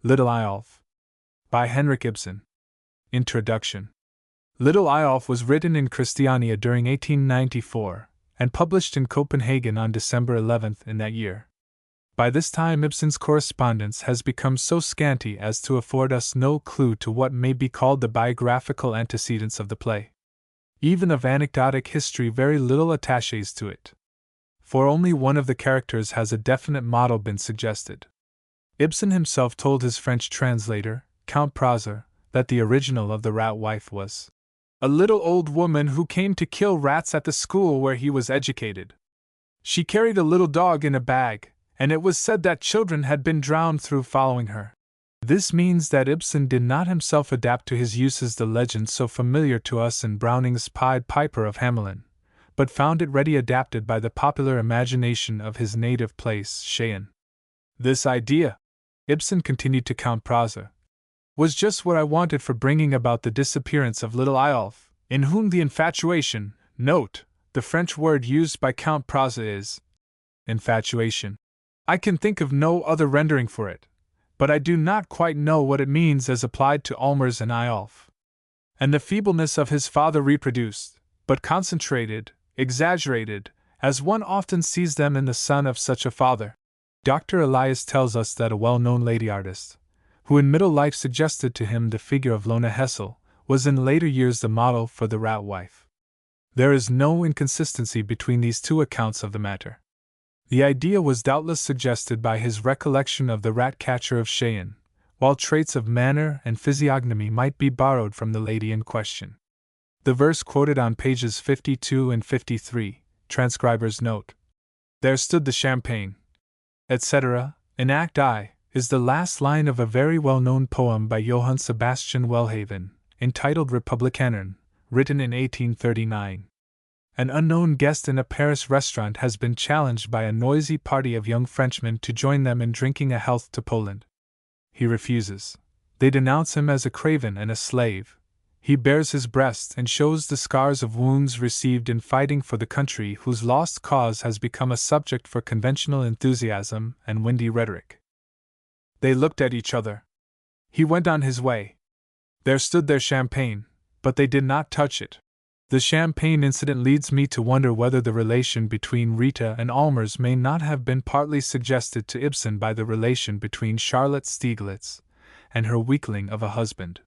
Little Eyolf. By Henrik Ibsen. Introduction. Little Eyolf was written in Christiania during 1894, and published in Copenhagen on December 11th in that year. By this time Ibsen's correspondence has become so scanty as to afford us no clue to what may be called the biographical antecedents of the play. Even of anecdotic history very little attaches to it. For only one of the characters has a definite model been suggested. Ibsen himself told his French translator, Count Prosser, that the original of the rat wife was a little old woman who came to kill rats at the school where he was educated. She carried a little dog in a bag, and it was said that children had been drowned through following her. This means that Ibsen did not himself adapt to his uses the legend so familiar to us in Browning's Pied Piper of Hamelin, but found it ready adapted by the popular imagination of his native place, Cheyenne. This idea, Ibsen continued to Count Prosser, was just what I wanted for bringing about the disappearance of little Eyolf, in whom the infatuation, note, the French word used by Count Prosser is infatuation. I can think of no other rendering for it, but I do not quite know what it means as applied to Allmers and Eyolf. And the feebleness of his father reproduced, but concentrated, exaggerated, as one often sees them in the son of such a father. Dr. Elias tells us that a well-known lady artist, who in middle life suggested to him the figure of Lona Hessel, was in later years the model for the rat wife. There is no inconsistency between these two accounts of the matter. The idea was doubtless suggested by his recollection of the rat catcher of Cheyenne, while traits of manner and physiognomy might be borrowed from the lady in question. The verse quoted on pages 52 and 53, transcriber's note, "There stood the champagne," etc., in Act I, is the last line of a very well-known poem by Johann Sebastian Wellhaven, entitled Republikanern, written in 1839. An unknown guest in a Paris restaurant has been challenged by a noisy party of young Frenchmen to join them in drinking a health to Poland. He refuses. They denounce him as a craven and a slave. He bares his breast and shows the scars of wounds received in fighting for the country whose lost cause has become a subject for conventional enthusiasm and windy rhetoric. They looked at each other. He went on his way. There stood their champagne, but they did not touch it. The champagne incident leads me to wonder whether the relation between Rita and Allmers may not have been partly suggested to Ibsen by the relation between Charlotte Stieglitz and her weakling of a husband.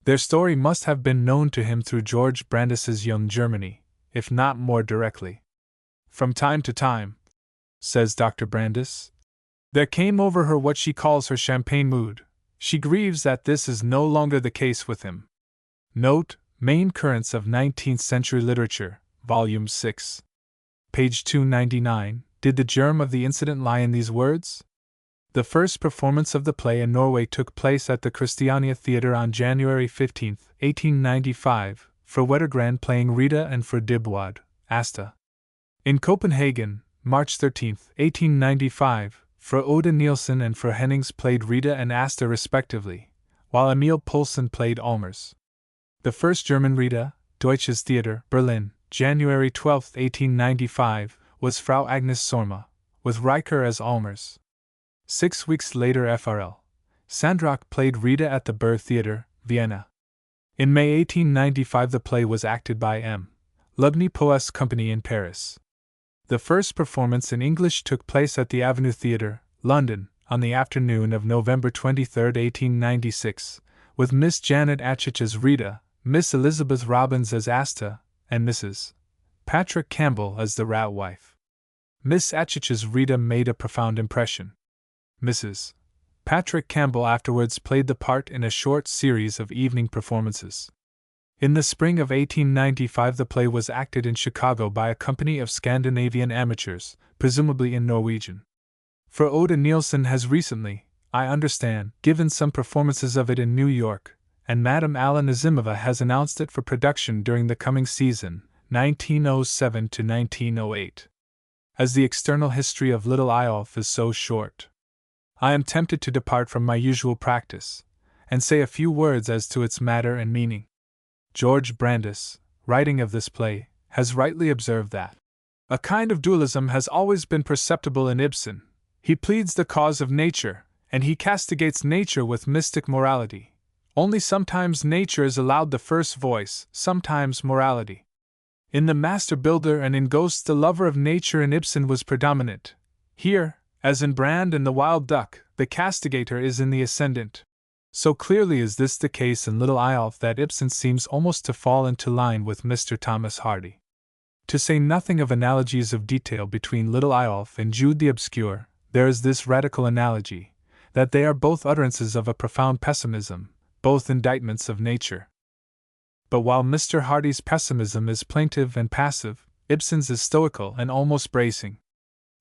Their story must have been known to him through George Brandis's Young Germany, if not more directly. From time to time, says Dr. Brandis, there came over her what she calls her champagne mood. She grieves that this is no longer the case with him. Note, Main Currents of 19th Century Literature, Volume 6. Page 299. Did the germ of the incident lie in these words? The first performance of the play in Norway took place at the Christiania Theatre on January 15, 1895, for Wettergran playing Rita and for Dybwad, Asta. In Copenhagen, March 13, 1895, for Ode Nielsen and for Hennings played Rita and Asta respectively, while Emil Poulsen played Allmers. The first German Rita, Deutsches Theater, Berlin, January 12, 1895, was Frau Agnes Sorma, with Riker as Allmers. 6 weeks later FRL. Sandrock played Rita at the Burr Theater, Vienna. In May 1895 the play was acted by M. Lugny Poes Company in Paris. The first performance in English took place at the Avenue Theatre, London, on the afternoon of November 23, 1896, with Miss Janet Atchich as Rita, Miss Elizabeth Robbins as Asta, and Mrs. Patrick Campbell as the rat wife. Miss Atchich's Rita made a profound impression. Mrs. Patrick Campbell afterwards played the part in a short series of evening performances. In the spring of 1895 the play was acted in Chicago by a company of Scandinavian amateurs, presumably in Norwegian. For Ode Nielsen has recently, I understand, given some performances of it in New York, and Madame Alla Nazimova has announced it for production during the coming season, 1907 to 1908. As the external history of Little Eyolf is so short, I am tempted to depart from my usual practice, and say a few words as to its matter and meaning. George Brandis, writing of this play, has rightly observed that a kind of dualism has always been perceptible in Ibsen. He pleads the cause of nature, and he castigates nature with mystic morality. Only sometimes nature is allowed the first voice, sometimes morality. In The Master Builder and in Ghosts, the lover of nature in Ibsen was predominant. Here, as in Brand and the Wild Duck, the castigator is in the ascendant. So clearly is this the case in Little Eyolf that Ibsen seems almost to fall into line with Mr. Thomas Hardy. To say nothing of analogies of detail between Little Eyolf and Jude the Obscure, there is this radical analogy, that they are both utterances of a profound pessimism, both indictments of nature. But while Mr. Hardy's pessimism is plaintive and passive, Ibsen's is stoical and almost bracing.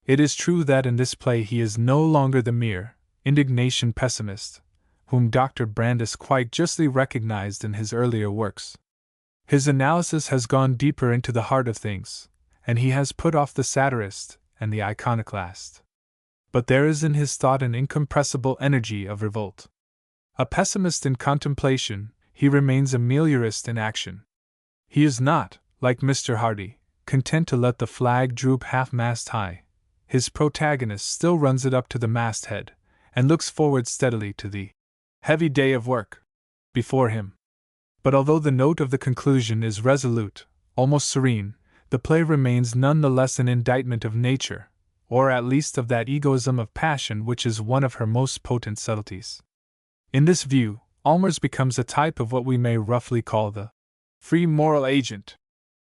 It is true that in this play he is no longer the mere indignation pessimist, whom Dr. Brandes quite justly recognized in his earlier works. His analysis has gone deeper into the heart of things, and he has put off the satirist and the iconoclast. But there is in his thought an incompressible energy of revolt. A pessimist in contemplation, he remains a meliorist in action. He is not, like Mr. Hardy, content to let the flag droop half-mast high. His protagonist still runs it up to the masthead, and looks forward steadily to the heavy day of work before him. But although the note of the conclusion is resolute, almost serene, the play remains none the less an indictment of nature, or at least of that egoism of passion which is one of her most potent subtleties. In this view, Allmers becomes a type of what we may roughly call the free moral agent.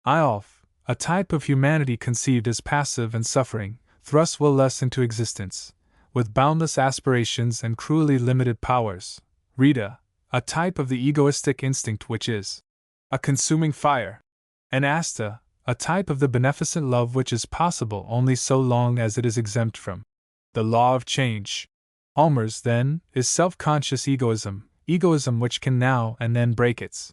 Eyolf, a type of humanity conceived as passive and suffering, thrusts will less into existence, with boundless aspirations and cruelly limited powers. Rita, a type of the egoistic instinct which is a consuming fire. And Asta, a type of the beneficent love which is possible only so long as it is exempt from the law of change. Allmers, then, is self-conscious egoism, egoism which can now and then break its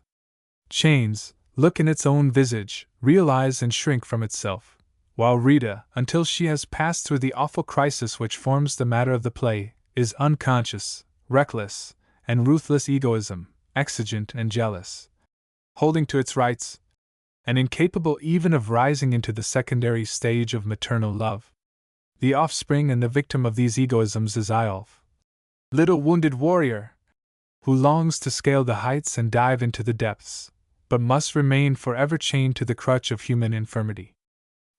chains, look in its own visage, realize and shrink from itself, while Rita, until she has passed through the awful crisis which forms the matter of the play, is unconscious, reckless, and ruthless egoism, exigent and jealous, holding to its rights, and incapable even of rising into the secondary stage of maternal love. The offspring and the victim of these egoisms is Eyolf, little wounded warrior, who longs to scale the heights and dive into the depths, but must remain forever chained to the crutch of human infirmity.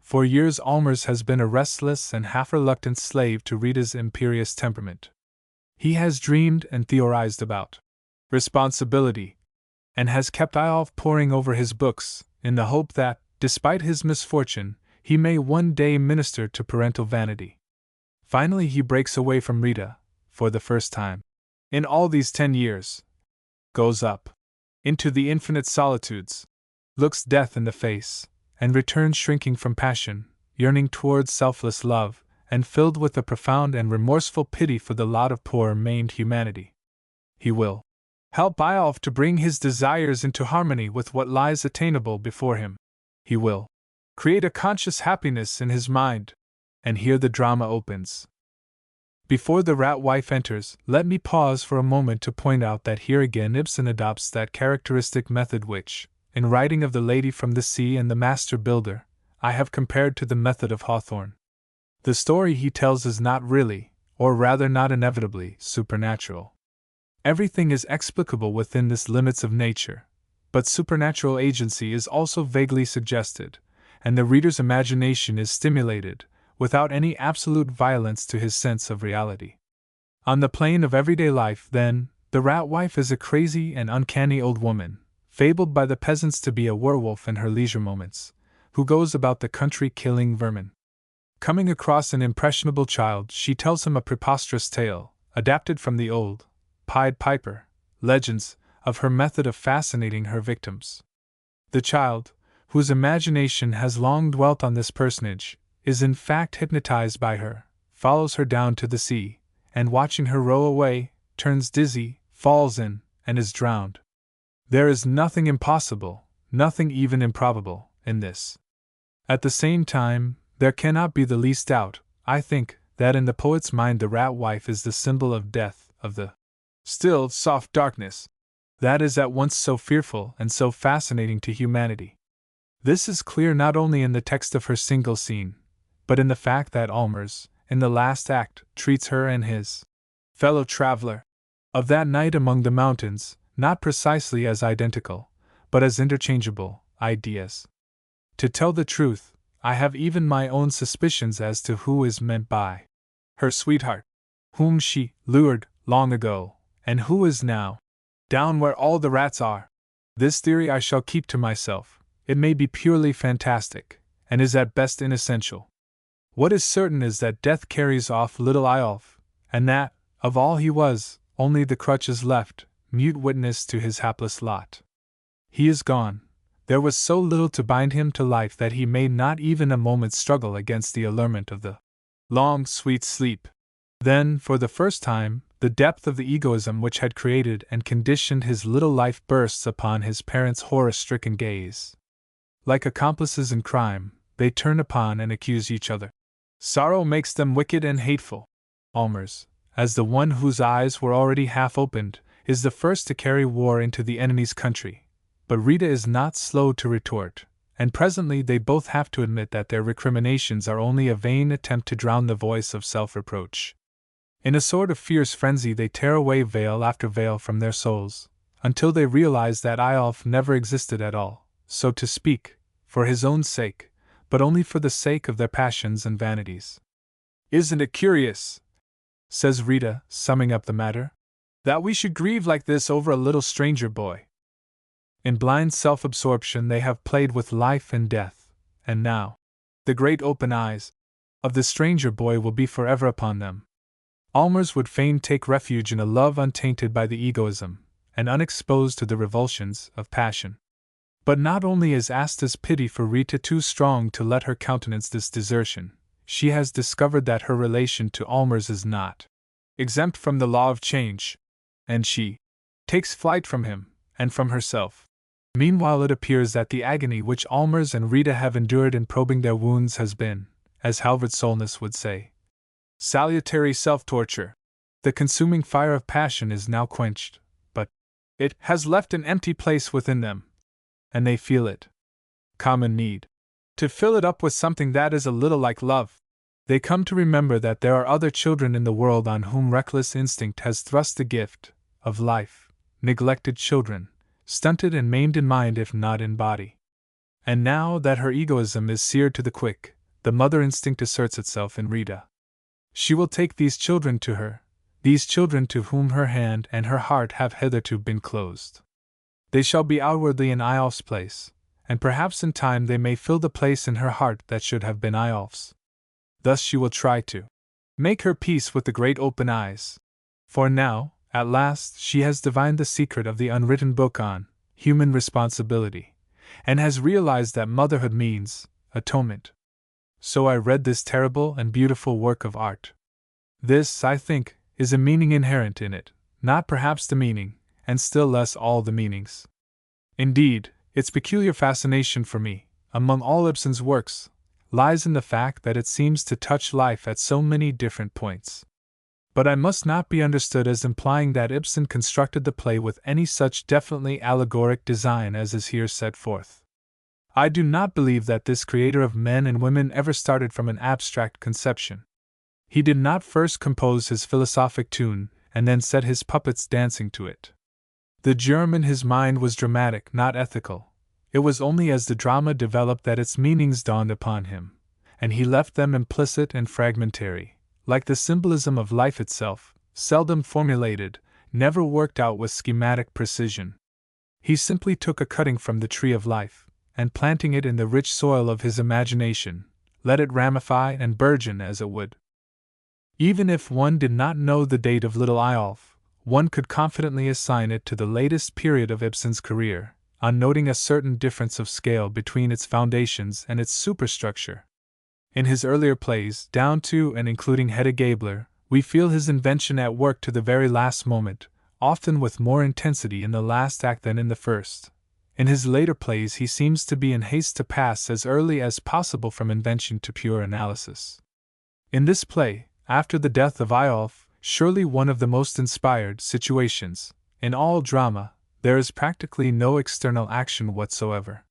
For years Allmers has been a restless and half-reluctant slave to Rita's imperious temperament. He has dreamed and theorized about responsibility, and has kept Eyolf poring over his books, in the hope that, despite his misfortune, he may one day minister to parental vanity. Finally he breaks away from Rita, for the first time in all these 10 years, goes up into the infinite solitudes, looks death in the face, and returns shrinking from passion, yearning towards selfless love, and filled with a profound and remorseful pity for the lot of poor maimed humanity. He will help Eyolf to bring his desires into harmony with what lies attainable before him. He will create a conscious happiness in his mind, and here the drama opens. Before the rat wife enters, let me pause for a moment to point out that here again Ibsen adopts that characteristic method which, in writing of The Lady from the Sea and The Master Builder, I have compared to the method of Hawthorne. The story he tells is not really, or rather not inevitably, supernatural. Everything is explicable within the limits of nature, but supernatural agency is also vaguely suggested, and the reader's imagination is stimulated, without any absolute violence to his sense of reality. On the plane of everyday life, then, the rat wife is a crazy and uncanny old woman, fabled by the peasants to be a werewolf in her leisure moments, who goes about the country killing vermin. Coming across an impressionable child, she tells him a preposterous tale, adapted from the old Pied Piper legends, of her method of fascinating her victims. The child, whose imagination has long dwelt on this personage, is in fact hypnotized by her, follows her down to the sea, and watching her row away, turns dizzy, falls in, and is drowned. There is nothing impossible, nothing even improbable, in this. At the same time, there cannot be the least doubt, I think, that in the poet's mind the rat wife is the symbol of death, of the still, soft darkness that is at once so fearful and so fascinating to humanity. This is clear not only in the text of her single scene, but in the fact that Allmers, in the last act, treats her and his fellow traveler, of that night among the mountains, not precisely as identical, but as interchangeable, ideas. To tell the truth, I have even my own suspicions as to who is meant by her sweetheart, whom she lured long ago, and who is now down where all the rats are. This theory I shall keep to myself. It may be purely fantastic, and is at best inessential. What is certain is that death carries off little Eyolf, and that, of all he was, only the crutch is left, mute witness to his hapless lot. He is gone. There was so little to bind him to life that he made not even a moment's struggle against the allurement of the long, sweet sleep. Then, for the first time, the depth of the egoism which had created and conditioned his little life bursts upon his parents' horror-stricken gaze. Like accomplices in crime, they turn upon and accuse each other. Sorrow makes them wicked and hateful. Allmers, as the one whose eyes were already half opened, is the first to carry war into the enemy's country. But Rita is not slow to retort, and presently they both have to admit that their recriminations are only a vain attempt to drown the voice of self-reproach. In a sort of fierce frenzy they tear away veil after veil from their souls, until they realize that Eyolf never existed at all, so to speak, for his own sake, but only for the sake of their passions and vanities. "Isn't it curious," says Rita, summing up the matter, "that we should grieve like this over a little stranger boy? In blind self-absorption they have played with life and death, and now the great open eyes of the stranger boy will be forever upon them." Allmers would fain take refuge in a love untainted by the egoism, and unexposed to the revulsions of passion. But not only is Asta's pity for Rita too strong to let her countenance this desertion, she has discovered that her relation to Allmers is not exempt from the law of change, and she takes flight from him, and from herself. Meanwhile it appears that the agony which Allmers and Rita have endured in probing their wounds has been, as Halvard Solness would say, salutary self-torture. The consuming fire of passion is now quenched, but it has left an empty place within them, and they feel it. Common need. To fill it up with something that is a little like love. They come to remember that there are other children in the world on whom reckless instinct has thrust the gift of life, neglected children, stunted and maimed in mind if not in body. And now that her egoism is seared to the quick, the mother instinct asserts itself in Rita. She will take these children to her, these children to whom her hand and her heart have hitherto been closed. They shall be outwardly in Eyolf's place, and perhaps in time they may fill the place in her heart that should have been Eyolf's. Thus she will try to make her peace with the great open eyes. For now, at last, she has divined the secret of the unwritten book on human responsibility, and has realized that motherhood means atonement. So I read this terrible and beautiful work of art. This, I think, is a meaning inherent in it, not perhaps the meaning, and still less all the meanings. Indeed, its peculiar fascination for me, among all Ibsen's works, lies in the fact that it seems to touch life at so many different points. But I must not be understood as implying that Ibsen constructed the play with any such definitely allegoric design as is here set forth. I do not believe that this creator of men and women ever started from an abstract conception. He did not first compose his philosophic tune and then set his puppets dancing to it. The germ in his mind was dramatic, not ethical. It was only as the drama developed that its meanings dawned upon him, and he left them implicit and fragmentary, like the symbolism of life itself, seldom formulated, never worked out with schematic precision. He simply took a cutting from the tree of life, and planting it in the rich soil of his imagination, let it ramify and burgeon as it would. Even if one did not know the date of Little Eyolf, one could confidently assign it to the latest period of Ibsen's career, on noting a certain difference of scale between its foundations and its superstructure. In his earlier plays, down to and including Hedda Gabler, we feel his invention at work to the very last moment, often with more intensity in the last act than in the first. In his later plays he seems to be in haste to pass as early as possible from invention to pure analysis. In this play, after the death of Eyolf, surely one of the most inspired situations, in all drama, there is practically no external action whatsoever.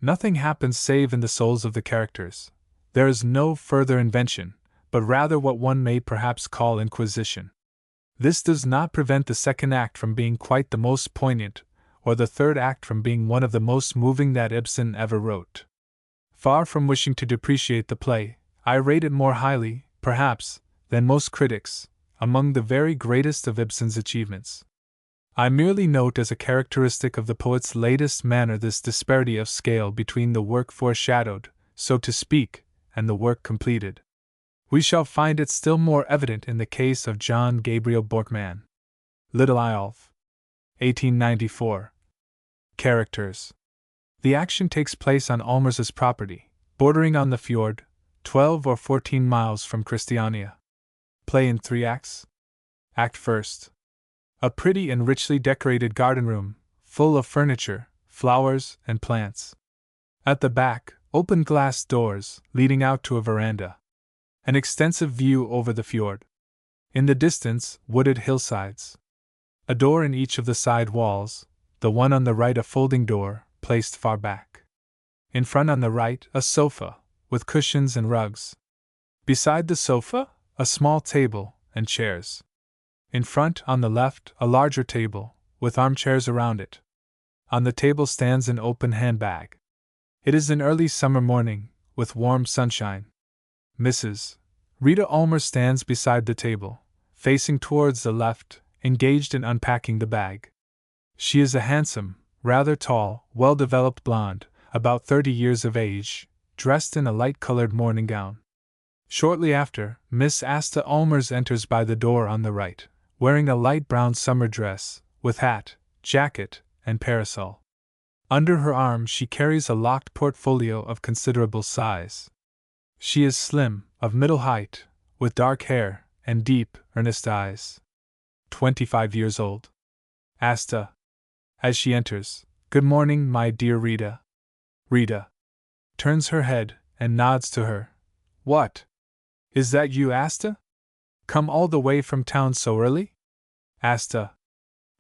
Nothing happens save in the souls of the characters. There is no further invention, but rather what one may perhaps call inquisition. This does not prevent the second act from being quite the most poignant, or the third act from being one of the most moving that Ibsen ever wrote. Far from wishing to depreciate the play, I rate it more highly, perhaps, than most critics, among the very greatest of Ibsen's achievements. I merely note as a characteristic of the poet's latest manner this disparity of scale between the work foreshadowed, so to speak, and the work completed. We shall find it still more evident in the case of John Gabriel Borkman. Little Eyolf. 1894. Characters. The action takes place on Almers's property, bordering on the fjord, 12 or 14 miles from Christiania. Play in 3 acts. Act first. A pretty and richly decorated garden room, full of furniture, flowers, and plants. At the back, open glass doors, leading out to a veranda. An extensive view over the fjord. In the distance, wooded hillsides. A door in each of the side walls, the one on the right a folding door, placed far back. In front on the right, a sofa, with cushions and rugs. Beside the sofa, a small table and chairs. In front, on the left, a larger table, with armchairs around it. On the table stands an open handbag. It is an early summer morning, with warm sunshine. Mrs. Rita Allmers stands beside the table, facing towards the left, engaged in unpacking the bag. She is a handsome, rather tall, well-developed blonde, about 30 years of age, dressed in a light-colored morning gown. Shortly after, Miss Asta Allmers enters by the door on the right, wearing a light brown summer dress, with hat, jacket, and parasol. Under her arm she carries a locked portfolio of considerable size. She is slim, of middle height, with dark hair, and deep, earnest eyes. 25 years old. Asta. As she enters, "Good morning, my dear Rita." Rita turns her head, and nods to her. "What? Is that you, Asta? Come all the way from town so early?" Asta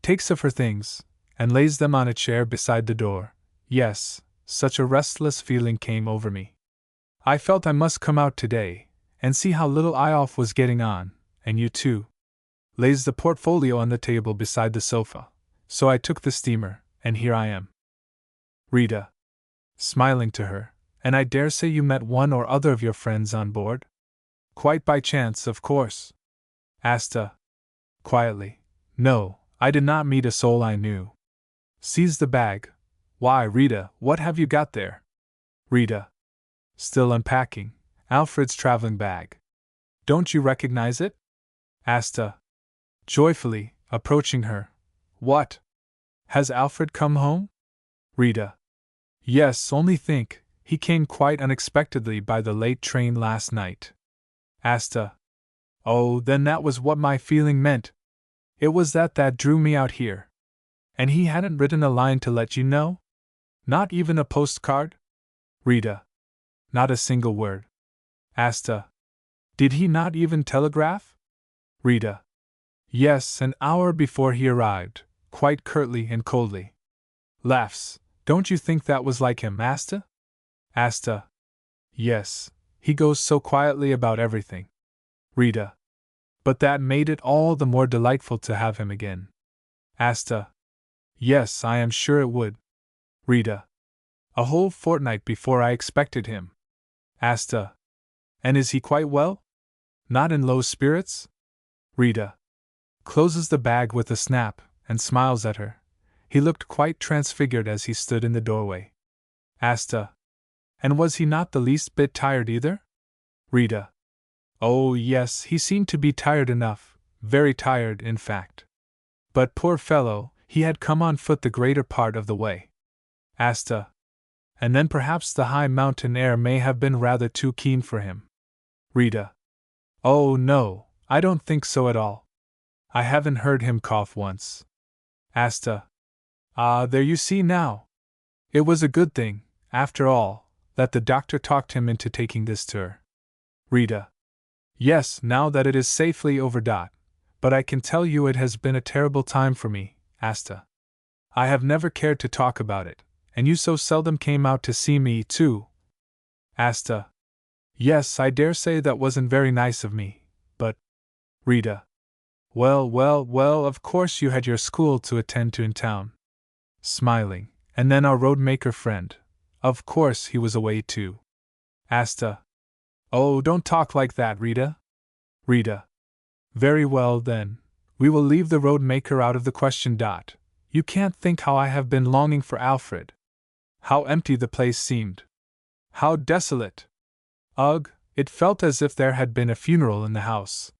takes of her things, and lays them on a chair beside the door. "Yes, such a restless feeling came over me. I felt I must come out today, and see how little Eyolf was getting on, and you too." Lays the portfolio on the table beside the sofa. "So I took the steamer, and here I am." Rita, smiling to her, "And I dare say you met one or other of your friends on board?" "Quite by chance, of course." Asta, quietly, "No, I did not meet a soul I knew." Sees the bag. "Why, Rita, what have you got there?" Rita, still unpacking, "Alfred's traveling bag. Don't you recognize it?" Asta, joyfully, approaching her. "What? Has Alfred come home?" Rita, "Yes, only think, he came quite unexpectedly by the late train last night." Asta, "Oh, then that was what my feeling meant. It was that drew me out here. And he hadn't written a line to let you know? Not even a postcard?" Rita, "Not a single word." Asta, "Did he not even telegraph?" Rita, "Yes, an hour before he arrived, quite curtly and coldly." Laughs. "Don't you think that was like him, Asta?" Asta, "Yes, he goes so quietly about everything." Rita, "But that made it all the more delightful to have him again." Asta, "Yes, I am sure it would." Rita, "A whole fortnight before I expected him." Asta, "And is he quite well? Not in low spirits?" Rita closes the bag with a snap, and smiles at her. He looked quite transfigured as he stood in the doorway. Asta, "And was he not the least bit tired either?" Rita, "Oh, yes, he seemed to be tired enough, very tired, in fact. But poor fellow, he had come on foot the greater part of the way." Asta, "And then perhaps the high mountain air may have been rather too keen for him." Rita, "Oh, no, I don't think so at all. I haven't heard him cough once." Asta, "Ah, there you see now. It was a good thing, after all, that the doctor talked him into taking this tour." Rita, "Yes, now that it is safely over. But I can tell you it has been a terrible time for me, Asta. I have never cared to talk about it, and you so seldom came out to see me, too." Asta, "Yes, I dare say that wasn't very nice of me, but—" Rita, Well, well, well, of course you had your school to attend to in town. Smiling. And then our road-maker friend. Of course he was away too. Asta. Oh, don't talk like that, Rita. Rita. Very well, then. We will leave the road-maker out of the question. You can't think how I have been longing for Alfred. How empty the place seemed. How desolate. Ugh, it felt as if there had been a funeral in the house.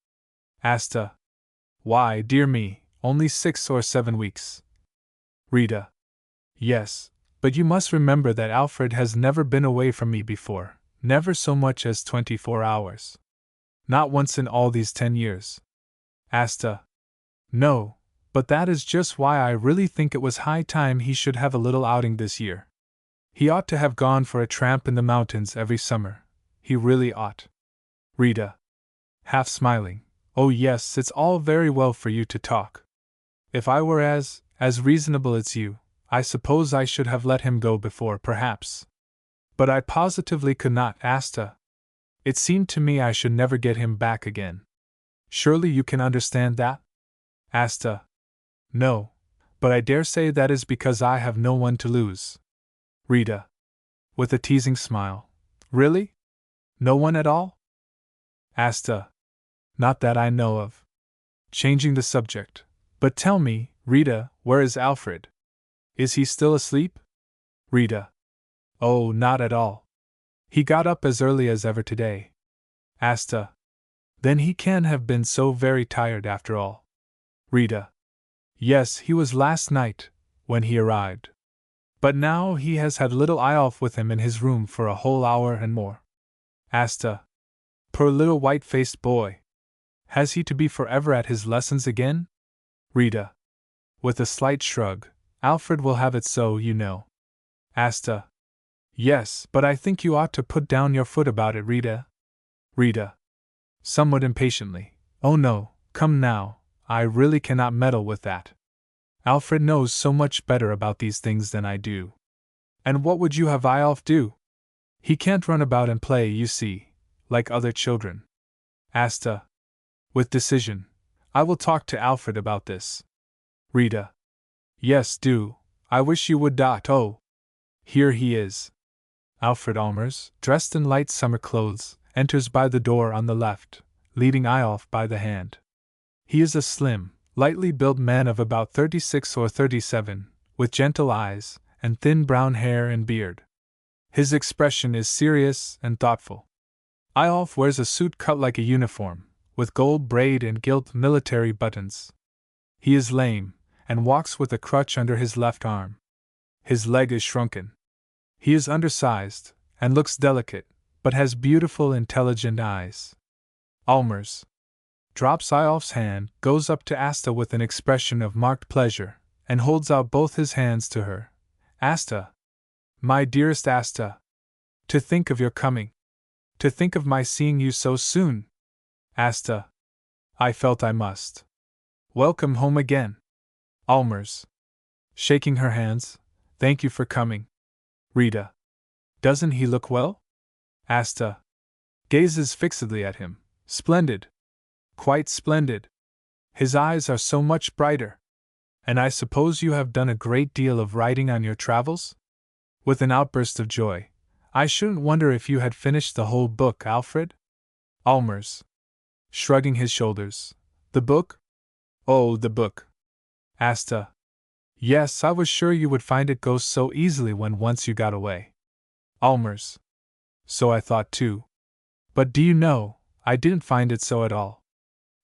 Asta. Why, dear me, only 6 or 7 weeks. Rita. Yes, but you must remember that Alfred has never been away from me before, never so much as 24 hours. Not once in all these 10 years. Asta. No, but that is just why I really think it was high time he should have a little outing this year. He ought to have gone for a tramp in the mountains every summer. He really ought. Rita. Half smiling. Oh yes, it's all very well for you to talk. If I were as reasonable as you, I suppose I should have let him go before, perhaps. But I positively could not, Asta. It seemed to me I should never get him back again. Surely you can understand that? Asta. No, but I dare say that is because I have no one to lose. Rita. With a teasing smile. Really? No one at all? Asta. Not that I know of. Changing the subject. But tell me, Rita, where is Alfred? Is he still asleep? Rita. Oh, not at all. He got up as early as ever today. Asta. Then he can have been so very tired after all. Rita. Yes, he was last night, when he arrived. But now he has had little Eyolf with him in his room for a whole hour and more. Asta. Poor little white-faced boy. Has he to be forever at his lessons again? Rita. With a slight shrug. Alfred will have it so, you know. Asta. Yes, but I think you ought to put down your foot about it, Rita. Rita. Somewhat impatiently. Oh no, come now, I really cannot meddle with that. Alfred knows so much better about these things than I do. And what would you have Eyolf do? He can't run about and play, you see, like other children. Asta. With decision. I will talk to Alfred about this. Rita. Yes, do. I wish you would. Oh. Here he is. Alfred Allmers, dressed in light summer clothes, enters by the door on the left, leading Eyolf by the hand. He is a slim, lightly built man of about 36 or 37, with gentle eyes, and thin brown hair and beard. His expression is serious and thoughtful. Eyolf wears a suit cut like a uniform, with gold braid and gilt military buttons. He is lame, and walks with a crutch under his left arm. His leg is shrunken. He is undersized, and looks delicate, but has beautiful, intelligent eyes. Allmers drops Eyolf's hand, goes up to Asta with an expression of marked pleasure, and holds out both his hands to her. Asta. My dearest Asta. To think of your coming. To think of my seeing you so soon. Asta. I felt I must. Welcome home again. Allmers. Shaking her hands. Thank you for coming. Rita. Doesn't he look well? Asta. Gazes fixedly at him. Splendid. Quite splendid. His eyes are so much brighter. And I suppose you have done a great deal of writing on your travels? With an outburst of joy. I shouldn't wonder if you had finished the whole book, Alfred? Allmers. Shrugging his shoulders. The book? Oh, the book. Asta. Yes, I was sure you would find it go so easily when once you got away. Allmers. So I thought too. But do you know, I didn't find it so at all.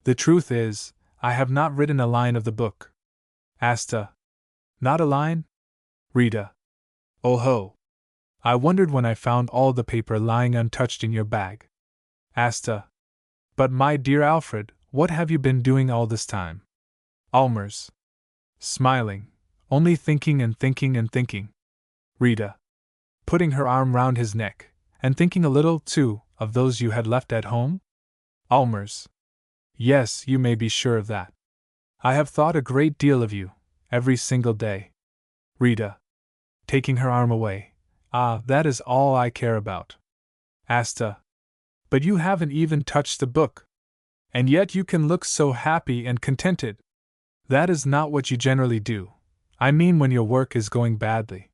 The truth is, I have not written a line of the book. Asta. Not a line? Rita. Oh ho. I wondered when I found all the paper lying untouched in your bag. Asta. But my dear Alfred, what have you been doing all this time? Allmers. Smiling. Only thinking and thinking and thinking. Rita. Putting her arm round his neck, and thinking a little, too, of those you had left at home? Allmers. Yes, you may be sure of that. I have thought a great deal of you, every single day. Rita. Taking her arm away. Ah, that is all I care about. Asta. But you haven't even touched the book. And yet you can look so happy and contented. That is not what you generally do. I mean when your work is going badly.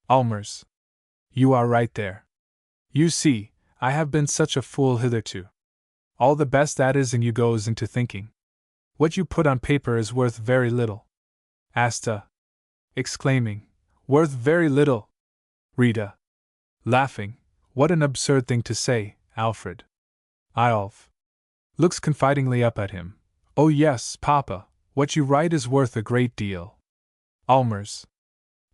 Allmers. You are right there. You see, I have been such a fool hitherto. All the best that is in you goes into thinking. What you put on paper is worth very little. Asta. Exclaiming, worth very little. Rita. Laughing, what an absurd thing to say, Alfred. Eyolf. Looks confidingly up at him. Oh yes, Papa, what you write is worth a great deal. Allmers.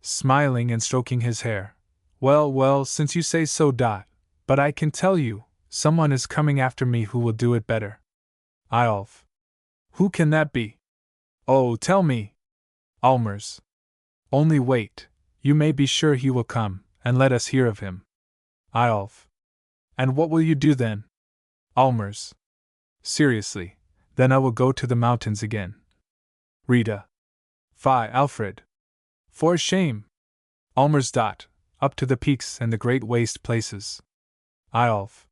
Smiling and stroking his hair. Well, well, since you say so, but I can tell you, someone is coming after me who will do it better. Eyolf. Who can that be? Oh, tell me. Allmers. Only wait, you may be sure he will come, and let us hear of him. Eyolf. And what will you do then? Allmers. Seriously, then I will go to the mountains again. Rita. Fie, Alfred. For shame. Allmers. Up to the peaks and the great waste places. Eyolf.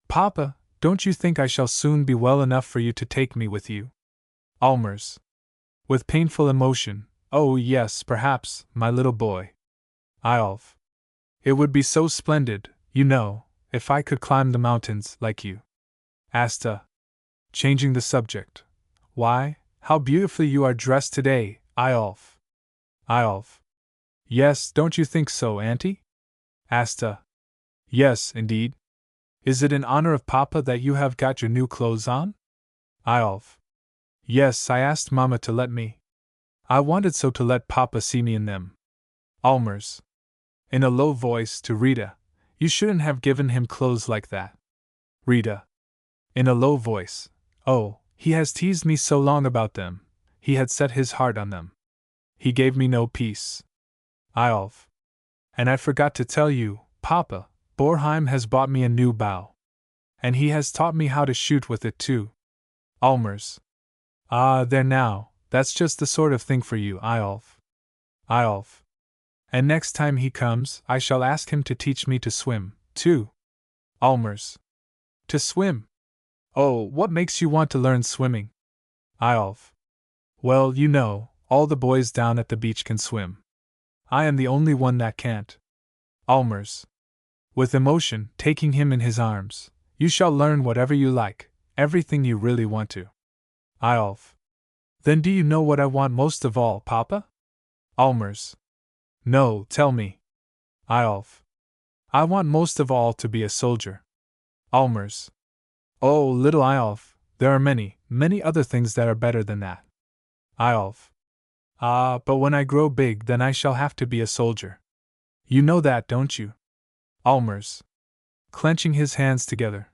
Papa, don't you think I shall soon be well enough for you to take me with you? Allmers. With painful emotion. Oh yes, perhaps, my little boy. Eyolf. It would be so splendid, you know, if I could climb the mountains like you. Asta. Changing the subject. Why, how beautifully you are dressed today, Eyolf. Eyolf. Yes, don't you think so, Auntie? Asta. Yes, indeed. Is it in honor of Papa that you have got your new clothes on? Eyolf. Yes, I asked Mamma to let me. I wanted so to let Papa see me in them. Allmers. In a low voice to Rita. You shouldn't have given him clothes like that. Rita. In a low voice. Oh, he has teased me so long about them. He had set his heart on them. He gave me no peace. Eyolf. And I forgot to tell you, Papa, Borheim has bought me a new bow. And he has taught me how to shoot with it too. Allmers. Ah, there now, that's just the sort of thing for you, Eyolf. Eyolf. And next time he comes, I shall ask him to teach me to swim, too. Allmers. To swim? Oh, what makes you want to learn swimming? Eyolf. Well, you know, all the boys down at the beach can swim. I am the only one that can't. Allmers. With emotion, taking him in his arms. You shall learn whatever you like, everything you really want to. Eyolf. Then do you know what I want most of all, Papa? Allmers. No, tell me. Eyolf. I want most of all to be a soldier. Allmers. Oh, little Eyolf, there are many, many other things that are better than that. Eyolf. Ah, but when I grow big, then I shall have to be a soldier. You know that, don't you? Allmers. Clenching his hands together.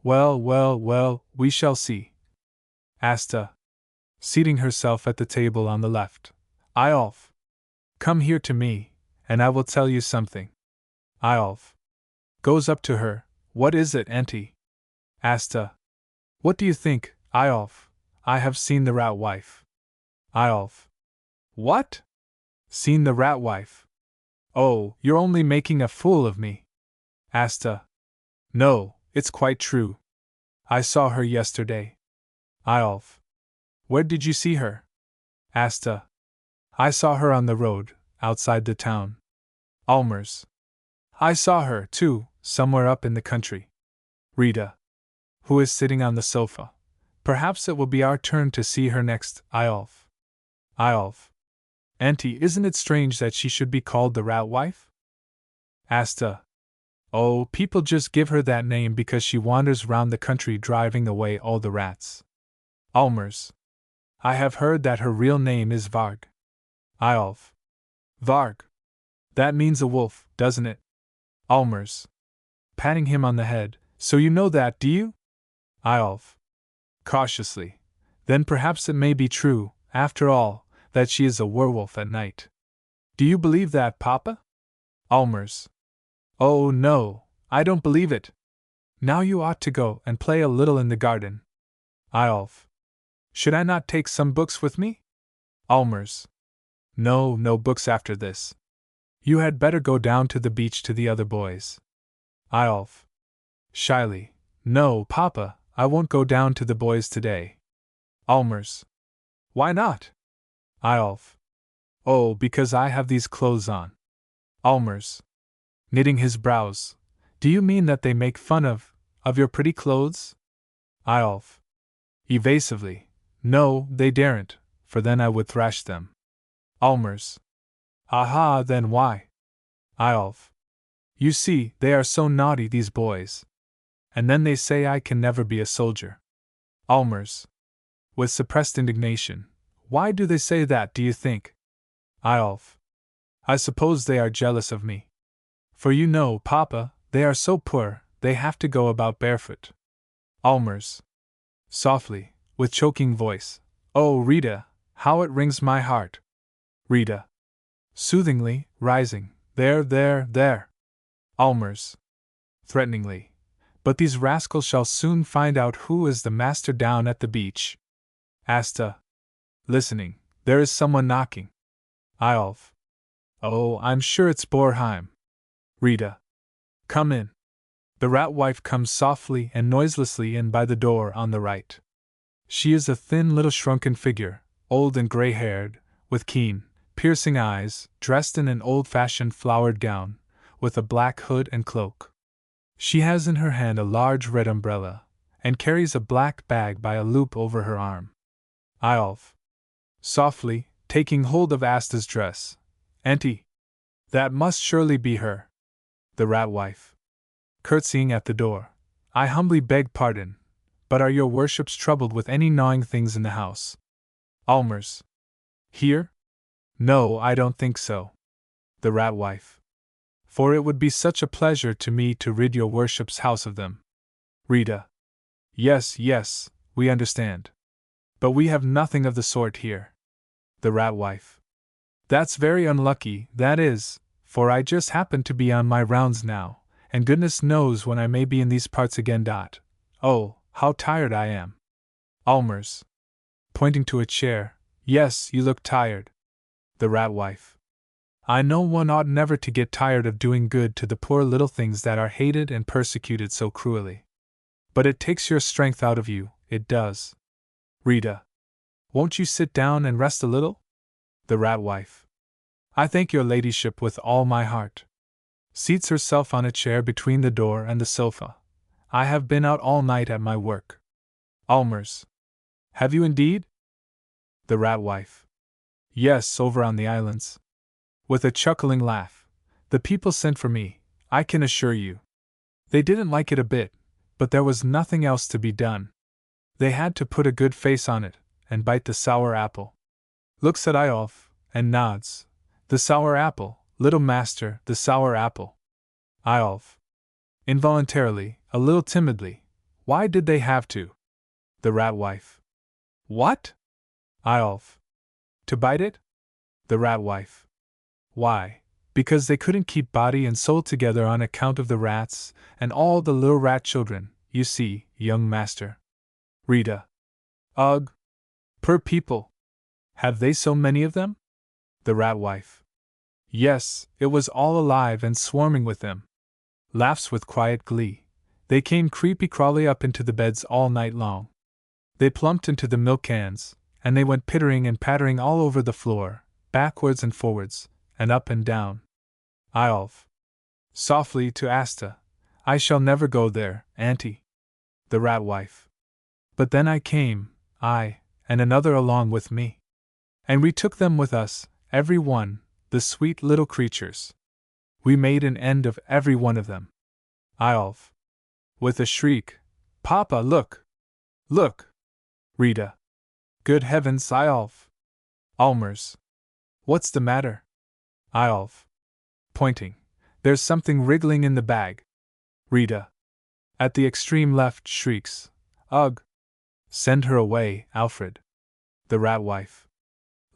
Well, well, well, we shall see. Asta. Seating herself at the table on the left. Eyolf. Come here to me, and I will tell you something. Eyolf. Goes up to her. What is it, Auntie? Asta. What do you think, Eyolf? I have seen the rat wife. Eyolf. What? Seen the rat wife? Oh, you're only making a fool of me. Asta. No, it's quite true. I saw her yesterday. Eyolf. Where did you see her? Asta. I saw her on the road, outside the town. Allmers. I saw her, too, somewhere up in the country. Rita. Who is sitting on the sofa. Perhaps it will be our turn to see her next, Eyolf. Eyolf. Auntie, isn't it strange that she should be called the rat wife? Asta. Oh, people just give her that name because she wanders round the country driving away all the rats. Allmers. I have heard that her real name is Varg. Eyolf. Varg. That means a wolf, doesn't it? Allmers. Patting him on the head. So you know that, do you? Eyolf. Cautiously. Then perhaps it may be true, after all, that she is a werewolf at night. Do you believe that, Papa? Allmers. Oh, no, I don't believe it. Now you ought to go and play a little in the garden. Eyolf. Should I not take some books with me? Allmers. No, no books after this. You had better go down to the beach to the other boys. Eyolf. Shyly. No, Papa, I won't go down to the boys today. Allmers. Why not? Eyolf. Oh, because I have these clothes on. Allmers. Knitting his brows. Do you mean that they make fun of your pretty clothes? Eyolf. Evasively. No, they daren't, for then I would thrash them. Allmers. Aha, then why? Eyolf. You see, they are so naughty, these boys. And then they say I can never be a soldier. Allmers. With suppressed indignation. Why do they say that, do you think? Eyolf. I suppose they are jealous of me. For you know, Papa, they are so poor, they have to go about barefoot. Allmers. Softly, with choking voice. Oh, Rita, how it wrings my heart. Rita. Soothingly, rising. There. Allmers. Threateningly. But these rascals shall soon find out who is the master down at the beach. Asta. Listening. There is someone knocking. Eyolf. Oh, I'm sure it's Borheim. Rita. Come in. The rat wife comes softly and noiselessly in by the door on the right. She is a thin little shrunken figure, old and gray-haired, with keen, piercing eyes, dressed in an old-fashioned flowered gown, with a black hood and cloak. She has in her hand a large red umbrella, and carries a black bag by a loop over her arm. Eyolf. Softly, taking hold of Asta's dress. Auntie. That must surely be her. The rat wife. Curtsying at the door. I humbly beg pardon, but are your worships troubled with any gnawing things in the house? Allmers. Here? No, I don't think so. The rat wife. For it would be such a pleasure to me to rid your worship's house of them. Rita. Yes, we understand. But we have nothing of the sort here. The rat wife. That's very unlucky, that is, for I just happen to be on my rounds now, and goodness knows when I may be in these parts again. Oh, how tired I am. Allmers. Pointing to a chair. Yes, you look tired. The rat wife. I know one ought never to get tired of doing good to the poor little things that are hated and persecuted so cruelly. But it takes your strength out of you, it does. Rita. Won't you sit down and rest a little? The rat wife. I thank your ladyship with all my heart. Seats herself on a chair between the door and the sofa. I have been out all night at my work. Allmers. Have you indeed? The rat wife. Yes, over on the islands. With a chuckling laugh. The people sent for me, I can assure you. They didn't like it a bit, but there was nothing else to be done. They had to put a good face on it, and bite the sour apple. Looks at Eyolf, and nods. The sour apple, little master, the sour apple. Eyolf. Involuntarily, a little timidly. Why did they have to? The rat wife. What? Eyolf. To bite it? The rat wife. Why, because they couldn't keep body and soul together on account of the rats, and all the little rat children, you see, young master. Rita. Ugh! Poor people! Have they so many of them? The rat wife. Yes, it was all alive and swarming with them. Laughs with quiet glee. They came creepy-crawly up into the beds all night long. They plumped into the milk cans, and they went pittering and pattering all over the floor, backwards and forwards, and up and down. Eyolf. Softly to Asta. I shall never go there, Auntie. The rat wife. But then I came, I, and another along with me. And we took them with us, every one, the sweet little creatures. We made an end of every one of them. Eyolf. With a shriek. Papa, look! Look! Rita. Good heavens, Eyolf! Allmers. What's the matter? Eyolf. Pointing. There's something wriggling in the bag. Rita. At the extreme left, shrieks. Ugh! Send her away, Alfred. The rat wife.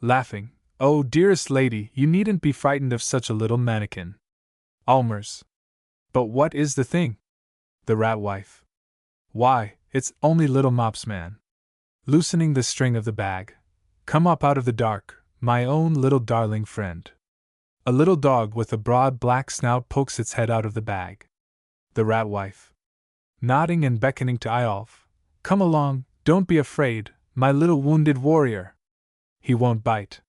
Laughing. Oh, dearest lady, you needn't be frightened of such a little mannikin. Allmers. But what is the thing? The rat wife. Why, it's only little Mopsman. Loosening the string of the bag. Come up out of the dark, my own little darling friend. A little dog with a broad black snout pokes its head out of the bag. The rat wife. Nodding and beckoning to Eyolf. Come along, don't be afraid, my little wounded warrior. He won't bite.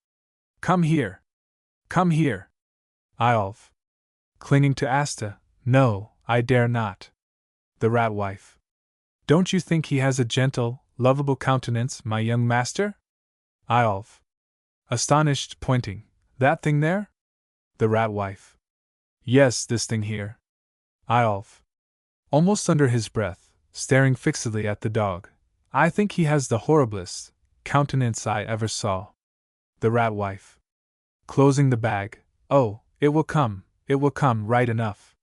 Come here. Come here. Eyolf. Clinging to Asta, no, I dare not. The rat wife. Don't you think he has a gentle, lovable countenance, my young master? Eyolf. Astonished, pointing. That thing there? The rat wife. Yes, this thing here. Eyolf. Almost under his breath, staring fixedly at the dog. I think he has the horriblest countenance I ever saw. The rat wife. Closing the bag. Oh, it will come right enough.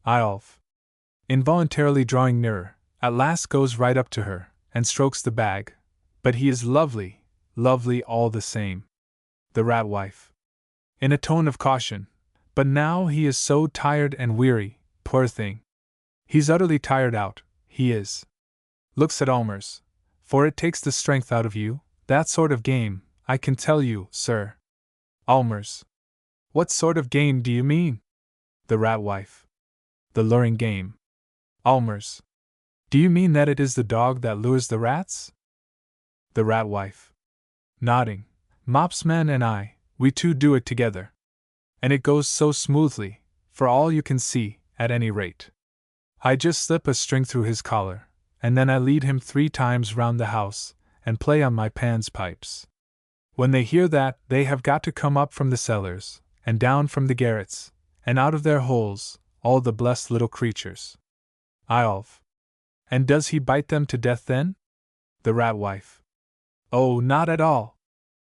Eyolf. Involuntarily drawing nearer, at last goes right up to her, and strokes the bag. But he is lovely, lovely all the same. The rat wife. In a tone of caution. But now he is so tired and weary, poor thing. He's utterly tired out, he is. Looks at Allmers. For it takes the strength out of you, that sort of game, I can tell you, sir. Allmers. What sort of game do you mean? The rat wife. The luring game. Allmers. Do you mean that it is the dog that lures the rats? The rat wife. Nodding. Mopsman and I, we two do it together. And it goes so smoothly, for all you can see, at any rate. I just slip a string through his collar, and then I lead him 3 times round the house, and play on my pan's pipes. When they hear that, they have got to come up from the cellars, and down from the garrets, and out of their holes, all the blessed little creatures. Eyolf. And does he bite them to death then? The rat wife. Oh, not at all.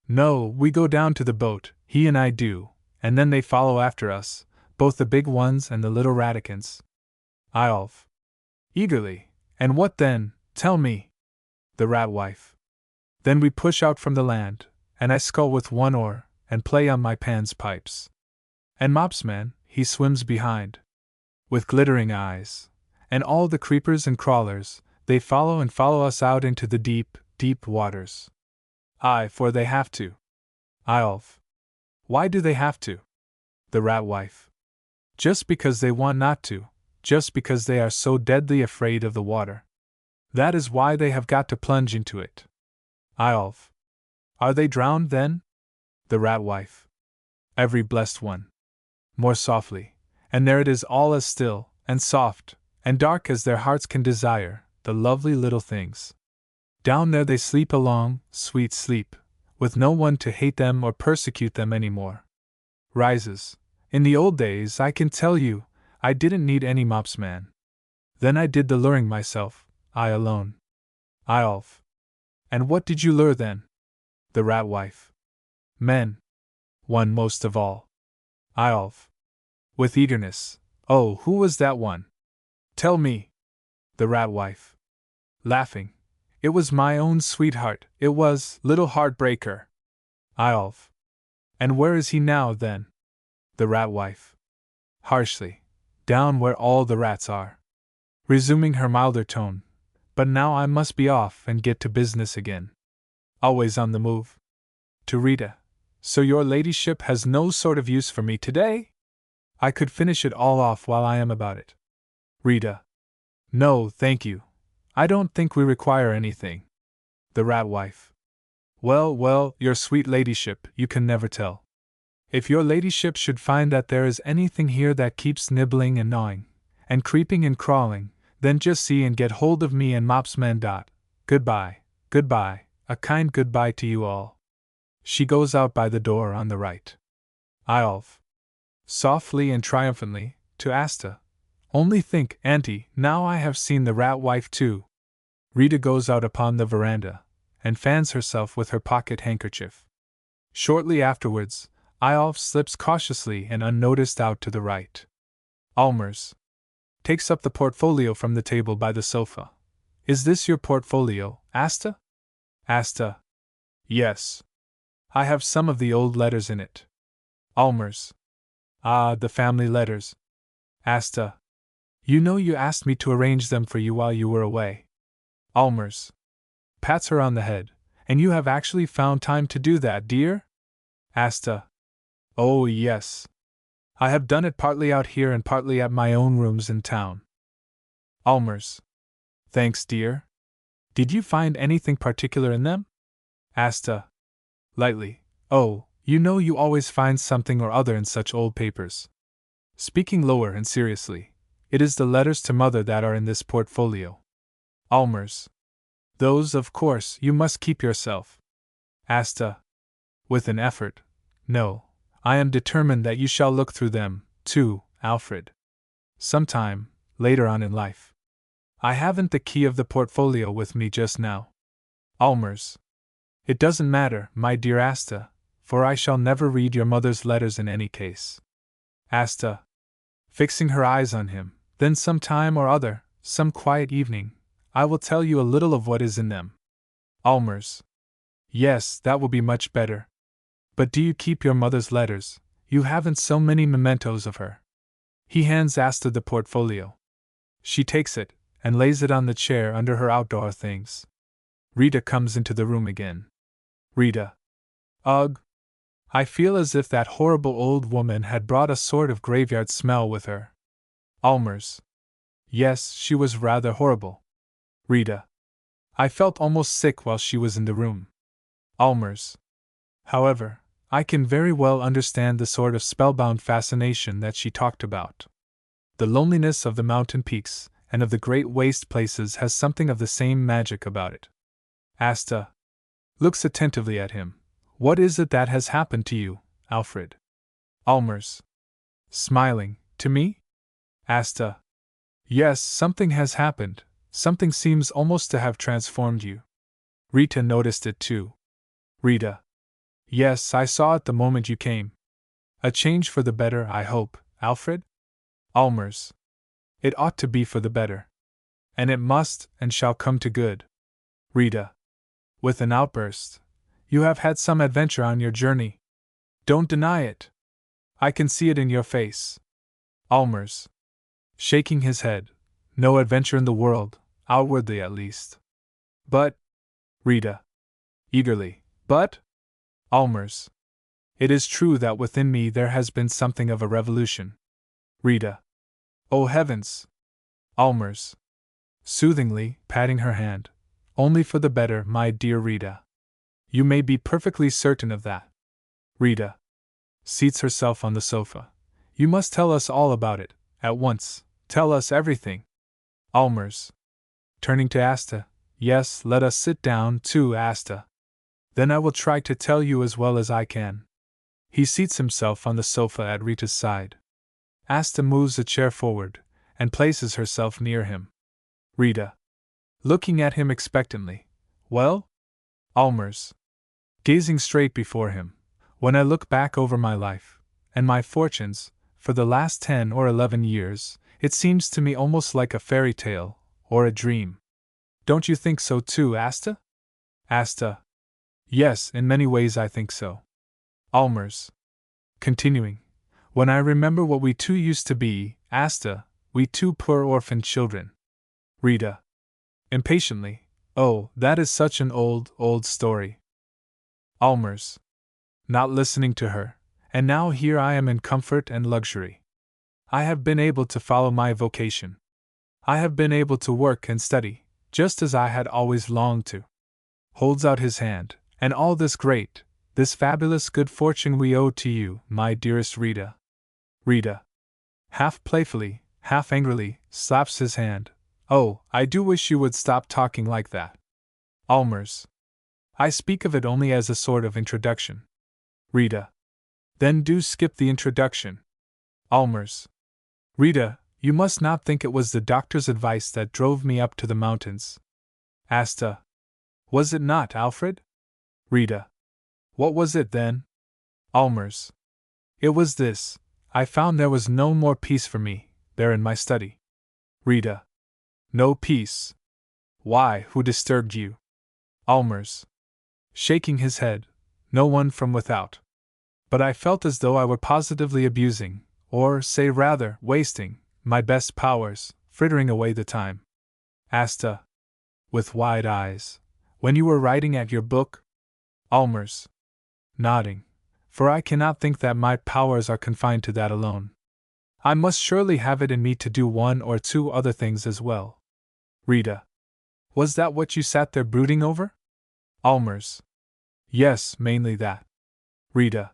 No, we go down to the boat, he and I do, and then they follow after us, both the big ones and the little ratikins. Eyolf. Eagerly. And what then, tell me? The rat wife. Then we push out from the land, and I scull with one oar, and play on my pan's pipes. And Mopsman, he swims behind. With glittering eyes. And all the creepers and crawlers, they follow us out into the deep, deep waters. Aye, for they have to. Eyolf. Why do they have to? The rat wife. Just because they want not to, just because they are so deadly afraid of the water. That is why they have got to plunge into it. Eyolf. Are they drowned then? The rat wife. Every blessed one. More softly, and there it is all as still, and soft, and dark as their hearts can desire, the lovely little things. Down there they sleep a long, sweet sleep, with no one to hate them or persecute them any more. Rises. In the old days, I can tell you, I didn't need any mopsman. Then I did the luring myself, I alone. Eyolf. And what did you lure then? The rat wife. Men. One most of all. Eyolf. With eagerness. Oh, who was that one? Tell me. The rat wife. Laughing. It was my own sweetheart, it was, little heartbreaker. Eyolf. And where is he now, then? The rat wife. Harshly. Down where all the rats are. Resuming her milder tone. But now I must be off and get to business again. Always on the move. To Rita. So your ladyship has no sort of use for me today? I could finish it all off while I am about it. Rita. No, thank you. I don't think we require anything. The rat wife. Well, well, your sweet ladyship, you can never tell. If your ladyship should find that there is anything here that keeps nibbling and gnawing, and creeping and crawling, then just see and get hold of me and Mopsman. Goodbye, goodbye, a kind goodbye to you all. She goes out by the door on the right. Eyolf. Softly and triumphantly, to Asta. Only think, Auntie, now I have seen the rat wife too. Rita goes out upon the veranda, and fans herself with her pocket handkerchief. Shortly afterwards, Eyolf slips cautiously and unnoticed out to the right. Allmers takes up the portfolio from the table by the sofa. Is this your portfolio, Asta? Asta. Yes. I have some of the old letters in it. Allmers. Ah, the family letters. Asta. You know you asked me to arrange them for you while you were away. Allmers pats her on the head. And you have actually found time to do that, dear? Asta. Oh, yes. I have done it partly out here and partly at my own rooms in town. Allmers. Thanks, dear. Did you find anything particular in them? Asta. Lightly. Oh, you know you always find something or other in such old papers. Speaking lower and seriously, it is the letters to Mother that are in this portfolio. Allmers. Those, of course, you must keep yourself. Asta. With an effort. No, I am determined that you shall look through them, too, Alfred. Sometime, later on in life. I haven't the key of the portfolio with me just now. Allmers. It doesn't matter, my dear Asta, for I shall never read your mother's letters in any case. Asta. Fixing her eyes on him, then some time or other, some quiet evening, I will tell you a little of what is in them. Allmers. Yes, that will be much better. But do you keep your mother's letters? You haven't so many mementos of her. He hands Asta the portfolio. She takes it, and lays it on the chair under her outdoor things. Rita comes into the room again. Rita. Ugh! I feel as if that horrible old woman had brought a sort of graveyard smell with her. Allmers. Yes, she was rather horrible. Rita. I felt almost sick while she was in the room. Allmers. However, I can very well understand the sort of spellbound fascination that she talked about. The loneliness of the mountain peaks and of the great waste places has something of the same magic about it. Asta. Looks attentively at him. What is it that has happened to you, Alfred? Allmers. Smiling. To me? Asta. Yes, something has happened. Something seems almost to have transformed you. Rita noticed it too. Rita. Yes, I saw it the moment you came. A change for the better, I hope, Alfred? Allmers. It ought to be for the better. And it must and shall come to good. Rita. With an outburst. You have had some adventure on your journey. Don't deny it. I can see it in your face. Allmers. Shaking his head. No adventure in the world, outwardly at least. But. Rita. Eagerly. But? Allmers. It is true that within me there has been something of a revolution. Rita. Oh heavens! Allmers. Soothingly, patting her hand. Only for the better, my dear Rita. You may be perfectly certain of that. Rita. Seats herself on the sofa. You must tell us all about it, at once. Tell us everything. Allmers. Turning to Asta. Yes, let us sit down, too, Asta. Then I will try to tell you as well as I can. He seats himself on the sofa at Rita's side. Asta moves a chair forward, and places herself near him. Rita. Looking at him expectantly. Well? Allmers. Gazing straight before him. When I look back over my life, and my fortunes, for the last 10 or 11 years, it seems to me almost like a fairy tale, or a dream. Don't you think so too, Asta? Asta. Yes, in many ways I think so. Allmers. Continuing. When I remember what we two used to be, Asta, we two poor orphan children. Rita. Impatiently. Oh, that is such an old, old story. Allmers. Not listening to her, and now here I am in comfort and luxury. I have been able to follow my vocation. I have been able to work and study, just as I had always longed to. Holds out his hand, and all this great, this fabulous good fortune we owe to you, my dearest Rita. Rita. Half playfully, half angrily, slaps his hand. Oh, I do wish you would stop talking like that. Allmers. I speak of it only as a sort of introduction. Rita. Then do skip the introduction. Allmers. Rita, you must not think it was the doctor's advice that drove me up to the mountains. Asta. Was it not, Alfred? Rita. What was it then? Allmers. It was this. I found there was no more peace for me, there in my study. Rita. No peace. Why, who disturbed you? Allmers. Shaking his head. No one from without. But I felt as though I were positively abusing, or, say rather, wasting, my best powers, frittering away the time. Asta. With wide eyes. When you were writing at your book? Allmers. Nodding. For I cannot think that my powers are confined to that alone. I must surely have it in me to do one or two other things as well. Rita. Was that what you sat there brooding over? Allmers. Yes, mainly that. Rita.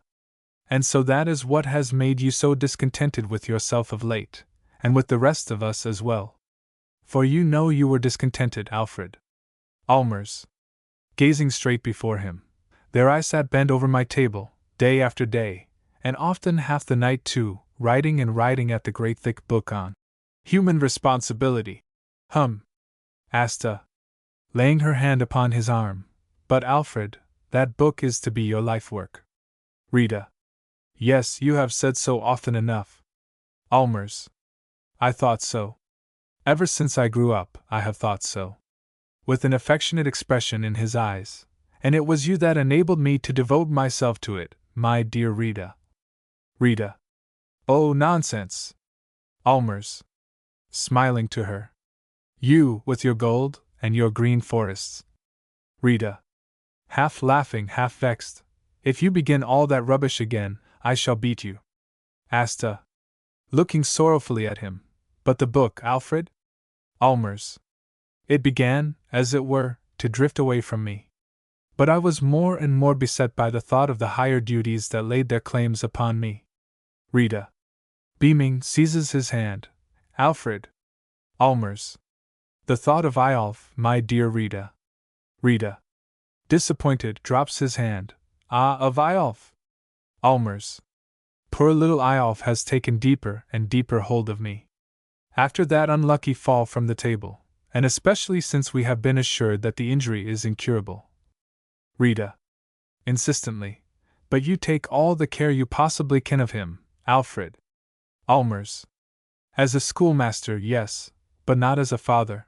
And so that is what has made you so discontented with yourself of late, and with the rest of us as well. For you know you were discontented, Alfred. Allmers. Gazing straight before him. There I sat bent over my table, day after day, and often half the night too, writing and writing at the great thick book on human responsibility. Asta, laying her hand upon his arm. But Alfred, that book is to be your life work. Rita. Yes, you have said so often enough. Allmers. I thought so. Ever since I grew up, I have thought so. With an affectionate expression in his eyes. And it was you that enabled me to devote myself to it, my dear Rita. Rita. Oh, nonsense. Allmers. Smiling to her. You, with your gold, and your green forests. Rita. Half laughing, half vexed. If you begin all that rubbish again, I shall beat you. Asta. Looking sorrowfully at him. But the book, Alfred? Allmers. It began, as it were, to drift away from me. But I was more and more beset by the thought of the higher duties that laid their claims upon me. Rita. Beaming, seizes his hand. Alfred. Allmers. The thought of Eyolf, my dear Rita. Rita. Disappointed, drops his hand. Ah, of Eyolf. Allmers. Poor little Eyolf has taken deeper and deeper hold of me. After that unlucky fall from the table, and especially since we have been assured that the injury is incurable. Rita. Insistently. But you take all the care you possibly can of him, Alfred. Allmers. As a schoolmaster, yes, but not as a father.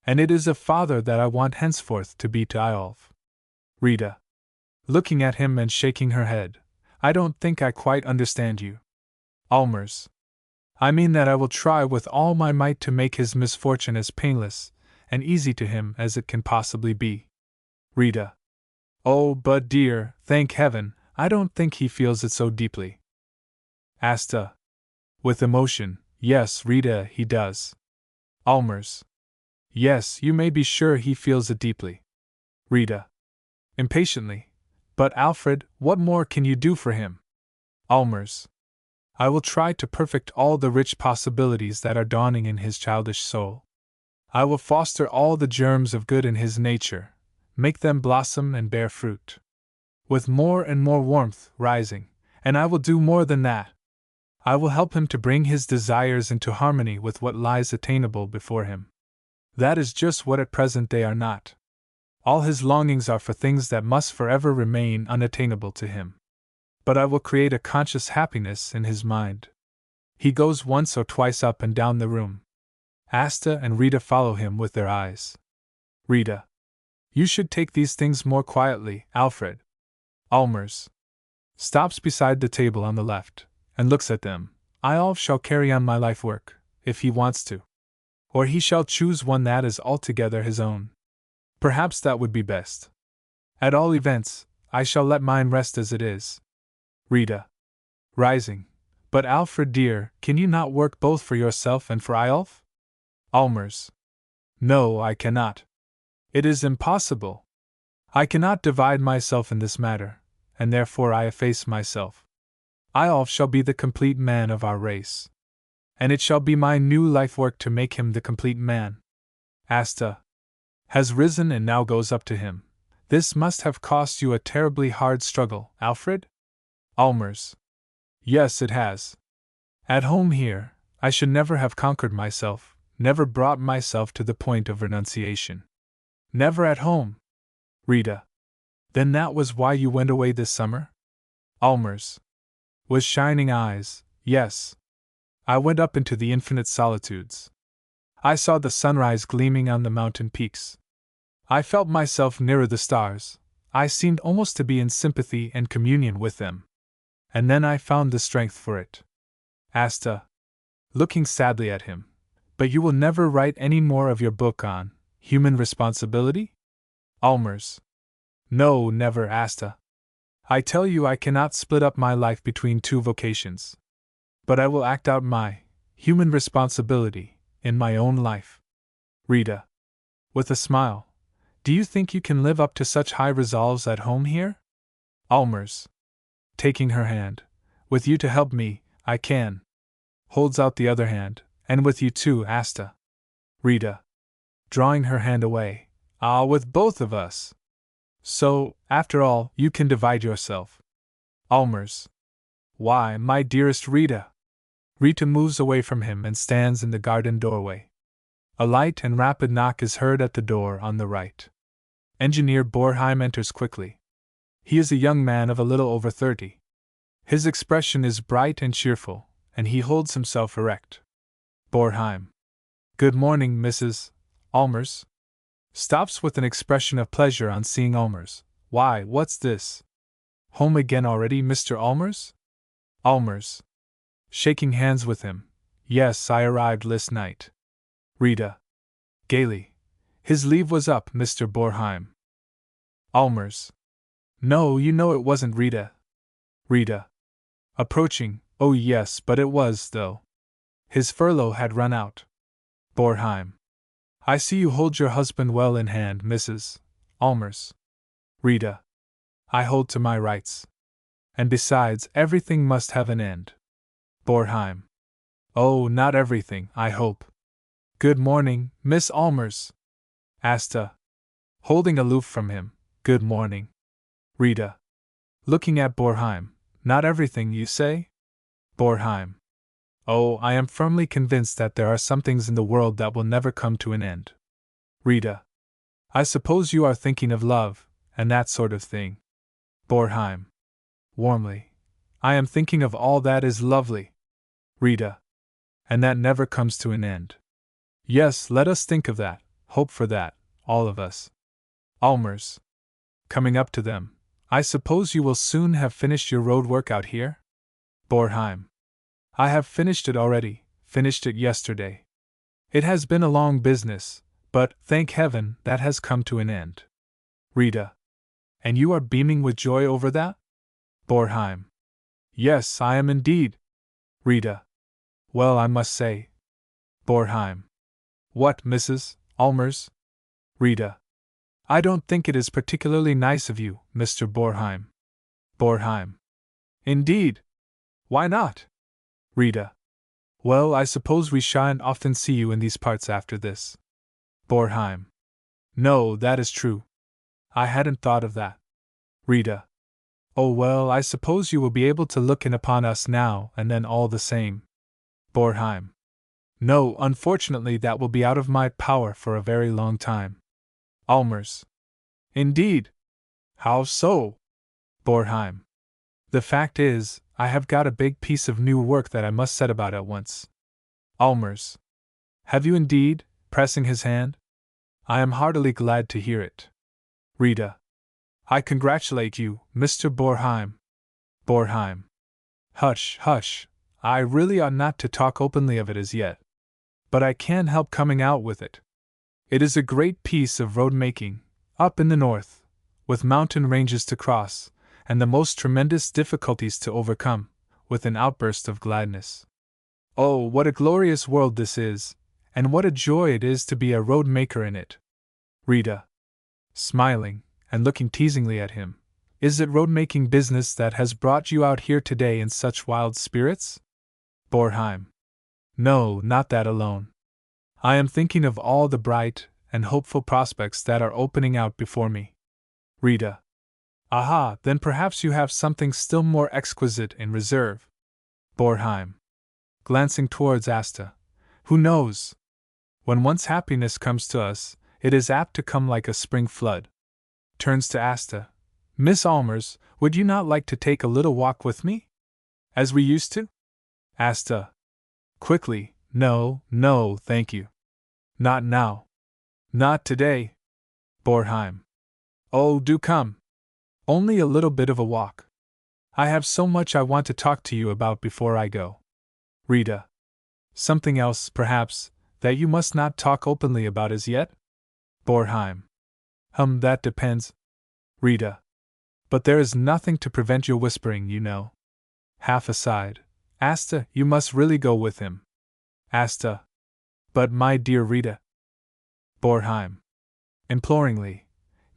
And it is a father that I want henceforth to be to Eyolf. Rita. Looking at him and shaking her head. I don't think I quite understand you. Allmers. I mean that I will try with all my might to make his misfortune as painless and easy to him as it can possibly be. Rita. Oh, but dear, thank heaven, I don't think he feels it so deeply. Asta. With emotion, yes, Rita, he does. Allmers. Yes, you may be sure he feels it deeply. Rita. Impatiently. But Alfred, what more can you do for him? Allmers. I will try to perfect all the rich possibilities that are dawning in his childish soul. I will foster all the germs of good in his nature, make them blossom and bear fruit. With more and more warmth rising, and I will do more than that. I will help him to bring his desires into harmony with what lies attainable before him. That is just what at present they are not. All his longings are for things that must forever remain unattainable to him. But I will create a conscious happiness in his mind. He goes once or twice up and down the room. Asta and Rita follow him with their eyes. Rita. You should take these things more quietly, Alfred. Allmers. Stops beside the table on the left, and looks at them. Eyolf shall carry on my life work, if he wants to. Or he shall choose one that is altogether his own. Perhaps that would be best. At all events, I shall let mine rest as it is. Rita. Rising. But Alfred dear, can you not work both for yourself and for Eyolf? Allmers. No, I cannot. It is impossible. I cannot divide myself in this matter, and therefore I efface myself. Eyolf shall be the complete man of our race. And it shall be my new life work to make him the complete man. Asta. Has risen and now goes up to him. This must have cost you a terribly hard struggle, Alfred? Allmers. Yes, it has. At home here, I should never have conquered myself, never brought myself to the point of renunciation. Never at home. Rita. Then that was why you went away this summer? Allmers. With shining eyes, yes. I went up into the infinite solitudes. I saw the sunrise gleaming on the mountain peaks. I felt myself nearer the stars. I seemed almost to be in sympathy and communion with them. And then I found the strength for it. Asta. Looking sadly at him. But you will never write any more of your book on human responsibility? Allmers. No, never, Asta. I tell you I cannot split up my life between two vocations. But I will act out my human responsibility in my own life. Rita. With a smile. Do you think you can live up to such high resolves at home here? Allmers. Taking her hand. With you to help me, I can. Holds out the other hand. And with you too, Asta. Rita. Drawing her hand away. Ah, with both of us. So, after all, you can divide yourself. Allmers. Why, my dearest Rita. Rita moves away from him and stands in the garden doorway. A light and rapid knock is heard at the door on the right. Engineer Borheim enters quickly. He is a young man of a little over 30. His expression is bright and cheerful, and he holds himself erect. Borheim. Good morning, Mrs. Allmers. Stops with an expression of pleasure on seeing Allmers. Why, what's this? Home again already, Mr. Allmers? Allmers. Shaking hands with him. Yes, I arrived last night. Rita. Gaily. His leave was up, Mr. Borheim. Allmers. No, you know it wasn't, Rita. Rita. Approaching. Oh yes, but it was, though. His furlough had run out. Borheim. I see you hold your husband well in hand, Mrs. Allmers. Rita. I hold to my rights. And besides, everything must have an end. Borheim. Oh, not everything, I hope. Good morning, Miss Allmers. Asta. Holding aloof from him. Good morning. Rita. Looking at Borheim. Not everything, you say? Borheim. Oh, I am firmly convinced that there are some things in the world that will never come to an end. Rita. I suppose you are thinking of love, and that sort of thing. Borheim. Warmly. I am thinking of all that is lovely. Rita. And that never comes to an end. Yes, let us think of that, hope for that, all of us. Allmers. Coming up to them. I suppose you will soon have finished your road work out here? Borheim. I have finished it already, finished it yesterday. It has been a long business, but, thank heaven, that has come to an end. Rita. And you are beaming with joy over that? Borheim. Yes, I am indeed. Rita. Well, I must say. Borheim. What, Mrs. Allmers? Rita. I don't think it is particularly nice of you, Mr. Borheim. Borheim. Indeed? Why not? Rita. Well, I suppose we shan't often see you in these parts after this. Borheim. No, that is true. I hadn't thought of that. Rita. Oh well, I suppose you will be able to look in upon us now and then all the same. Borheim. No, unfortunately that will be out of my power for a very long time. Allmers. Indeed? How so? Borheim. The fact is, I have got a big piece of new work that I must set about at once. Allmers. Have you indeed? Pressing his hand. I am heartily glad to hear it. Rita. I congratulate you, Mr. Borheim. Borheim. Hush, hush, I really ought not to talk openly of it as yet. But I can't help coming out with it. It is a great piece of road making, up in the north, with mountain ranges to cross, and the most tremendous difficulties to overcome, with an outburst of gladness. Oh, what a glorious world this is, and what a joy it is to be a road maker in it. Rita. Smiling, and looking teasingly at him. Is it road-making business that has brought you out here today in such wild spirits? Borheim. No, not that alone. I am thinking of all the bright and hopeful prospects that are opening out before me. Rita. Aha, then perhaps you have something still more exquisite in reserve. Borheim. Glancing towards Asta. Who knows? When once happiness comes to us, it is apt to come like a spring flood. Turns to Asta. Miss Allmers, would you not like to take a little walk with me? As we used to? Asta. Quickly. No, no, thank you. Not now. Not today. Borheim. Oh, do come. Only a little bit of a walk. I have so much I want to talk to you about before I go. Rita. Something else, perhaps, that you must not talk openly about as yet? Borheim. That depends. Rita. But there is nothing to prevent your whispering, you know. Half aside. Asta, you must really go with him. Asta. But my dear Rita. Borheim. Imploringly.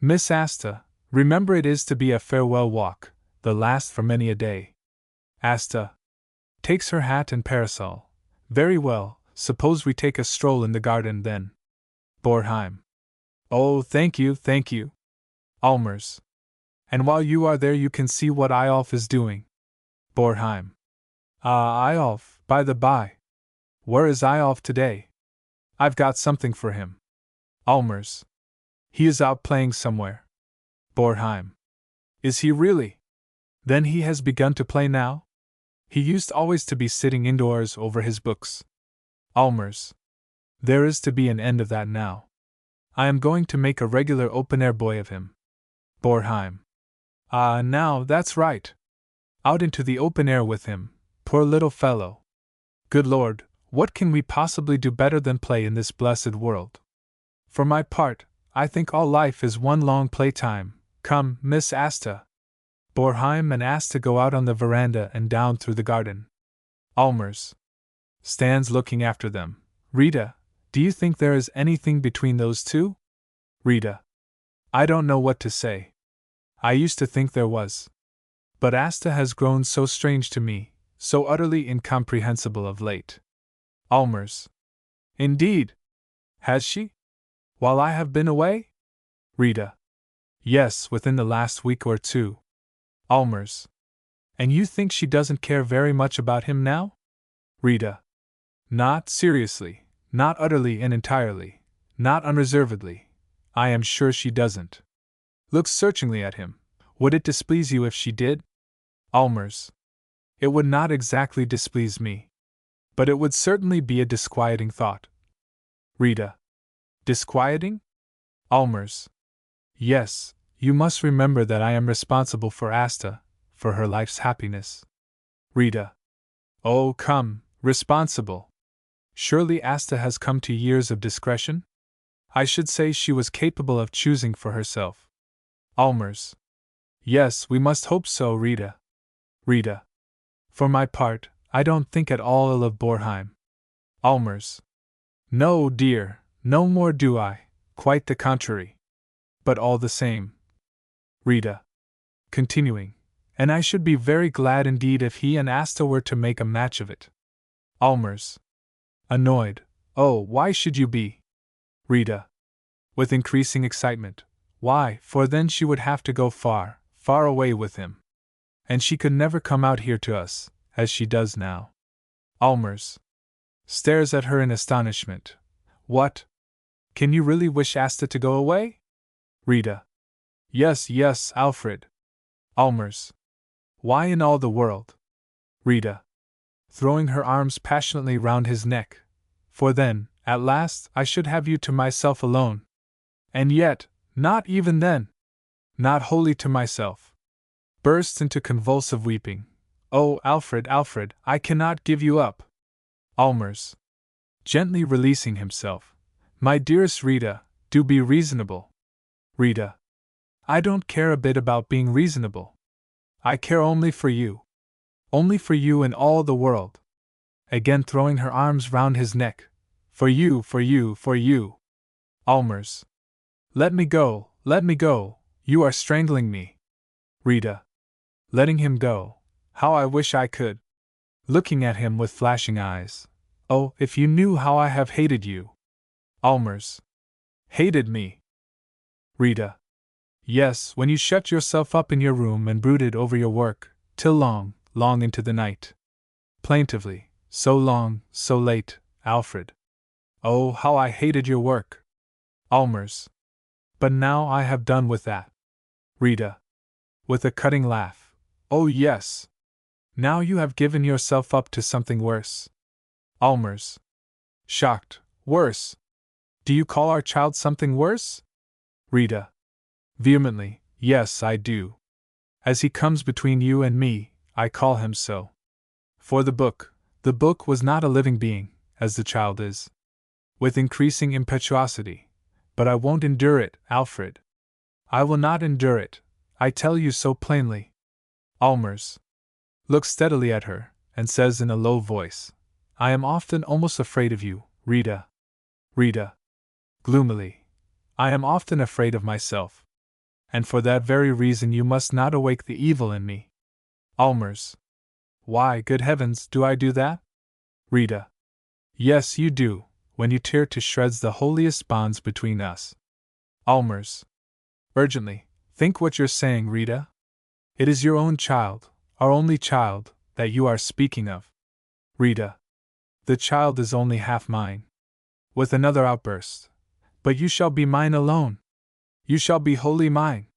Miss Asta, remember it is to be a farewell walk, the last for many a day. Asta takes her hat and parasol. Very well, suppose we take a stroll in the garden then. Borheim. Oh, thank you, thank you. Allmers. And while you are there you can see what Eyolf is doing. Borheim. Ah, Eyolf, by the by. Where is Eyolf today? I've got something for him. Allmers. He is out playing somewhere. Borheim. Is he really? Then he has begun to play now? He used always to be sitting indoors over his books. Allmers. There is to be an end of that now. I am going to make a regular open-air boy of him. Borheim. Ah, now, that's right. Out into the open air with him, poor little fellow. Good Lord, what can we possibly do better than play in this blessed world? For my part, I think all life is one long playtime. Come, Miss Asta. Borheim and Asta go out on the veranda and down through the garden. Allmers stands looking after them. Rita, do you think there is anything between those two? Rita. I don't know what to say. I used to think there was. But Asta has grown so strange to me, so utterly incomprehensible of late. Allmers. Indeed. Has she? While I have been away? Rita. Yes, within the last week or two. Allmers. And you think she doesn't care very much about him now? Rita. Not seriously, not utterly and entirely, not unreservedly. I am sure she doesn't. Looks searchingly at him. Would it displease you if she did? Allmers. It would not exactly displease me. But it would certainly be a disquieting thought. Rita. Disquieting? Allmers. Yes, you must remember that I am responsible for Asta, for her life's happiness. Rita. Oh, come, responsible. Surely Asta has come to years of discretion? I should say she was capable of choosing for herself. Allmers. Yes, we must hope so, Rita. Rita. For my part, I don't think at all ill of Borheim. Allmers. No, dear, no more do I, quite the contrary. But all the same. Rita. Continuing. And I should be very glad indeed if he and Asta were to make a match of it. Allmers. Annoyed. Oh, why should you be? Rita. With increasing excitement. Why, for then she would have to go far, far away with him. And she could never come out here to us, as she does now. Allmers stares at her in astonishment. What? Can you really wish Asta to go away? Rita. Yes, yes, Alfred. Allmers. Why in all the world? Rita. Throwing her arms passionately round his neck. For then, at last, I should have you to myself alone. And yet, not even then. Not wholly to myself. Bursts into convulsive weeping. Oh, Alfred, Alfred, I cannot give you up. Allmers. Gently releasing himself. My dearest Rita, do be reasonable. Rita. I don't care a bit about being reasonable. I care only for you. Only for you and all the world. Again throwing her arms round his neck. For you, for you, for you. Allmers. Let me go, you are strangling me. Rita. Letting him go. How I wish I could. Looking at him with flashing eyes. Oh, if you knew how I have hated you. Allmers. Hated me. Rita. Yes, when you shut yourself up in your room and brooded over your work, till long, long into the night. Plaintively, so long, so late, Alfred. Oh, how I hated your work. Allmers. But now I have done with that. Rita. With a cutting laugh. Oh, yes. Now you have given yourself up to something worse. Allmers. Shocked. Worse. Do you call our child something worse? Rita. Vehemently. Yes, I do. As he comes between you and me, I call him so. For the book was not a living being, as the child is. With increasing impetuosity. But I won't endure it, Alfred. I will not endure it, I tell you so plainly. Allmers looks steadily at her, and says in a low voice, I am often almost afraid of you, Rita. Rita. Gloomily. I am often afraid of myself. And for that very reason you must not awake the evil in me. Allmers. Why, good heavens, do I do that? Rita. Yes, you do, when you tear to shreds the holiest bonds between us. Allmers. Urgently, think what you're saying, Rita. It is your own child, our only child, that you are speaking of. Rita. The child is only half mine. With another outburst. But you shall be mine alone. You shall be wholly mine.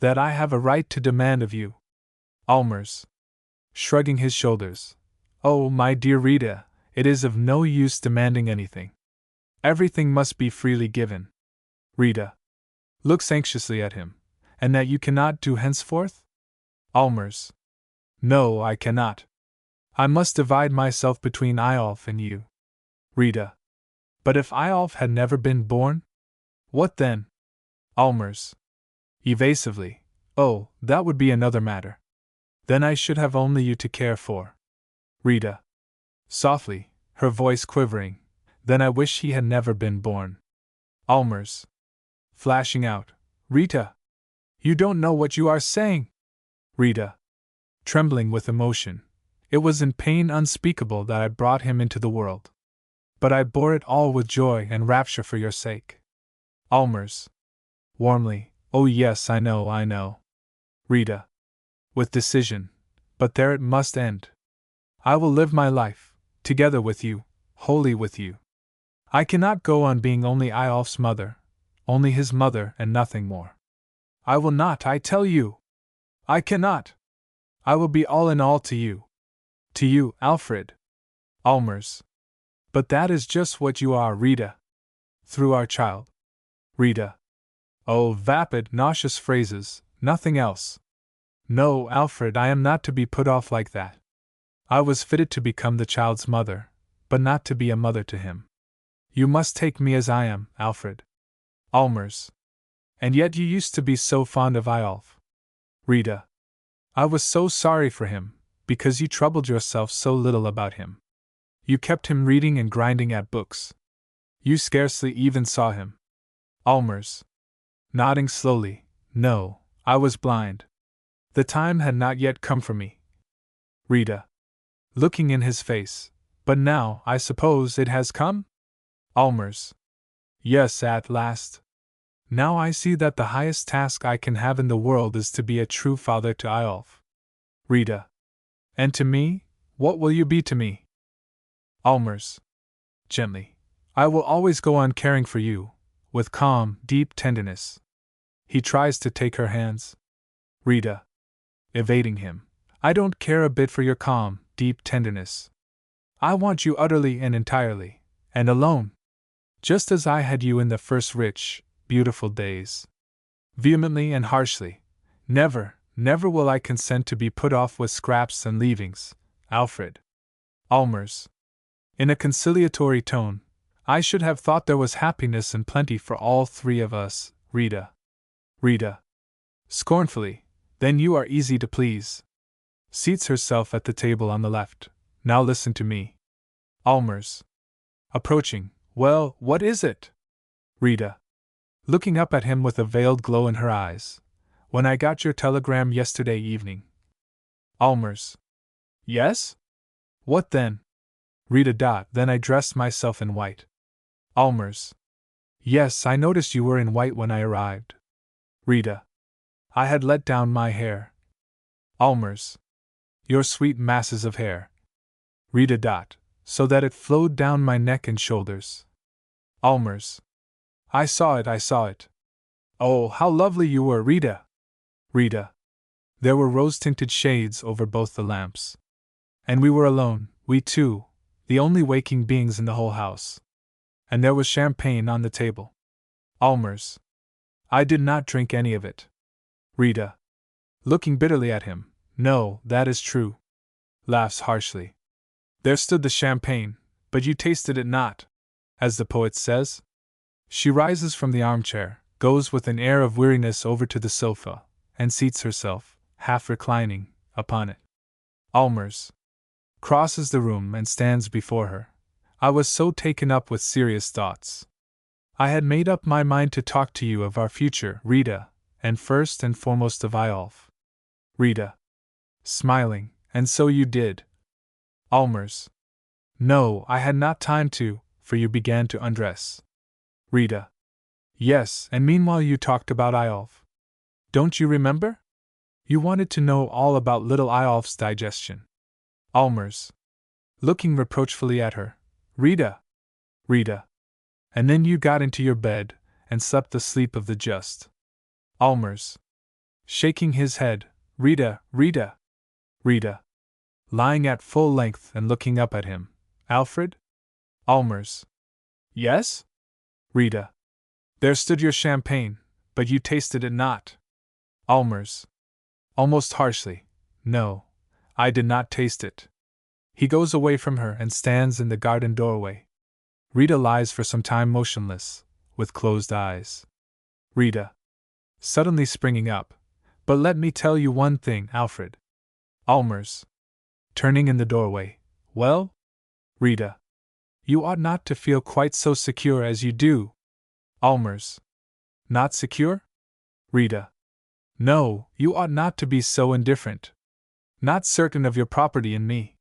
That I have a right to demand of you. Allmers. Shrugging his shoulders. Oh, my dear Rita, it is of no use demanding anything. Everything must be freely given. Rita. Looks anxiously at him. And that you cannot do henceforth? Allmers. No, I cannot. I must divide myself between Eyolf and you. Rita. But if Eyolf had never been born? What then? Allmers. Evasively. Oh, that would be another matter. Then I should have only you to care for. Rita. Softly, her voice quivering. Then I wish he had never been born. Allmers. Flashing out. Rita! You don't know what you are saying! Rita. Trembling with emotion. It was in pain unspeakable that I brought him into the world. But I bore it all with joy and rapture for your sake. Allmers. Warmly. Oh yes, I know, I know. Rita. With decision. But there it must end. I will live my life, together with you, wholly with you. I cannot go on being only Eyolf's mother, only his mother and nothing more. I will not, I tell you. I cannot. I will be all in all to you. To you, Alfred. Allmers. But that is just what you are, Rita. Through our child. Rita. Oh, vapid, nauseous phrases, nothing else. No, Alfred, I am not to be put off like that. I was fitted to become the child's mother, but not to be a mother to him. You must take me as I am, Alfred. Allmers. And yet you used to be so fond of Eyolf. Rita. I was so sorry for him, because you troubled yourself so little about him. You kept him reading and grinding at books. You scarcely even saw him. Allmers. Nodding slowly. No, I was blind. The time had not yet come for me. Rita. Looking in his face. But now, I suppose, it has come? Allmers. Yes, at last. Now I see that the highest task I can have in the world is to be a true father to Eyolf. Rita. And to me, what will you be to me? Allmers. Gently. I will always go on caring for you, with calm, deep tenderness. He tries to take her hands. Rita. Evading him. I don't care a bit for your calm, deep tenderness. I want you utterly and entirely, and alone. Just as I had you in the first rich, beautiful days. Vehemently and harshly. Never, never will I consent to be put off with scraps and leavings, Alfred. Allmers. In a conciliatory tone. I should have thought there was happiness and plenty for all three of us, Rita. Rita. Scornfully. Then you are easy to please. Seats herself at the table on the left. Now listen to me. Allmers. Approaching. Well, what is it? Rita. Looking up at him with a veiled glow in her eyes. When I got your telegram yesterday evening. Allmers. Yes? What then? Rita. Then I dressed myself in white. Allmers. Yes, I noticed you were in white when I arrived. Rita. I had let down my hair. Allmers. Your sweet masses of hair. Rita. So that it flowed down my neck and shoulders. Allmers. I saw it, I saw it. Oh, how lovely you were, Rita! Rita. There were rose-tinted shades over both the lamps. And we were alone, we two, the only waking beings in the whole house. And there was champagne on the table. Allmers. I did not drink any of it. Rita. Looking bitterly at him. No, that is true. Laughs harshly. There stood the champagne, but you tasted it not, as the poet says. She rises from the armchair, goes with an air of weariness over to the sofa, and seats herself, half reclining, upon it. Allmers. Crosses the room and stands before her. I was so taken up with serious thoughts. I had made up my mind to talk to you of our future, Rita, and first and foremost of Eyolf. Rita. Smiling, and so you did. Allmers. No, I had not time to, for you began to undress. Rita. Yes, and meanwhile you talked about Eyolf. Don't you remember? You wanted to know all about little Eyolf's digestion. Allmers. Looking reproachfully at her. Rita. Rita. And then you got into your bed, and slept the sleep of the just. Allmers. Shaking his head. Rita, Rita. Rita. Lying at full length and looking up at him. Alfred? Allmers. Yes? Rita. There stood your champagne, but you tasted it not. Allmers. Almost harshly. No, I did not taste it. He goes away from her and stands in the garden doorway. Rita lies for some time motionless, with closed eyes. Rita. Suddenly springing up. But let me tell you one thing, Alfred. Allmers. Turning in the doorway. Well? Rita. You ought not to feel quite so secure as you do. Allmers. Not secure? Rita. No, you ought not to be so indifferent. Not certain of your property in me.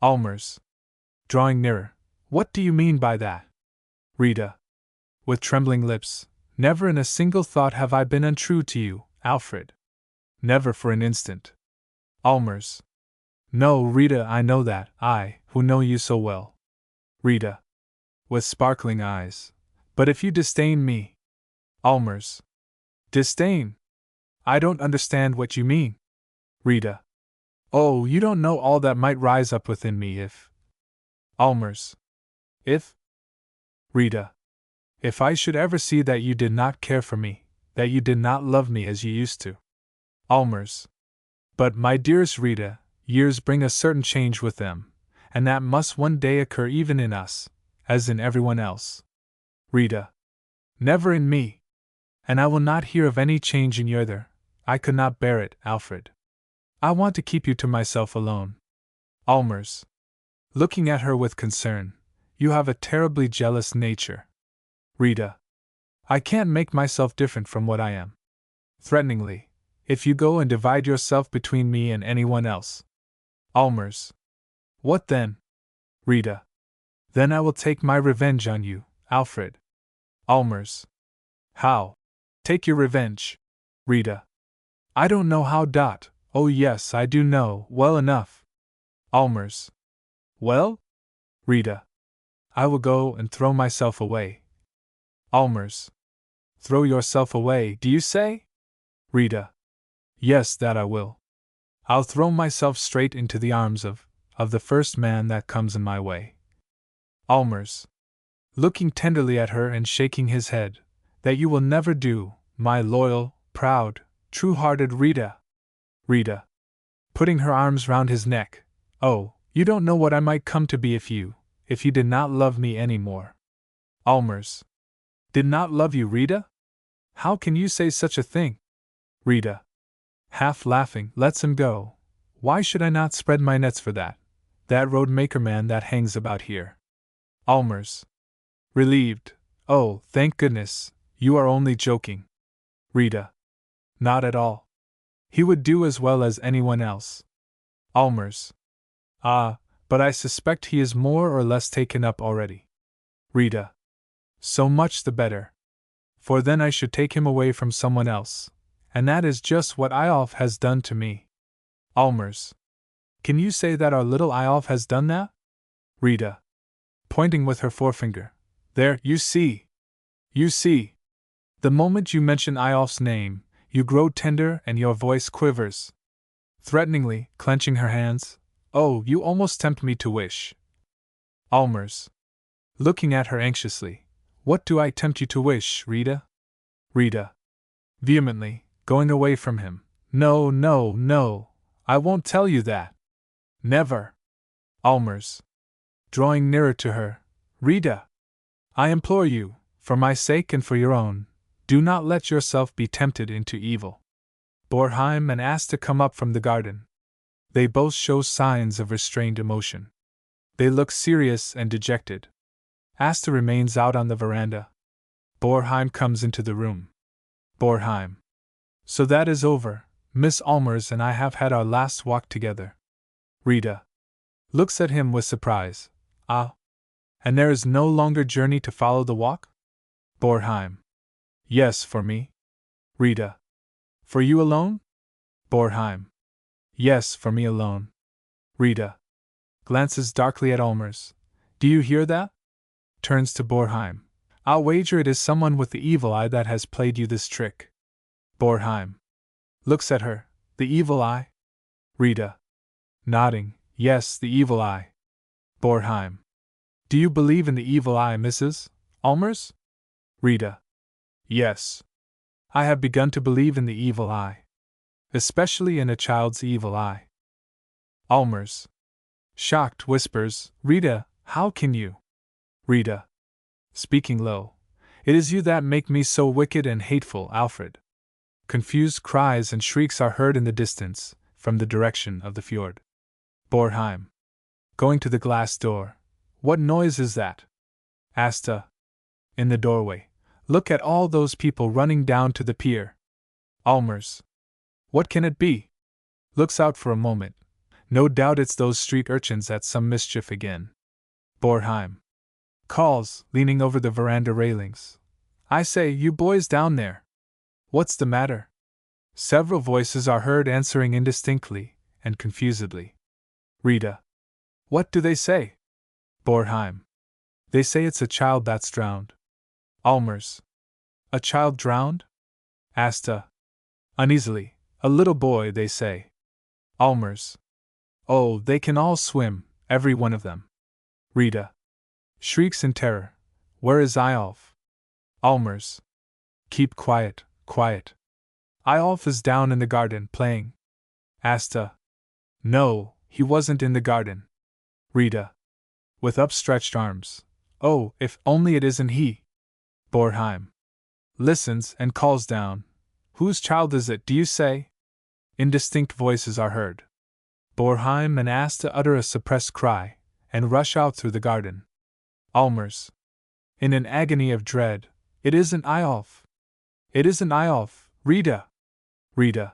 Allmers. Drawing nearer. What do you mean by that? Rita. With trembling lips. Never in a single thought have I been untrue to you, Alfred. Never for an instant. Allmers. No, Rita, I know that, I, who know you so well. Rita. With sparkling eyes. But if you disdain me. Allmers. Disdain? I don't understand what you mean. Rita. Oh, you don't know all that might rise up within me if. Allmers. If? Rita. If I should ever see that you did not care for me, that you did not love me as you used to. Allmers. But, my dearest Rita, years bring a certain change with them, and that must one day occur even in us, as in everyone else. Rita. Never in me. And I will not hear of any change in you either. I could not bear it, Alfred. I want to keep you to myself alone. Allmers. Looking at her with concern. You have a terribly jealous nature. Rita. I can't make myself different from what I am. Threateningly. If you go and divide yourself between me and anyone else. Allmers. What then? Rita. Then I will take my revenge on you, Alfred. Allmers. How? Take your revenge. Rita. I don't know how. Oh yes, I do know, well enough. Allmers. Well? Rita. I will go and throw myself away. Allmers. Throw yourself away, do you say? Rita. Yes, that I will. I'll throw myself straight into the arms of the first man that comes in my way. Allmers. Looking tenderly at her and shaking his head. That you will never do, my loyal, proud, true-hearted Rita. Rita. Putting her arms round his neck. Oh, you don't know what I might come to be if you did not love me any more. Allmers. Did not love you, Rita? How can you say such a thing? Rita. Half laughing, lets him go. Why should I not spread my nets for that road-maker man that hangs about here? Allmers. Relieved. Oh, thank goodness, you are only joking. Rita. Not at all. He would do as well as anyone else. Allmers. Ah, but I suspect he is more or less taken up already. Rita. So much the better. For then I should take him away from someone else, and that is just what Eyolf has done to me. Allmers. Can you say that our little Eyolf has done that? Rita. Pointing with her forefinger. There, you see. You see. The moment you mention Eyolf's name, you grow tender and your voice quivers. Threateningly, clenching her hands. Oh, you almost tempt me to wish. Allmers. Looking at her anxiously. What do I tempt you to wish, Rita? Rita. Vehemently, going away from him. No, no, no. I won't tell you that. Never. Allmers. Drawing nearer to her. Rita. I implore you, for my sake and for your own, do not let yourself be tempted into evil. Borheim and Asta come up from the garden. They both show signs of restrained emotion. They look serious and dejected. Asta remains out on the veranda. Borheim comes into the room. Borheim. So that is over. Miss Allmers and I have had our last walk together. Rita looks at him with surprise. Ah. And there is no longer journey to follow the walk? Borheim. Yes, for me. Rita. For you alone? Borheim. Yes, for me alone. Rita glances darkly at Allmers. Do you hear that? Turns to Borheim. I'll wager it is someone with the evil eye that has played you this trick. Borheim looks at her. The evil eye? Rita nodding. Yes, the evil eye. Borheim. Do you believe in the evil eye, Mrs. Allmers? Rita. Yes. I have begun to believe in the evil eye. Especially in a child's evil eye. Allmers. Shocked, whispers, Rita, how can you? Rita. Speaking low. It is you that make me so wicked and hateful, Alfred. Confused cries and shrieks are heard in the distance, from the direction of the fjord. Borheim. Going to the glass door. What noise is that? Asta. In the doorway. Look at all those people running down to the pier. Allmers. What can it be? Looks out for a moment. No doubt it's those street urchins at some mischief again. Borheim calls, leaning over the veranda railings. I say, you boys down there. What's the matter? Several voices are heard answering indistinctly and confusedly. Rita. What do they say? Borheim. They say it's a child that's drowned. Allmers. A child drowned? Asta. Uneasily. A little boy, they say. Allmers. Oh, they can all swim, every one of them. Rita shrieks in terror. Where is Eyolf? Allmers. Keep quiet, quiet. Eyolf is down in the garden, playing. Asta. No, he wasn't in the garden. Rita. With upstretched arms. Oh, if only it isn't he! Borheim listens and calls down. Whose child is it, do you say? Indistinct voices are heard. Borheim and Asta utter a suppressed cry, and rush out through the garden. Allmers. In an agony of dread. It isn't Eyolf. It isn't Eyolf, Rita. Rita.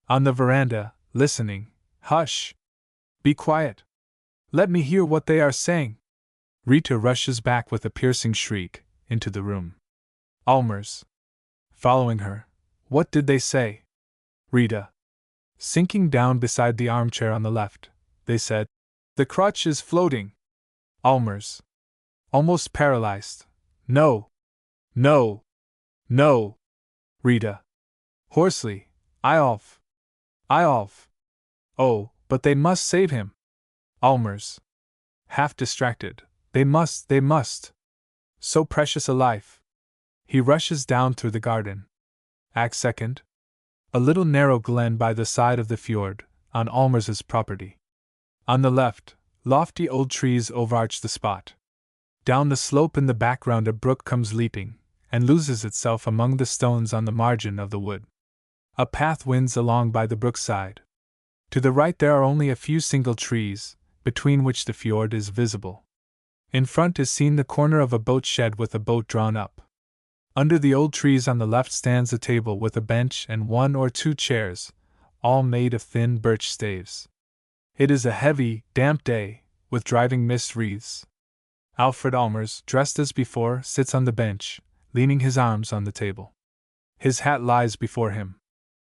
On the veranda, listening. Hush! Be quiet. Let me hear what they are saying. Rita rushes back with a piercing shriek, into the room. Allmers. Following her. What did they say? Rita. Sinking down beside the armchair on the left, they said, the crutch is floating. Allmers. Almost paralyzed. No. No. No. Rita. Hoarsely. Eyolf. Eyolf. Oh, but they must save him. Allmers. Half distracted. They must. So precious a life. He rushes down through the garden. Act second. A little narrow glen by the side of the fjord, on Allmers's property. On the left, lofty old trees overarch the spot. Down the slope in the background a brook comes leaping, and loses itself among the stones on the margin of the wood. A path winds along by the brookside. To the right there are only a few single trees, between which the fjord is visible. In front is seen the corner of a boat shed with a boat drawn up. Under the old trees on the left stands a table with a bench and 1 or 2 chairs, all made of thin birch staves. It is a heavy, damp day, with driving mist wreaths. Alfred Allmers, dressed as before, sits on the bench, leaning his arms on the table. His hat lies before him.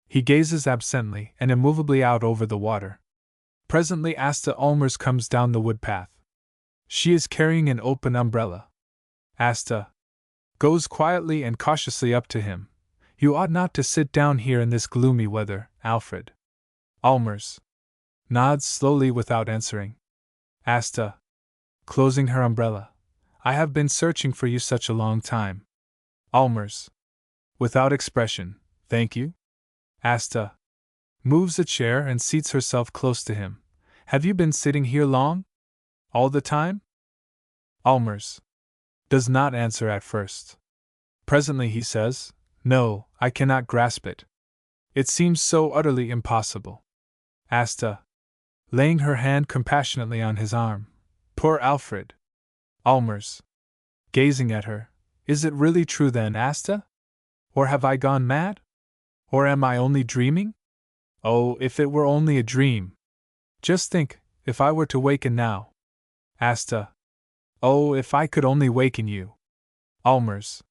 He gazes absently and immovably out over the water. Presently Asta Allmers comes down the wood path. She is carrying an open umbrella. Asta goes quietly and cautiously up to him. You ought not to sit down here in this gloomy weather, Alfred. Allmers nods slowly without answering. Asta, closing her umbrella. I have been searching for you such a long time. Allmers, without expression. Thank you. Asta moves a chair and seats herself close to him. Have you been sitting here long? All the time? Allmers does not answer at first. Presently he says, No, I cannot grasp it. It seems so utterly impossible. Asta, laying her hand compassionately on his arm. Poor Alfred. Allmers, gazing at her. Is it really true then, Asta? Or have I gone mad? Or am I only dreaming? Oh, if it were only a dream! Just think, if I were to waken now. Asta. Oh, if I could only waken you. Allmers.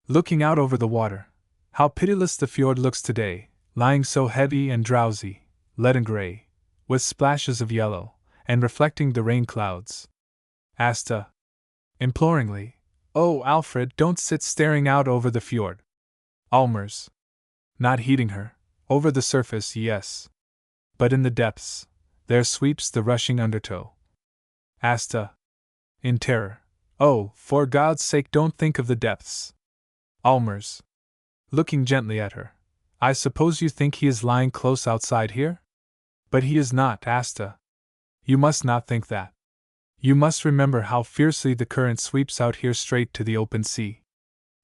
Looking out over the water. How pitiless the fjord looks today, lying so heavy and drowsy, leaden gray, with splashes of yellow, and reflecting the rain clouds. Asta. Imploringly. Oh, Alfred, don't sit staring out over the fjord. Allmers. Not heeding her. Over the surface, yes. But in the depths, there sweeps the rushing undertow. Asta. In terror. Oh, for God's sake, don't think of the depths. Allmers. Looking gently at her. I suppose you think he is lying close outside here? But he is not, Asta. You must not think that. You must remember how fiercely the current sweeps out here straight to the open sea.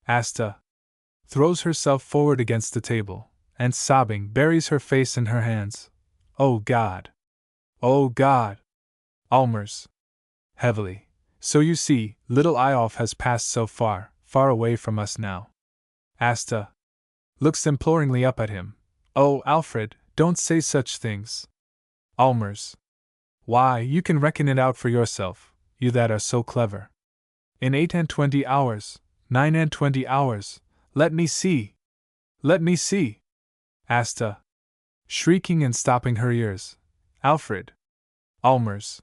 Asta throws herself forward against the table, and sobbing, buries her face in her hands. Oh God! Oh God! Allmers. Heavily. So you see, little Eyolf has passed so far, far away from us now. Asta looks imploringly up at him. Oh, Alfred, don't say such things. Allmers. Why, you can reckon it out for yourself, you that are so clever. In 8 and 20 hours, 9 and 20 hours, let me see! Let me see! Asta. Shrieking and stopping her ears. Alfred. Allmers.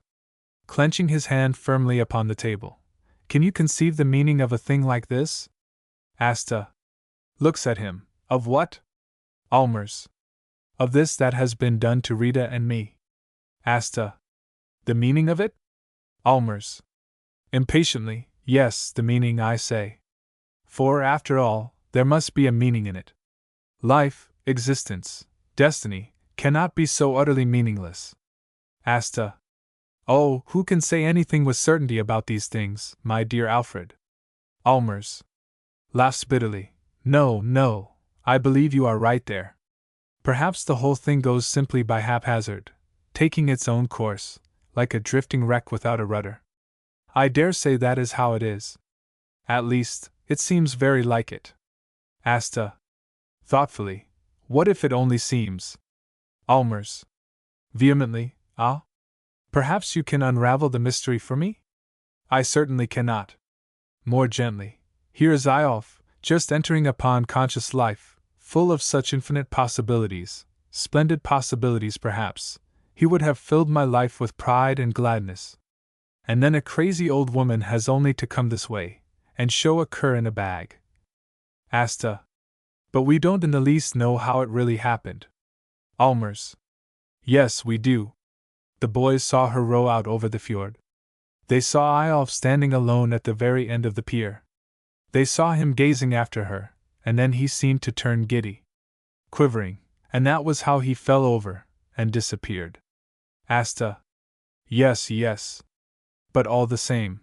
Clenching his hand firmly upon the table. Can you conceive the meaning of a thing like this? Asta looks at him. Of what? Allmers. Of this that has been done to Rita and me. Asta. The meaning of it? Allmers. Impatiently. Yes, the meaning, I say. For, after all, there must be a meaning in it. Life, existence, destiny, cannot be so utterly meaningless. Asta. Oh, who can say anything with certainty about these things, my dear Alfred? Allmers. Laughs bitterly. No, no, I believe you are right there. Perhaps the whole thing goes simply by haphazard, taking its own course, like a drifting wreck without a rudder. I dare say that is how it is. At least, it seems very like it. Asta. Thoughtfully. What if it only seems? Allmers. Vehemently. Ah? Perhaps you can unravel the mystery for me? I certainly cannot. More gently. Here is Eyolf, just entering upon conscious life, full of such infinite possibilities, splendid possibilities perhaps. He would have filled my life with pride and gladness. And then a crazy old woman has only to come this way, and show a cur in a bag. Asta. But we don't in the least know how it really happened. Allmers. Yes, we do. The boys saw her row out over the fjord. They saw Eyolf standing alone at the very end of the pier. They saw him gazing after her, and then he seemed to turn giddy, quivering, and that was how he fell over, and disappeared. Asta. Yes, yes. But all the same.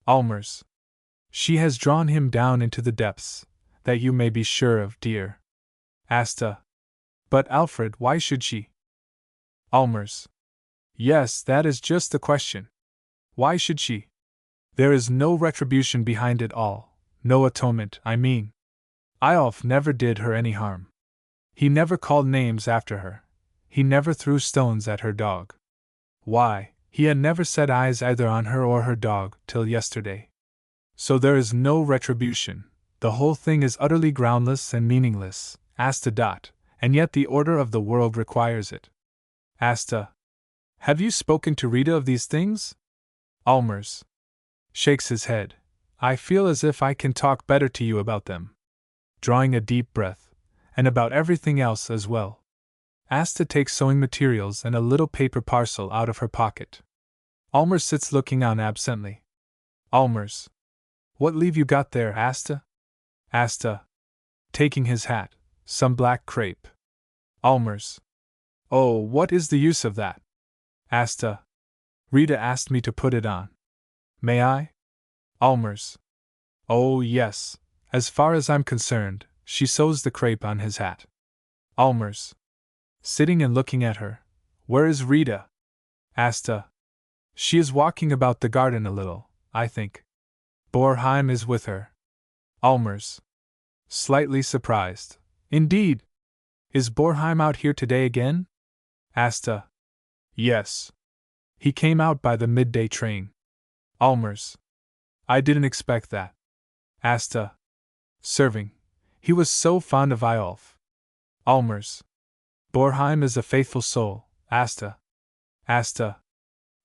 Allmers. She has drawn him down into the depths, that you may be sure of, dear. Asta. But Alfred, why should she? Allmers. Yes, that is just the question. Why should she? There is no retribution behind it all, no atonement, I mean. Eyolf never did her any harm. He never called names after her. He never threw stones at her dog. Why, he had never set eyes either on her or her dog till yesterday. So there is no retribution. The whole thing is utterly groundless and meaningless. Asta. And yet the order of the world requires it. Asta. Have you spoken to Rita of these things? Allmers. Shakes his head. I feel as if I can talk better to you about them. Drawing a deep breath. And about everything else as well. Asta takes sewing materials and a little paper parcel out of her pocket. Allmers sits looking on absently. Allmers. What leave you got there, Asta? Asta. Taking his hat. Some black crepe. Allmers. Oh, what is the use of that? Asta. Rita asked me to put it on. May I? Allmers. Oh, yes. As far as I'm concerned, she sews the crepe on his hat. Allmers. Sitting and looking at her. Where is Rita? Asta. She is walking about the garden a little, I think. Borheim is with her. Allmers. Slightly surprised. Indeed. Is Borheim out here today again? Asta. Yes. He came out by the midday train. Allmers. I didn't expect that. Asta. Serving. He was so fond of Eyolf. Allmers. Borheim is a faithful soul, Asta. Asta.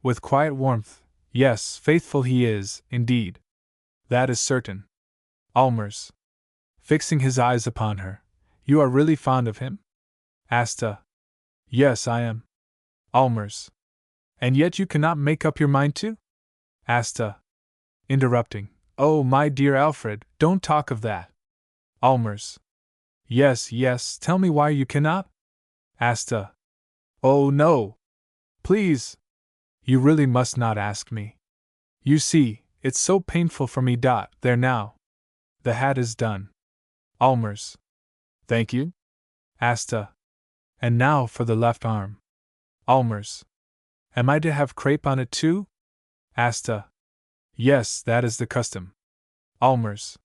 With quiet warmth. Yes, faithful he is, indeed. That is certain. Allmers. Fixing his eyes upon her. You are really fond of him? Asta. Yes, I am. Allmers. And yet you cannot make up your mind to? Asta. Interrupting. Oh, my dear Alfred, don't talk of that. Allmers. Yes, yes, tell me why you cannot? Asta. Oh, no. Please. You really must not ask me. You see, it's so painful for me. There now. The hat is done. Allmers. Thank you. Asta. And now for the left arm. Allmers. Am I to have crepe on it too? Asta. Yes, that is the custom. Allmers.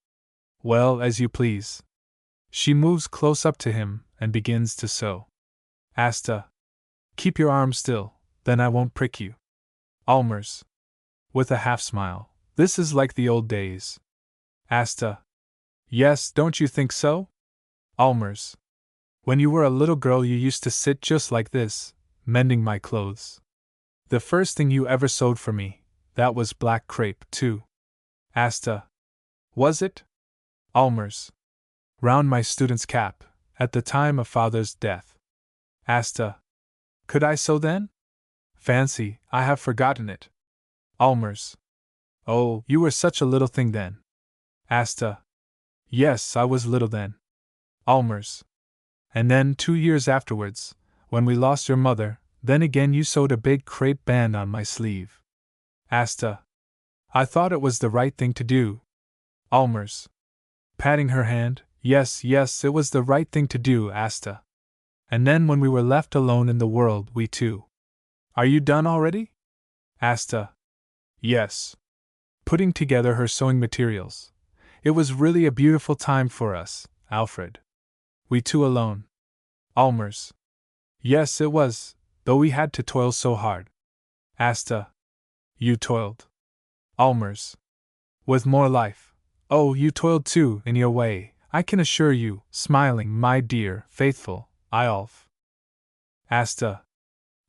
Well, as you please. She moves close up to him and begins to sew. Asta. Keep your arm still, then I won't prick you. Allmers. With a half smile. This is like the old days. Asta. Yes, don't you think so? Allmers. When you were a little girl you used to sit just like this, mending my clothes. The first thing you ever sewed for me, that was black crepe, too. Asta. Was it? Allmers. Round my student's cap, at the time of father's death. Asta. Could I sew then? Fancy, I have forgotten it. Allmers. Oh, you were such a little thing then. Asta. Yes, I was little then. Allmers. And then 2 years afterwards, when we lost your mother, then again you sewed a big crepe band on my sleeve. Asta. I thought it was the right thing to do. Allmers. Patting her hand. Yes, yes, it was the right thing to do, Asta. And then when we were left alone in the world, we two. Are you done already? Asta. Yes. Putting together her sewing materials. It was really a beautiful time for us, Alfred. We two alone. Allmers. Yes, it was, though we had to toil so hard. Asta. You toiled. Allmers. With more life. Oh, you toiled too, in your way, I can assure you, smiling, my dear, faithful, Eyolf. Asta.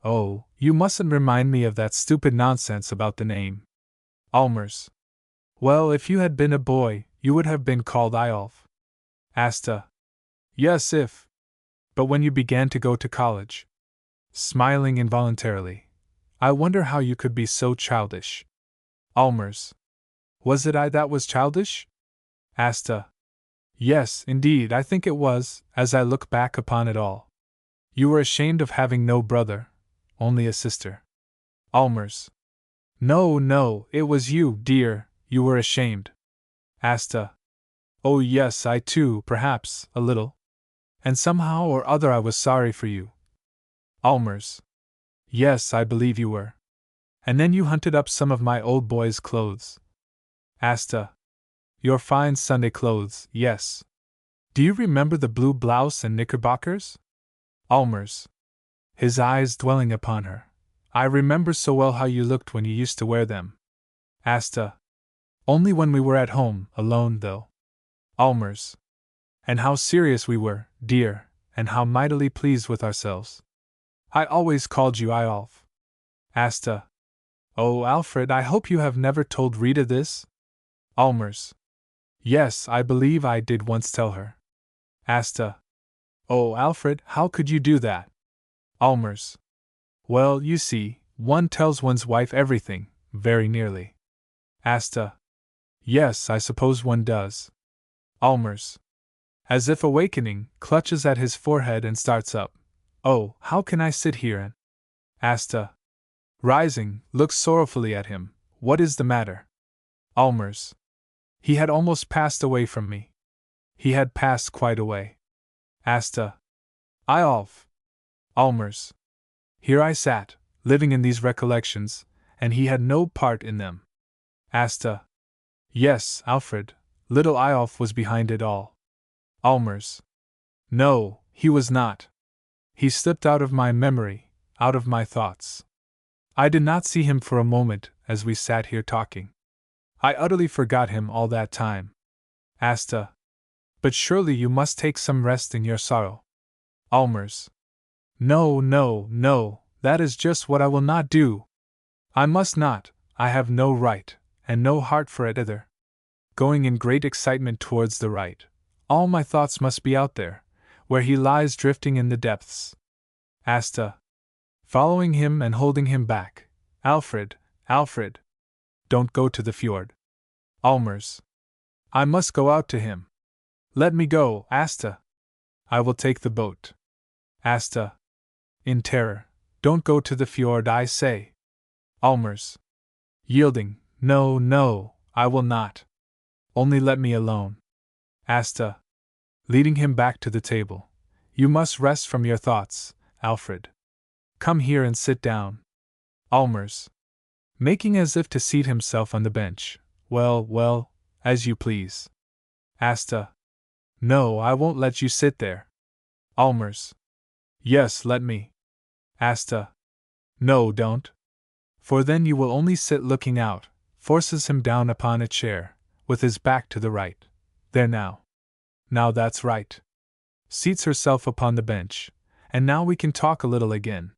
Oh, you mustn't remind me of that stupid nonsense about the name. Allmers. Well, if you had been a boy, you would have been called Eyolf. Asta. Yes, if. But when you began to go to college. Smiling involuntarily. I wonder how you could be so childish. Allmers. Was it I that was childish? Asta. Yes, indeed, I think it was, as I look back upon it all. You were ashamed of having no brother, only a sister. Allmers. No, no, it was you, dear, you were ashamed. Asta. Oh yes, I too, perhaps, a little. And somehow or other I was sorry for you. Allmers. Yes, I believe you were. And then you hunted up some of my old boy's clothes. Asta. Your fine Sunday clothes, yes. Do you remember the blue blouse and knickerbockers? Allmers. His eyes dwelling upon her. I remember so well how you looked when you used to wear them. Asta. Only when we were at home, alone though. Allmers. And how serious we were, dear, and how mightily pleased with ourselves. I always called you Eyolf. Asta. Oh, Alfred, I hope you have never told Rita this? Allmers. Yes, I believe I did once tell her. Asta. Oh, Alfred, how could you do that? Allmers. Well, you see, one tells one's wife everything, very nearly. Asta. Yes, I suppose one does. Allmers. As if awakening, clutches at his forehead and starts up. Oh, how can I sit here and... Asta. Rising, looks sorrowfully at him. What is the matter? Allmers. He had almost passed away from me. He had passed quite away. Asta. Eyolf. Allmers. Here I sat, living in these recollections, and he had no part in them. Asta. Yes, Alfred, Little Eyolf was behind it all. Almers. No, he was not. He slipped out of my memory, out of my thoughts. I did not see him for a moment as we sat here talking. I utterly forgot him all that time. Asta. But surely you must take some rest in your sorrow. Almers. No, no, no, that is just what I will not do. I must not, I have no right, and no heart for it either. Going in great excitement towards the right, all my thoughts must be out there, where he lies drifting in the depths. Asta. Following him and holding him back. Alfred, Alfred. Don't go to the fjord. Almers. I must go out to him. Let me go, Asta. I will take the boat. Asta. In terror. Don't go to the fjord, I say. Almers. Yielding. No, no, I will not. Only let me alone. Asta. Leading him back to the table. You must rest from your thoughts, Alfred. Come here and sit down. Almers. Making as if to seat himself on the bench. Well, well, as you please. Asta. No, I won't let you sit there. Almers. Yes, let me. Asta. No, don't. For then you will only sit looking out, forces him down upon a chair, with his back to the right. There now. Now that's right. Seats herself upon the bench, and now we can talk a little again.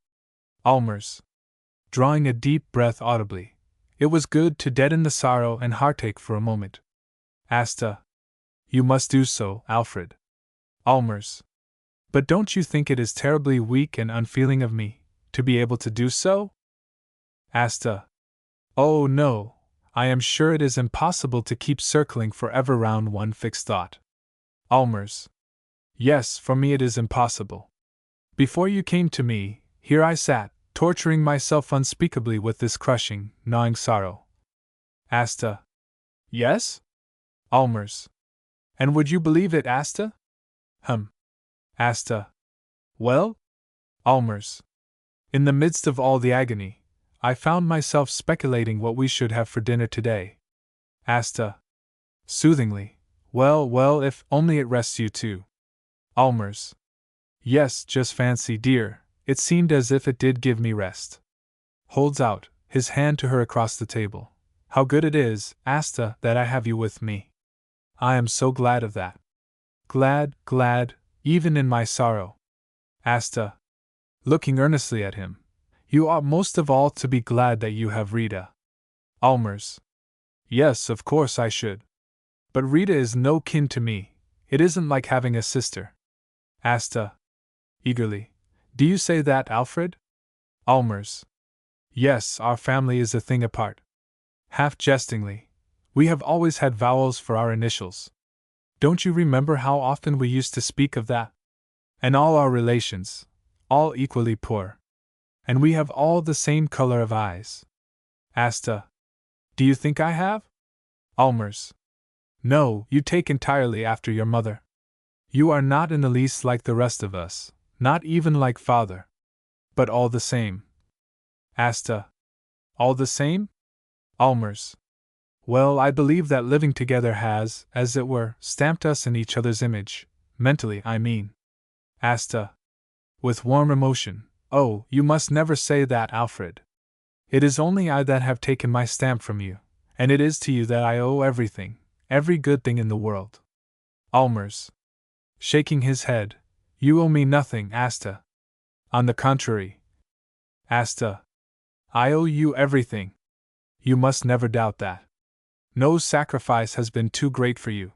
Almers. Drawing a deep breath audibly. It was good to deaden the sorrow and heartache for a moment. Asta. You must do so, Alfred. Almers. But don't you think it is terribly weak and unfeeling of me, to be able to do so? Asta. Oh no, I am sure it is impossible to keep circling forever round one fixed thought. Almers. Yes, for me it is impossible. Before you came to me, here I sat, torturing myself unspeakably with this crushing, gnawing sorrow. Asta. Yes? Almers. And would you believe it, Asta? Asta. Well? Almers. In the midst of all the agony, I found myself speculating what we should have for dinner today. Asta. Soothingly. Well, well, if only it rests you too. Almers. Yes, just fancy, dear, it seemed as if it did give me rest. Holds out his hand to her across the table. How good it is, Asta, that I have you with me. I am so glad of that. Glad, glad, even in my sorrow. Asta. Looking earnestly at him. You ought most of all to be glad that you have Rita. Almers. Yes, of course I should. But Rita is no kin to me. It isn't like having a sister. Asta. Eagerly. Do you say that, Alfred? Almers. Yes, our family is a thing apart. Half jestingly. We have always had vowels for our initials. Don't you remember how often we used to speak of that? And all our relations, all equally poor. And we have all the same color of eyes. Asta. Do you think I have? Almers. No, you take entirely after your mother. You are not in the least like the rest of us, not even like father. But all the same. Asta. All the same? Almers. Well, I believe that living together has, as it were, stamped us in each other's image, mentally, I mean. Asta. With warm emotion. Oh, you must never say that, Alfred. It is only I that have taken my stamp from you, and it is to you that I owe everything, every good thing in the world. Almers. Shaking his head. You owe me nothing, Asta. On the contrary. Asta. I owe you everything. You must never doubt that. No sacrifice has been too great for you.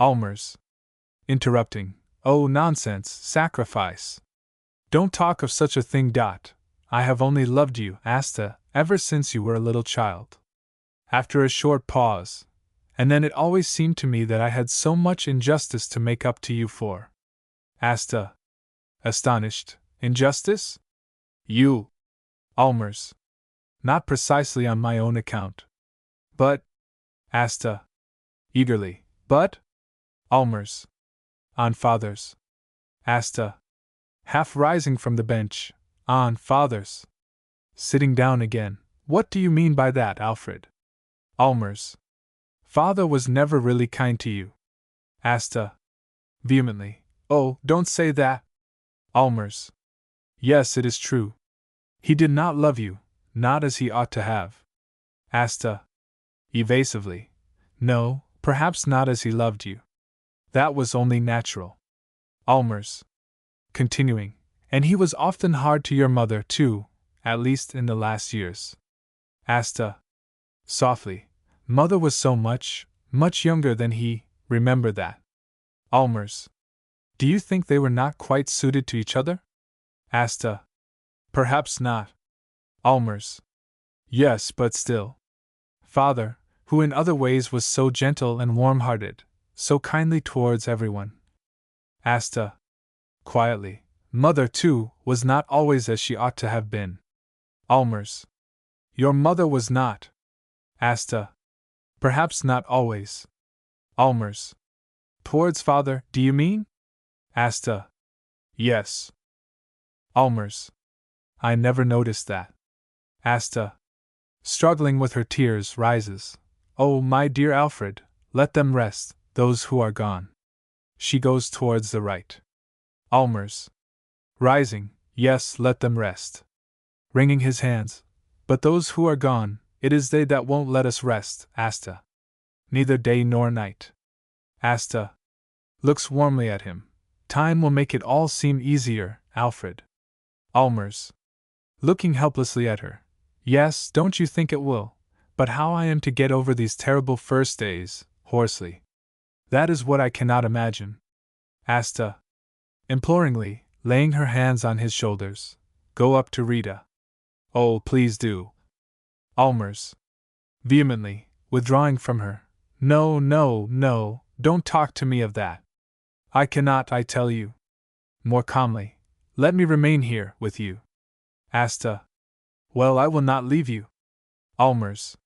Almers. Interrupting. Oh, nonsense, sacrifice. Don't talk of such a thing. I have only loved you, Asta, ever since you were a little child. After a short pause. And then it always seemed to me that I had so much injustice to make up to you for. Asta. Astonished. Injustice? You. Almers. Not precisely on my own account. But. Asta. Eagerly. But? Almers. On father's. Asta. Half rising from the bench. On father's. Sitting down again. What do you mean by that, Alfred? Almers. Father was never really kind to you. Asta. Vehemently. Oh, don't say that. Allmers. Yes, it is true. He did not love you, not as he ought to have. Asta. Evasively. No, perhaps not as he loved you. That was only natural. Allmers. Continuing. And he was often hard to your mother, too, at least in the last years. Asta. Softly. Mother was so much younger than he, remember that. Allmers. Do you think they were not quite suited to each other? Asta. Perhaps not. Allmers. Yes, but still. Father, who in other ways was so gentle and warm-hearted, so kindly towards everyone. Asta. Quietly. Mother, too, was not always as she ought to have been. Allmers. Your mother was not. Asta. Perhaps not always. Allmers. Towards father, do you mean? Asta. Yes. Allmers. I never noticed that. Asta. Struggling with her tears, rises. Oh, my dear Alfred, let them rest, those who are gone. She goes towards the right. Allmers. Rising. Yes, let them rest. Wringing his hands. But those who are gone, it is they that won't let us rest, Asta. Neither day nor night. Asta. Looks warmly at him. Time will make it all seem easier, Alfred. Allmers. Looking helplessly at her. Yes, don't you think it will? But how I am to get over these terrible first days, hoarsely. That is what I cannot imagine. Asta. Imploringly, laying her hands on his shoulders. Go up to Rita. Oh, please do. Allmers. Vehemently, withdrawing from her. No, no, no, don't talk to me of that. I cannot, I tell you. More calmly. Let me remain here, with you. Asta. Well, I will not leave you. Allmers.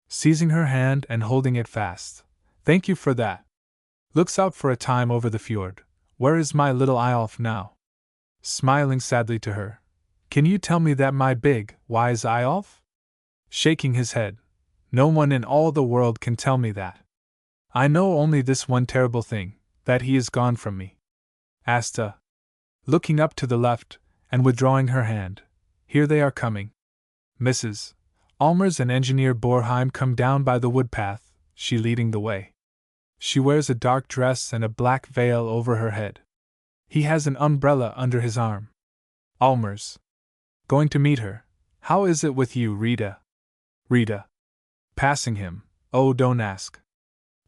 Seizing her hand and holding it fast. Thank you for that. Looks out for a time over the fjord. Where is my little Eyolf now? Smiling sadly to her. Can you tell me that, my big, wise Eyolf? Shaking his head. No one in all the world can tell me that. I know only this one terrible thing, that he is gone from me. Asta. Looking up to the left, and withdrawing her hand. Here they are coming. Mrs. Allmers and Engineer Borheim come down by the woodpath, she leading the way. She wears a dark dress and a black veil over her head. He has an umbrella under his arm. Allmers. Going to meet her. How is it with you, Rita? Rita. Passing him. Oh, don't ask.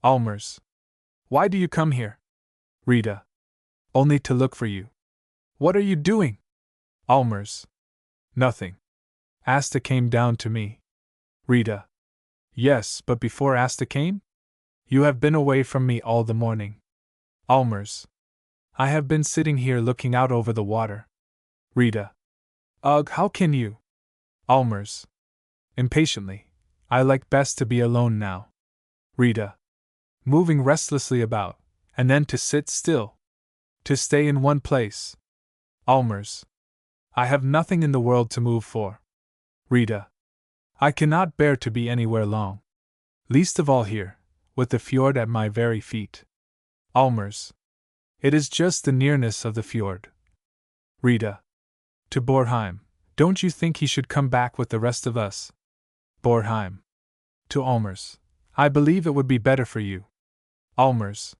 Allmers. Why do you come here? Rita. Only to look for you. What are you doing? Allmers. Nothing. Asta came down to me. Rita. Yes, but before Asta came? You have been away from me all the morning. Allmers. I have been sitting here looking out over the water. Rita. Ugh, how can you? Allmers. Impatiently. I like best to be alone now. Rita. Moving restlessly about, and then to sit still. To stay in one place. Allmers. I have nothing in the world to move for. Rita. I cannot bear to be anywhere long. Least of all here, with the fjord at my very feet. Allmers. It is just the nearness of the fjord. Rita. To Borheim. Don't you think he should come back with the rest of us? Borheim. To Allmers. I believe it would be better for you. Allmers.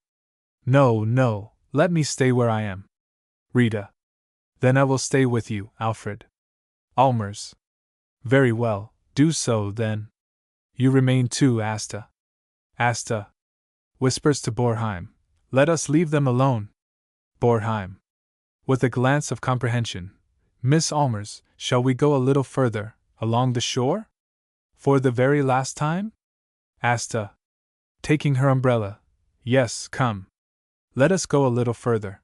No, no, let me stay where I am. Rita. Then I will stay with you, Alfred. Allmers. Very well, do so, then. You remain too, Asta. Asta. Whispers to Borheim. Let us leave them alone. Borheim. With a glance of comprehension. Miss Allmers, shall we go a little further, along the shore? For the very last time? Asta. Taking her umbrella. Yes, come. Let us go a little further.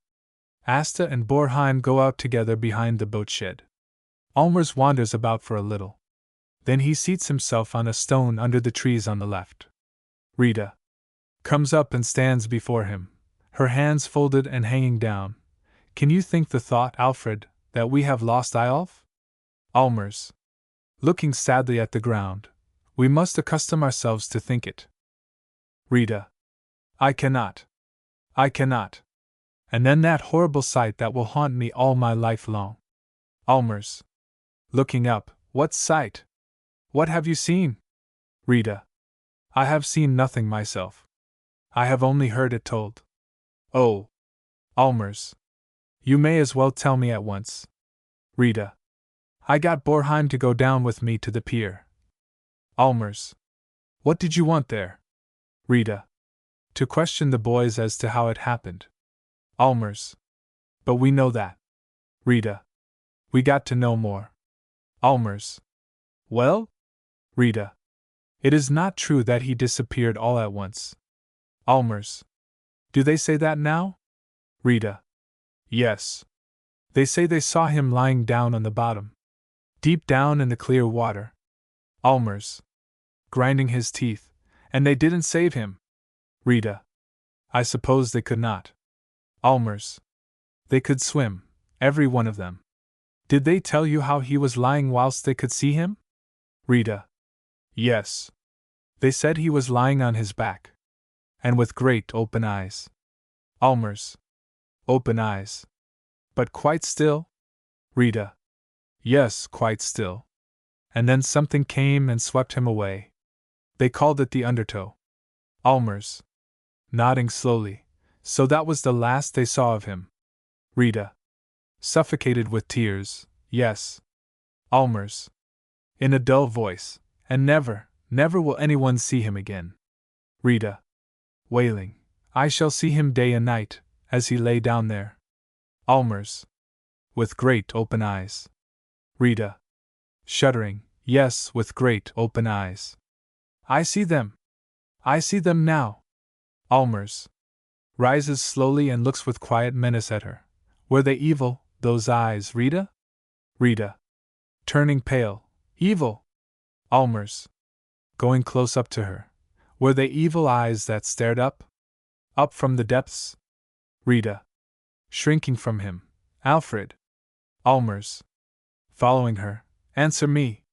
Asta and Borheim go out together behind the boat shed. Allmers wanders about for a little. Then he seats himself on a stone under the trees on the left. Rita comes up and stands before him, her hands folded and hanging down. Can you think the thought, Alfred, that we have lost Eyolf? Allmers. Looking sadly at the ground. We must accustom ourselves to think it. Rita. I cannot. I cannot. And then that horrible sight that will haunt me all my life long. Allmers. Looking up, what sight? What have you seen? Rita. I have seen nothing myself. I have only heard it told. Oh. Allmers. You may as well tell me at once. Rita. I got Borheim to go down with me to the pier. Allmers. What did you want there? Rita. To question the boys as to how it happened. Allmers. But we know that. Rita. We got to know more. Allmers. Well? Rita. It is not true that he disappeared all at once. Allmers. Do they say that now? Rita. Yes. They say they saw him lying down on the bottom. Deep down in the clear water. Allmers. Grinding his teeth, and they didn't save him. Rita. I suppose they could not. Allmers. They could swim, every one of them. Did they tell you how he was lying whilst they could see him? Rita. Yes. They said he was lying on his back. And with great open eyes. Allmers. Open eyes. But quite still? Rita. Yes, quite still. And then something came and swept him away. They called it the undertow. Allmers. Nodding slowly. So that was the last they saw of him. Rita. Suffocated with tears, yes. Allmers. In a dull voice. And never, never will anyone see him again. Rita. Wailing. I shall see him day and night, as he lay down there. Allmers. With great open eyes. Rita. Shuddering. Yes, with great open eyes. I see them. I see them now. Allmers. Rises slowly and looks with quiet menace at her. Were they evil, those eyes, Rita? Rita. Turning pale. Evil. Allmers. Going close up to her. Were they evil eyes that stared up? Up from the depths? Rita. Shrinking from him. Alfred. Allmers. Following her. Answer me.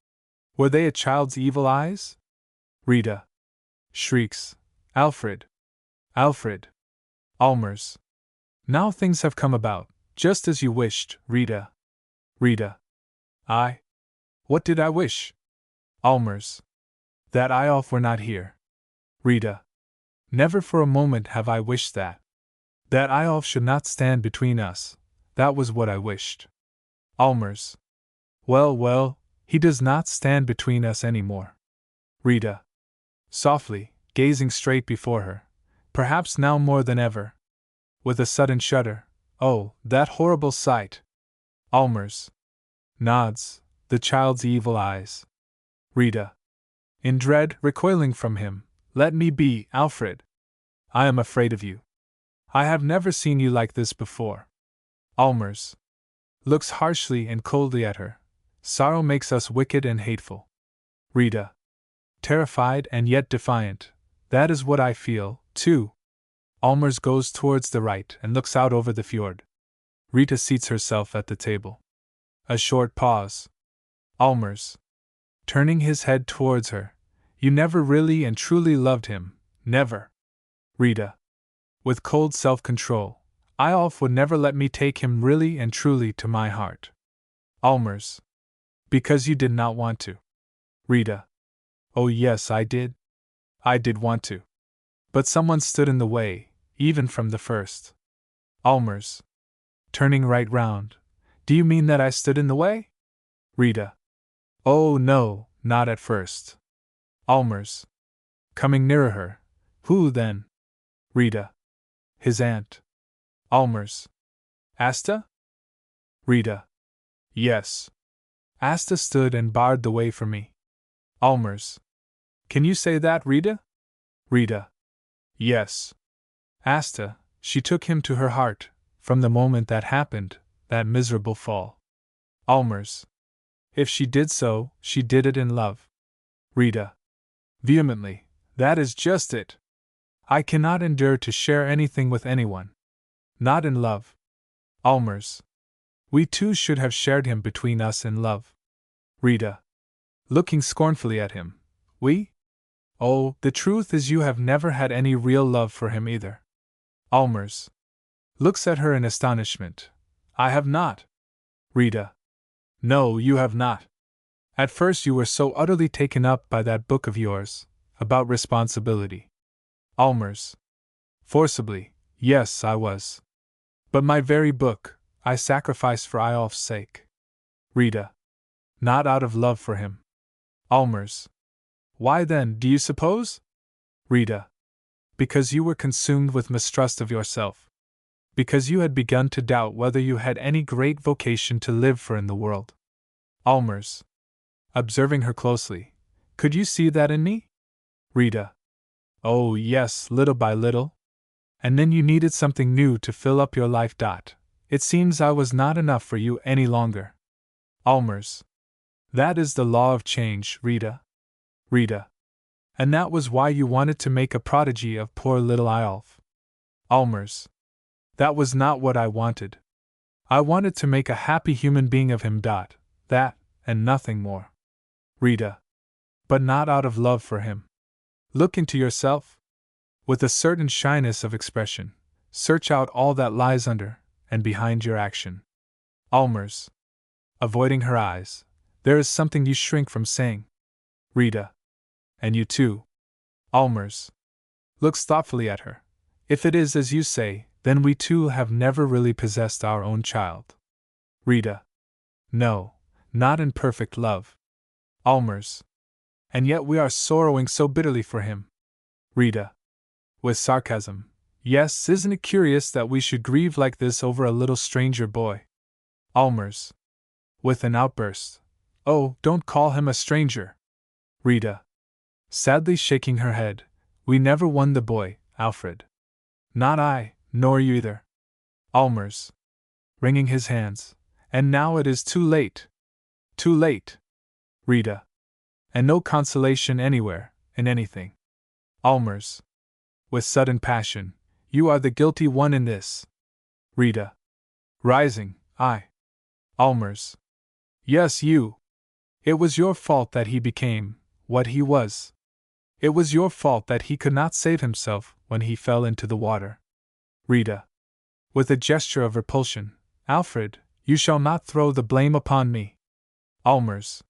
Were they a child's evil eyes? Rita. Shrieks. Alfred. Alfred. Allmers. Now things have come about, just as you wished, Rita. Rita. What did I wish? Allmers. That Eyolf were not here. Rita. Never for a moment have I wished that. That Eyolf should not stand between us, that was what I wished. Allmers. Well, well, he does not stand between us any more. Rita. Softly, gazing straight before her. Perhaps now more than ever. With a sudden shudder. Oh, that horrible sight! Allmers. Nods, the child's evil eyes. Rita. In dread, recoiling from him. Let me be, Alfred. I am afraid of you. I have never seen you like this before. Allmers. Looks harshly and coldly at her. Sorrow makes us wicked and hateful. Rita. Terrified and yet defiant. That is what I feel, too. Allmers goes towards the right and looks out over the fjord. Rita seats herself at the table. A short pause. Allmers. Turning his head towards her. You never really and truly loved him, never. Rita. With cold self-control. Eyolf would never let me take him really and truly to my heart. Allmers. Because you did not want to. Rita. Oh yes, I did. I did want to. But someone stood in the way, even from the first. Allmers. Turning right round. Do you mean that I stood in the way? Rita. Oh no, not at first. Allmers. Coming nearer her. Who then? Rita. His aunt. Allmers. Asta? Rita. Yes. Asta stood and barred the way for me. Allmers. Can you say that, Rita? Rita. Yes. Asta, she took him to her heart, from the moment that happened, that miserable fall. Allmers. If she did so, she did it in love. Rita. Vehemently. That is just it. I cannot endure to share anything with anyone. Not in love. Allmers. We two should have shared him between us in love. Rita. Looking scornfully at him. We? Oh, the truth is you have never had any real love for him either. Allmers looks at her in astonishment. I have not. Rita. No, you have not. At first you were so utterly taken up by that book of yours, about responsibility. Allmers. Forcibly, yes, I was. But my very book, I sacrificed for Eyolf's sake. Rita. Not out of love for him. Allmers. Why then, do you suppose? Rita. Because you were consumed with mistrust of yourself. Because you had begun to doubt whether you had any great vocation to live for in the world. Allmers. Observing her closely. Could you see that in me? Rita. Oh, yes, little by little. And then you needed something new to fill up your life. It seems I was not enough for you any longer. Allmers. That is the law of change, Rita. Rita. And that was why you wanted to make a prodigy of poor little Eyolf. Allmers. That was not what I wanted. I wanted to make a happy human being of him. That, and nothing more. Rita. But not out of love for him. Look into yourself. With a certain shyness of expression, search out all that lies under and behind your action. Allmers. Avoiding her eyes. There is something you shrink from saying. Rita. And you too. Allmers looks thoughtfully at her. If it is as you say, then we too have never really possessed our own child. Rita. No, not in perfect love. Allmers. And yet we are sorrowing so bitterly for him. Rita. With sarcasm. Yes, isn't it curious that we should grieve like this over a little stranger boy? Allmers. With an outburst. Oh, don't call him a stranger. Rita. Sadly shaking her head. We never won the boy, Alfred. Not I, nor you either. Allmers. Wringing his hands. And now it is too late. Too late. Rita. And no consolation anywhere, in anything. Allmers. With sudden passion. You are the guilty one in this. Rita. Rising. I. Allmers. Yes, you. It was your fault that he became what he was. It was your fault that he could not save himself when he fell into the water. Rita. With a gesture of repulsion. Alfred, you shall not throw the blame upon me. Allmers.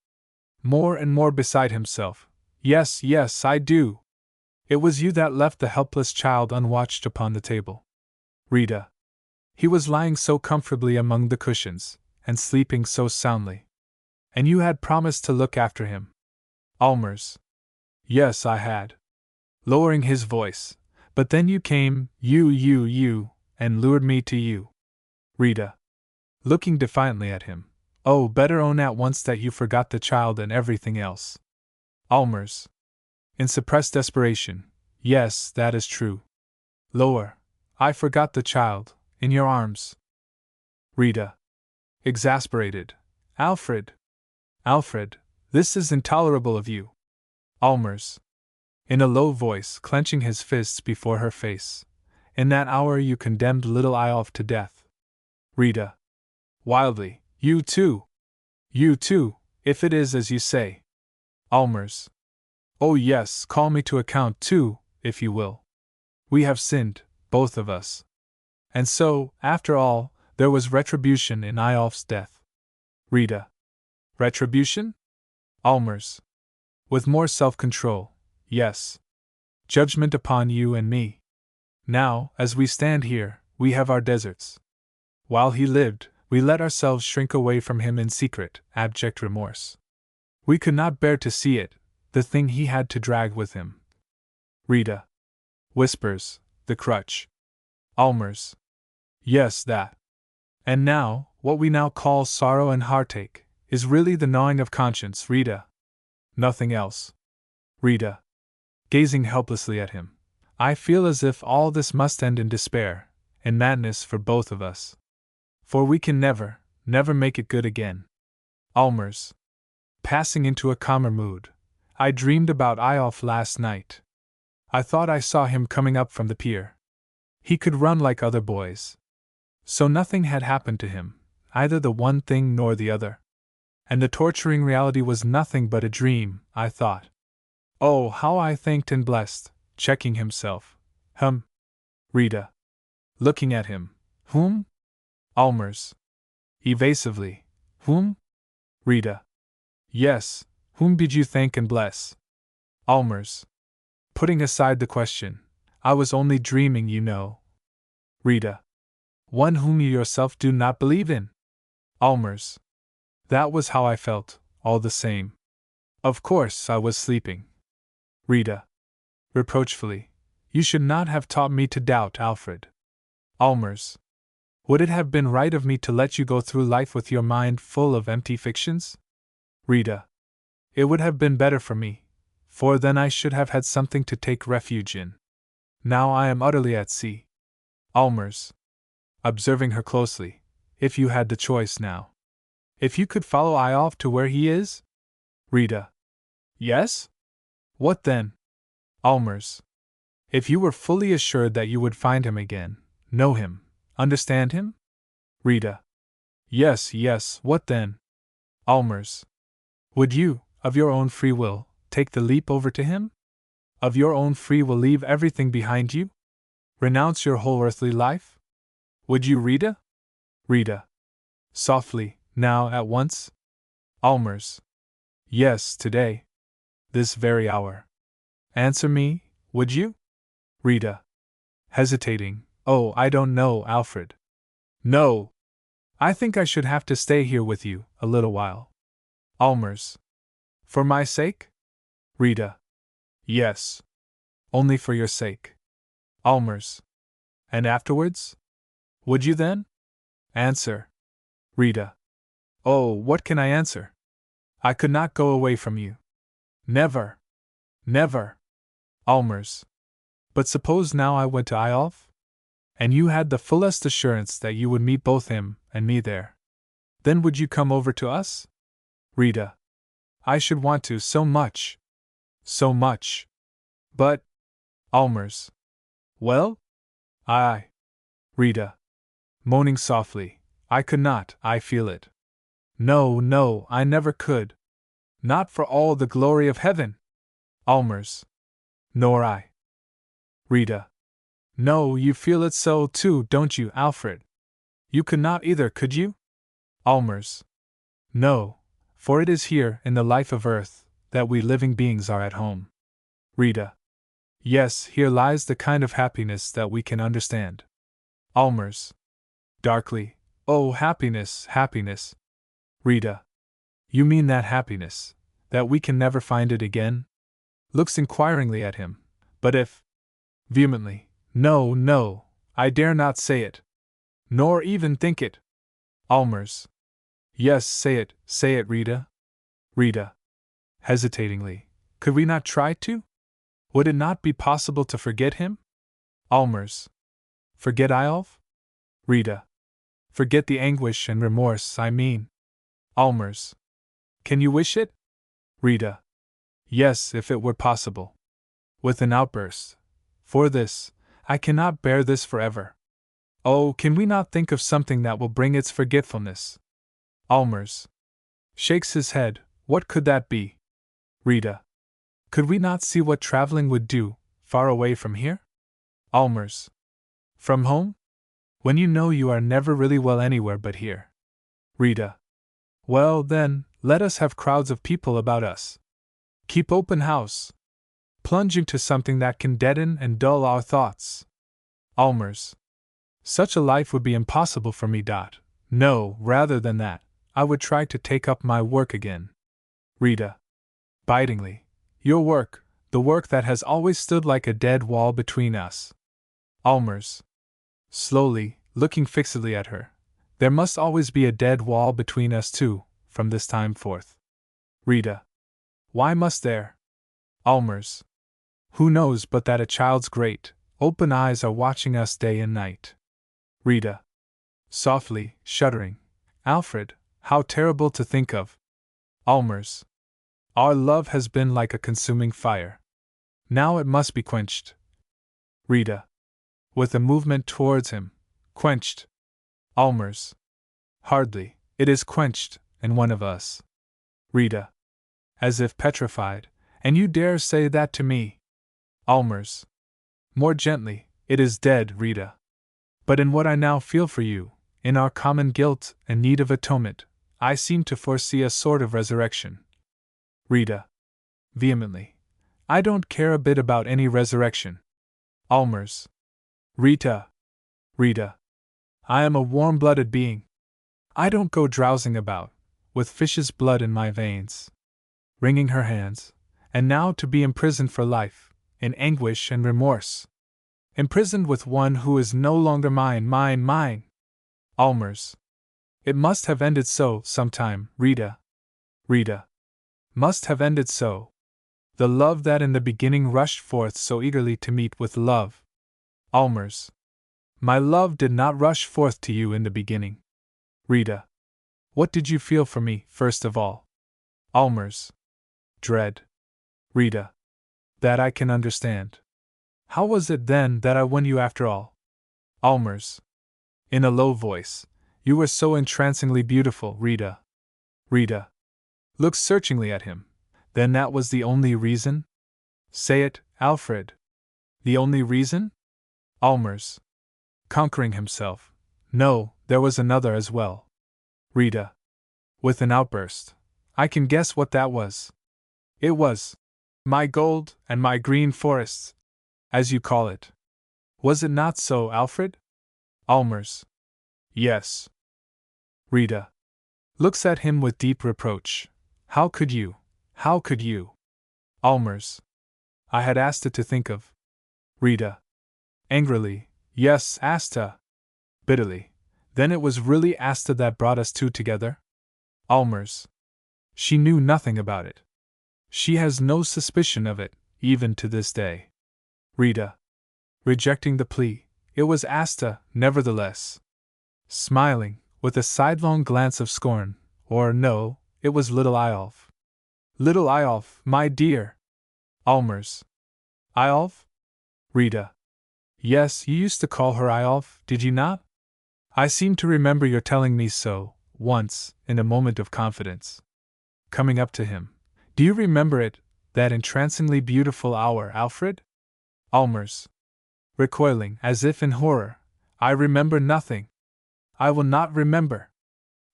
More and more beside himself. Yes, yes, I do. It was you that left the helpless child unwatched upon the table. Rita. He was lying so comfortably among the cushions, and sleeping so soundly. And you had promised to look after him. Allmers. Yes, I had. Lowering his voice. But then you came, you, and lured me to you. Rita. Looking defiantly at him. Oh, better own at once that you forgot the child and everything else. Allmers. In suppressed desperation. Yes, that is true. Lower. I forgot the child, in your arms. Rita. Exasperated. Alfred. Alfred, this is intolerable of you. Allmers. In a low voice, clenching his fists before her face. In that hour you condemned little Eyolf to death. Rita. Wildly. You too. You too, if it is as you say. Allmers. Oh yes, call me to account too, if you will. We have sinned, both of us. And so, after all, there was retribution in Eyolf's death. Rita. Retribution? Allmers. With more self-control, yes. Judgment upon you and me. Now, as we stand here, we have our deserts. While he lived, we let ourselves shrink away from him in secret, abject remorse. We could not bear to see it, the thing he had to drag with him. Rita. Whispers, the crutch. Allmers. Yes, that. And now, what we now call sorrow and heartache, is really the gnawing of conscience, Rita. Nothing else. Rita. Gazing helplessly at him. I feel as if all this must end in despair, in madness for both of us. For we can never, never make it good again. Allmers. Passing into a calmer mood. I dreamed about Eyolf last night. I thought I saw him coming up from the pier. He could run like other boys. So nothing had happened to him, either the one thing nor the other. And the torturing reality was nothing but a dream, I thought. Oh, how I thanked and blessed, checking himself. Rita. Looking at him. Whom? Almers. Evasively. Whom? Rita. Yes, whom did you thank and bless? Almers. Putting aside the question. I was only dreaming, you know. Rita. One whom you yourself do not believe in. Almers. That was how I felt, all the same. Of course, I was sleeping. Rita. Reproachfully. You should not have taught me to doubt, Alfred. Almers. Would it have been right of me to let you go through life with your mind full of empty fictions? Rita. It would have been better for me, for then I should have had something to take refuge in. Now I am utterly at sea. Almers. Observing her closely. If you had the choice now. If you could follow Eyolf to where he is? Rita. Yes? What then? Almers. If you were fully assured that you would find him again, know him, understand him? Rita. Yes, yes, what then? Almers. Would you, of your own free will, take the leap over to him? Of your own free will leave everything behind you? Renounce your whole earthly life? Would you, Rita? Rita. Softly, now, at once? Almers. Yes, today. This very hour. Answer me, would you? Rita. Hesitating. Oh, I don't know, Alfred. No. I think I should have to stay here with you, a little while. Almers. For my sake? Rita. Yes. Only for your sake. Almers. And afterwards? Would you then? Answer. Rita. Oh, what can I answer? I could not go away from you. Never. Never. Almers. But suppose now I went to Eyolf? And you had the fullest assurance that you would meet both him and me there. Then would you come over to us? Rita. I should want to so much. So much. But. Almers. Well? Rita. Moaning softly. I could not, I feel it. No, no, I never could. Not for all the glory of heaven. Almers. Nor I. Rita. No, you feel it so too, don't you, Alfred? You could not either, could you? Almers. No, for it is here, in the life of earth, that we living beings are at home. Rita. Yes, here lies the kind of happiness that we can understand. Almers. Darkly. Oh, happiness, happiness. Rita. You mean that happiness, that we can never find it again? Looks inquiringly at him. But if. Vehemently. No, no, I dare not say it. Nor even think it. Almers. Yes, say it, Rita. Rita. Hesitatingly. Could we not try to? Would it not be possible to forget him? Almers. Forget Eyolf? Rita. Forget the anguish and remorse, I mean. Almers. Can you wish it? Rita. Yes, if it were possible. With an outburst. For this, I cannot bear this forever. Oh, can we not think of something that will bring its forgetfulness? Almers. Shakes his head. What could that be? Rita. Could we not see what traveling would do, far away from here? Almers. From home? When you know you are never really well anywhere but here. Rita. Well, then, let us have crowds of people about us. Keep open house. Plunge into something that can deaden and dull our thoughts. Almers. Such a life would be impossible for me. No, rather than that, I would try to take up my work again. Rita. Bitingly. Your work, the work that has always stood like a dead wall between us. Almers. Slowly, looking fixedly at her. There must always be a dead wall between us too, from this time forth. Rita. Why must there? Almers. Who knows but that a child's great, open eyes are watching us day and night? Rita. Softly, shuddering. Alfred, how terrible to think of. Almers. Our love has been like a consuming fire. Now it must be quenched. Rita. With a movement towards him. Quenched. Almers. Hardly, it is quenched, in one of us. Rita. As if petrified, And you dare say that to me? Allmers. More gently, it is dead, Rita. But in what I now feel for you, in our common guilt and need of atonement, I seem to foresee a sort of resurrection. Rita. Vehemently. I don't care a bit about any resurrection. Allmers. Rita. Rita. I am a warm-blooded being. I don't go drowsing about, with fish's blood in my veins. Wringing her hands, and now to be imprisoned for life, in anguish and remorse. Imprisoned with one who is no longer mine. Allmers. It must have ended so, sometime, Rita. Rita. Must have ended so. The love that in the beginning rushed forth so eagerly to meet with love. Allmers. My love did not rush forth to you in the beginning. Rita. What did you feel for me, first of all? Allmers. Dread. Rita. That I can understand. How was it then that I won you after all? Allmers. In a low voice. You were so entrancingly beautiful, Rita. Rita. Looks searchingly at him. Then that was the only reason? Say it, Alfred. The only reason? Allmers. Conquering himself. No, there was another as well. Rita. With an outburst. I can guess what that was. It was my gold and my green forests, as you call it. Was it not so, Alfred? Allmers. Yes. Rita. Looks at him with deep reproach. How could you? How could you? Allmers. I had Asta to think of. Rita. Angrily. Yes, Asta. Bitterly. Then it was really Asta that brought us two together? Allmers. She knew nothing about it. She has no suspicion of it, even to this day. Rita. Rejecting the plea. It was Asta, nevertheless. Smiling, with a sidelong glance of scorn. Or no, it was little Eyolf. Little Eyolf, my dear. Allmers. Eyolf? Rita. Yes, you used to call her Eyolf, did you not? I seem to remember your telling me so, once, in a moment of confidence. Coming up to him. Do you remember it, that entrancingly beautiful hour, Alfred? Allmers. Recoiling, as if in horror. I remember nothing. I will not remember.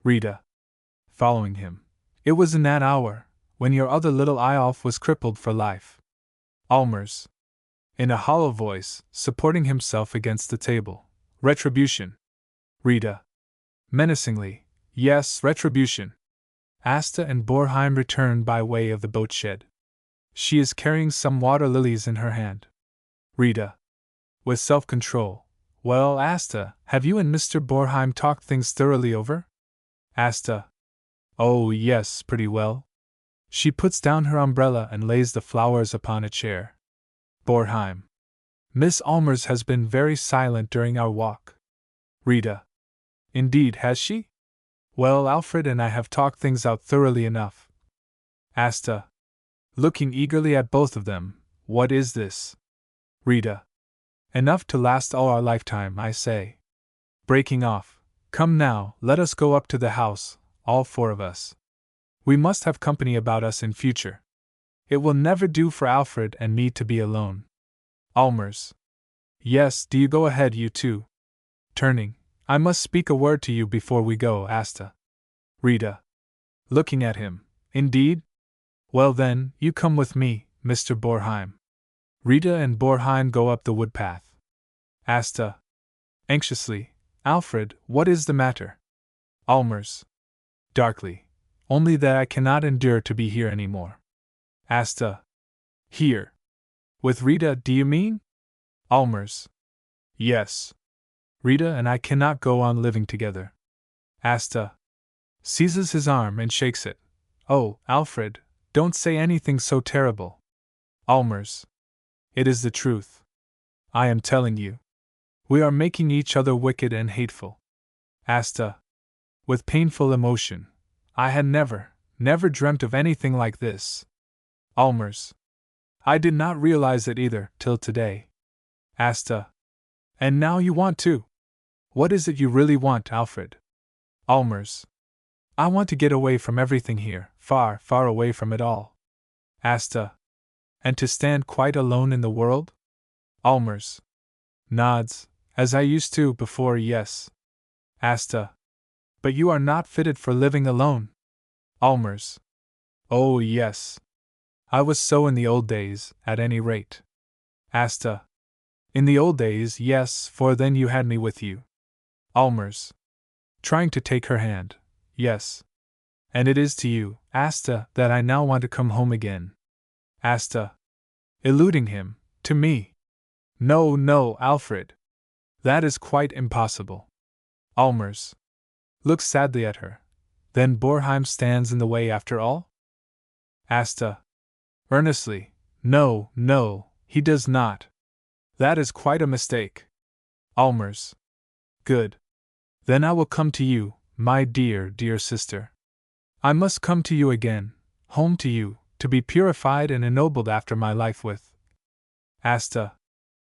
Rita. Following him. It was in that hour, when your other little Eyolf was crippled for life. Allmers. In a hollow voice, supporting himself against the table. Retribution. Rita. Menacingly. Yes, retribution. Asta and Borheim return by way of the boat shed. She is carrying some water lilies in her hand. Rita. With self-control. Well, Asta, have you and Mr. Borheim talked things thoroughly over? Asta. Oh, yes, pretty well. She puts down her umbrella and lays the flowers upon a chair. Borheim. Miss Allmers has been very silent during our walk. Rita. Indeed, has she? Well, Alfred and I have talked things out thoroughly enough. Asta. Looking eagerly at both of them. What is this? Rita. Enough to last all our lifetime, I say. Breaking off. Come now, let us go up to the house, all four of us. We must have company about us in future. It will never do for Alfred and me to be alone. Allmers. Yes, do you go ahead, you two. Turning. I must speak a word to you before we go, Asta. Rita. Looking at him. Indeed? Well then, you come with me, Mr. Borheim. Rita and Borheim go up the wood path. Asta. Anxiously. Alfred, what is the matter? Allmers. Darkly. Only that I cannot endure to be here any more. Asta. Here. With Rita, do you mean? Allmers. Yes. Rita and I cannot go on living together. Asta. Seizes his arm and shakes it. Oh, Alfred, don't say anything so terrible. Allmers. It is the truth. I am telling you. We are making each other wicked and hateful. Asta. With painful emotion. I had never dreamt of anything like this. Allmers. I did not realize it either, till today. Asta. And now you want to? What is it you really want, Alfred? Allmers. I want to get away from everything here, far, far away from it all. Asta. And to stand quite alone in the world? Allmers nods, as I used to before, yes. Asta. But you are not fitted for living alone. Allmers. Oh, yes. I was so in the old days, at any rate. Asta. In the old days, yes, for then you had me with you. Allmers. Trying to take her hand. Yes. And it is to you, Asta, that I now want to come home again. Asta. Eluding him, to me. No, no, Alfred. That is quite impossible. Allmers looks sadly at her. Then Borheim stands in the way after all? Asta. Earnestly. No, no, he does not. That is quite a mistake. Allmers. Good. Then I will come to you, my dear, dear sister. I must come to you again, home to you, to be purified and ennobled after my life with. Asta.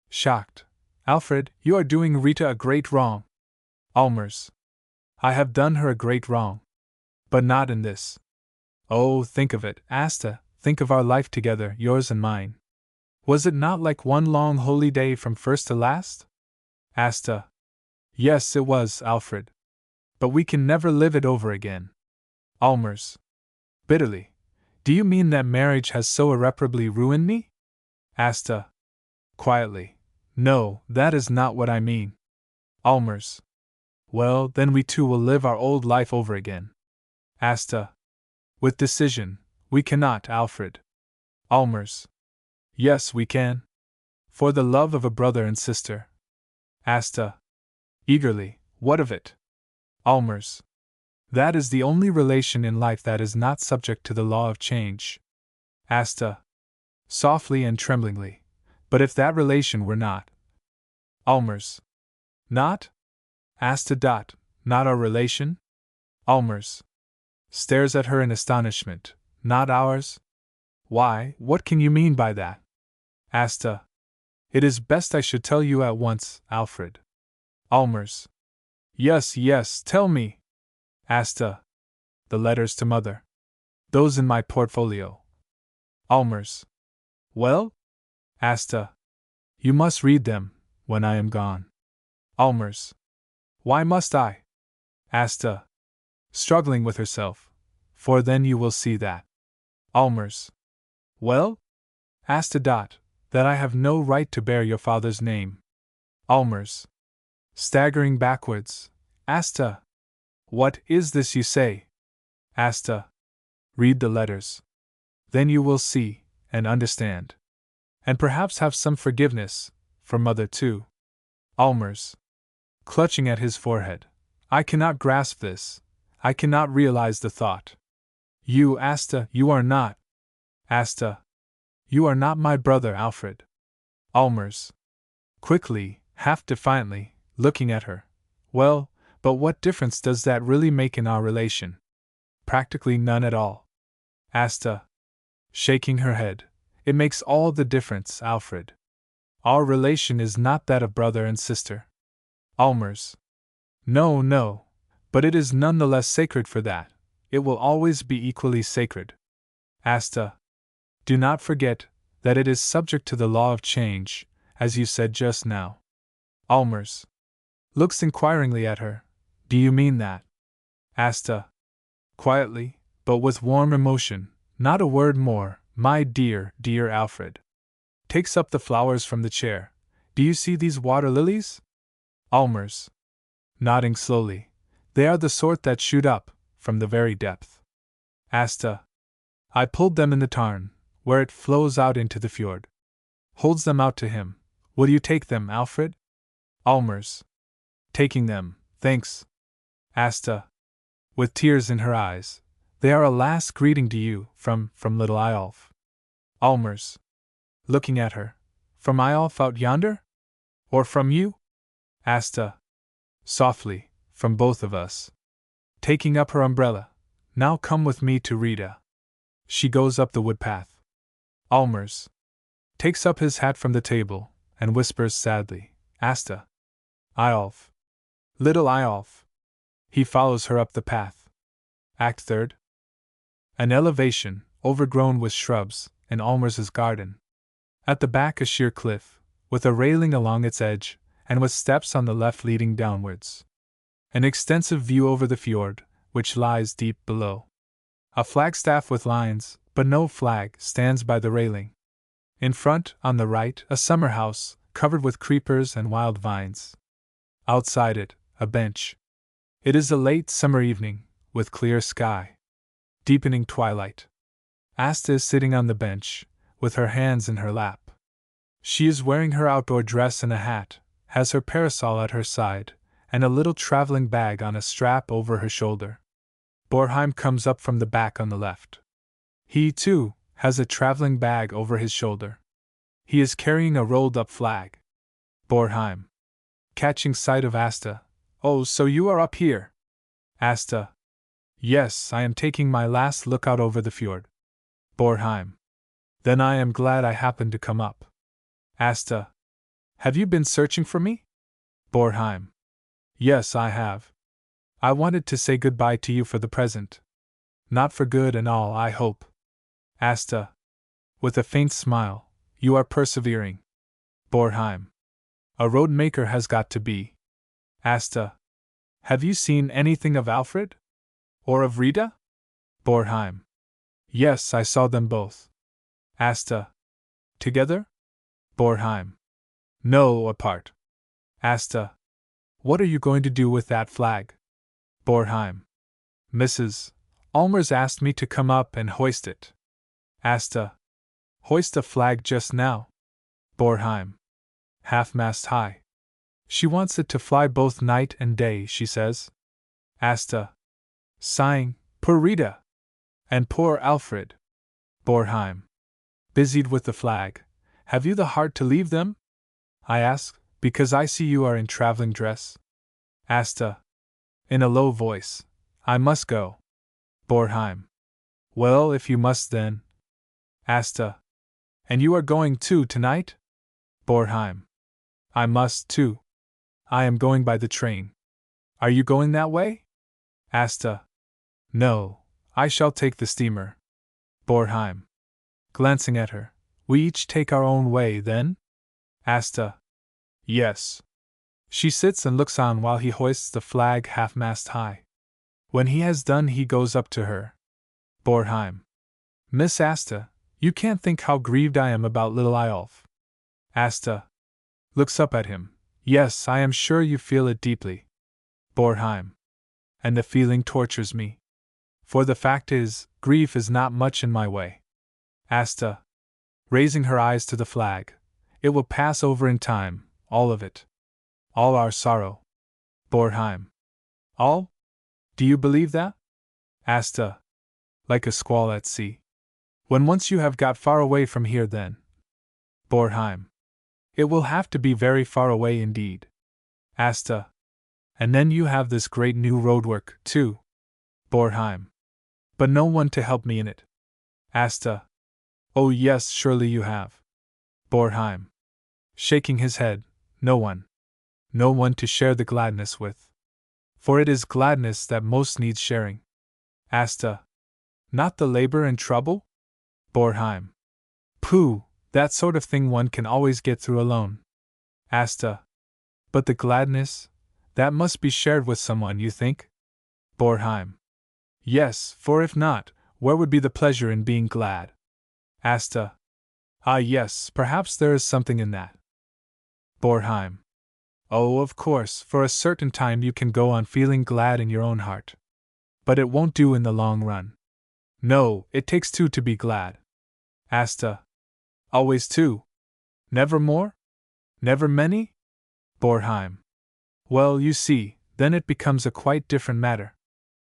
Shocked. Alfred, you are doing Rita a great wrong. Allmers. I have done her a great wrong. But not in this. Oh, think of it, Asta, think of our life together, yours and mine. Was it not like one long holy day from first to last? Asta. Yes, it was, Alfred. But we can never live it over again. Allmers. Bitterly. Do you mean that marriage has so irreparably ruined me? Asta. Quietly. No, that is not what I mean. Allmers. Well, then we two will live our old life over again. Asta. With decision. We cannot, Alfred. Allmers. Yes, we can. For the love of a brother and sister. Asta. Eagerly. What of it? Allmers. That is the only relation in life that is not subject to the law of change. Asta. Softly and tremblingly. But if that relation were not. Allmers. Not? Asta. Not our relation? Allmers. Stares at her in astonishment. Not ours? Why, what can you mean by that? Asta. It is best I should tell you at once, Alfred. Allmers. Yes, yes, tell me. Asta. The letters to Mother. Those in my portfolio. Allmers. Well? Asta. You must read them, when I am gone. Allmers. Why must I? Asta. Struggling with herself. For then you will see that. Allmers. Well? Asta. That I have no right to bear your father's name. Allmers. Staggering backwards. Asta. What is this you say? Asta. Read the letters. Then you will see, and understand. And perhaps have some forgiveness, for Mother too. Allmers. Clutching at his forehead. I cannot grasp this. I cannot realize the thought. You, Asta, you are not. Asta. You are not my brother, Alfred. Allmers. Quickly, half defiantly, looking at her. Well, but what difference does that really make in our relation? Practically none at all. Asta. Shaking her head. It makes all the difference, Alfred. Our relation is not that of brother and sister. Allmers. No, no, but it is none the less sacred for that. It will always be equally sacred. Asta. Do not forget that it is subject to the law of change, as you said just now. Allmers. Looks inquiringly at her. Do you mean that? Asta. Quietly, but with warm emotion. Not a word more, my dear, dear Alfred. Takes up the flowers from the chair. Do you see these water lilies? Allmers. Nodding slowly. They are the sort that shoot up, from the very depth. Asta. I pulled them in the tarn, where it flows out into the fjord. Holds them out to him. Will you take them, Alfred? Allmers. Taking them, thanks. Asta. With tears in her eyes. They are a last greeting to you, from little Eyolf. Allmers. Looking at her. From Eyolf out yonder? Or from you? Asta. Softly, from both of us. Taking up her umbrella. Now come with me to Rita. She goes up the wood path. Allmers. Takes up his hat from the table, and whispers sadly, Asta. Eyolf. Little Eyolf. He follows her up the path. Act Third. An elevation, overgrown with shrubs, in Allmers's garden. At the back a sheer cliff, with a railing along its edge, and with steps on the left leading downwards. An extensive view over the fjord, which lies deep below. A flagstaff with lines, but no flag, stands by the railing. In front, on the right, a summer house, covered with creepers and wild vines. Outside it, a bench. It is a late summer evening, with clear sky. Deepening twilight. Asta is sitting on the bench, with her hands in her lap. She is wearing her outdoor dress and a hat, has her parasol at her side, and a little traveling bag on a strap over her shoulder. Borheim comes up from the back on the left. He, too, has a traveling bag over his shoulder. He is carrying a rolled-up flag. Borheim. Catching sight of Asta. Oh, so you are up here? Asta. Yes, I am taking my last look out over the fjord. Borheim. Then I am glad I happened to come up. Asta. Have you been searching for me? Borheim. Yes, I have. I wanted to say goodbye to you for the present. Not for good and all, I hope. Asta. With a faint smile, you are persevering. Borheim. A road maker has got to be. Asta. Have you seen anything of Alfred? Or of Rita? Borheim. Yes, I saw them both. Asta. Together? Borheim. No, apart. Asta. What are you going to do with that flag? Borheim. Mrs. Allmers asked me to come up and hoist it. Asta. Hoist a flag just now? Borheim. Half-mast high. She wants it to fly both night and day, she says. Asta. Sighing, poor Rita. And poor Alfred. Borheim. Busied with the flag. Have you the heart to leave them? I ask, because I see you are in traveling dress. Asta. In a low voice. I must go. Borheim. Well, if you must then. Asta. And you are going too tonight? Borheim. I must too. I am going by the train. Are you going that way? Asta. No, I shall take the steamer. Borheim. Glancing at her. We each take our own way, then? Asta. Yes. She sits and looks on while he hoists the flag half-mast high. When he has done, he goes up to her. Borheim. Miss Asta, you can't think how grieved I am about little Eyolf. Asta. Looks up at him. Yes, I am sure you feel it deeply. Borheim. And the feeling tortures me. For the fact is, grief is not much in my way. Asta. Raising her eyes to the flag. It will pass over in time, all of it. All our sorrow. Borheim. All? Do you believe that? Asta. Like a squall at sea. When once you have got far away from here, then. Borheim. It will have to be very far away indeed. Asta. And then you have this great new roadwork, too. Borheim. But no one to help me in it. Asta. Oh yes, surely you have. Borheim. Shaking his head. No one. No one to share the gladness with. For it is gladness that most needs sharing. Asta. Not the labor and trouble? Borheim. Pooh, that sort of thing one can always get through alone. Asta. But the gladness? That must be shared with someone, you think? Borheim. Yes, for if not, where would be the pleasure in being glad? Asta. Ah yes, perhaps there is something in that. Borheim. Oh, of course, for a certain time you can go on feeling glad in your own heart. But it won't do in the long run. No, it takes two to be glad. Asta. Always two? Never more? Never many? Borheim. Well, you see, then it becomes a quite different matter.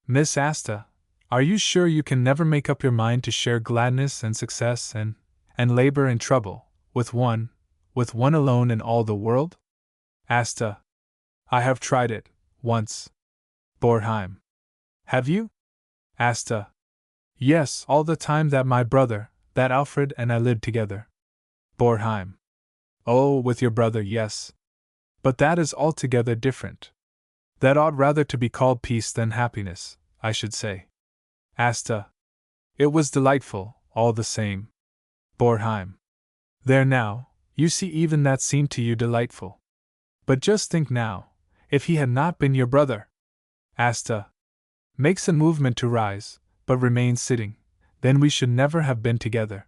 Miss Asta, are you sure you can never make up your mind to share gladness and success and labor and trouble, with one alone in all the world? Asta. I have tried it, once. Borheim. Have you? Asta. Yes, all the time that my brother, that Alfred and I lived together. Borheim. Oh, with your brother, yes. But that is altogether different. That ought rather to be called peace than happiness, I should say. Asta. It was delightful, all the same. Borheim. There now, you see, even that seemed to you delightful. But just think now, if he had not been your brother. Asta makes a movement to rise, but remains sitting. Then we should never have been together.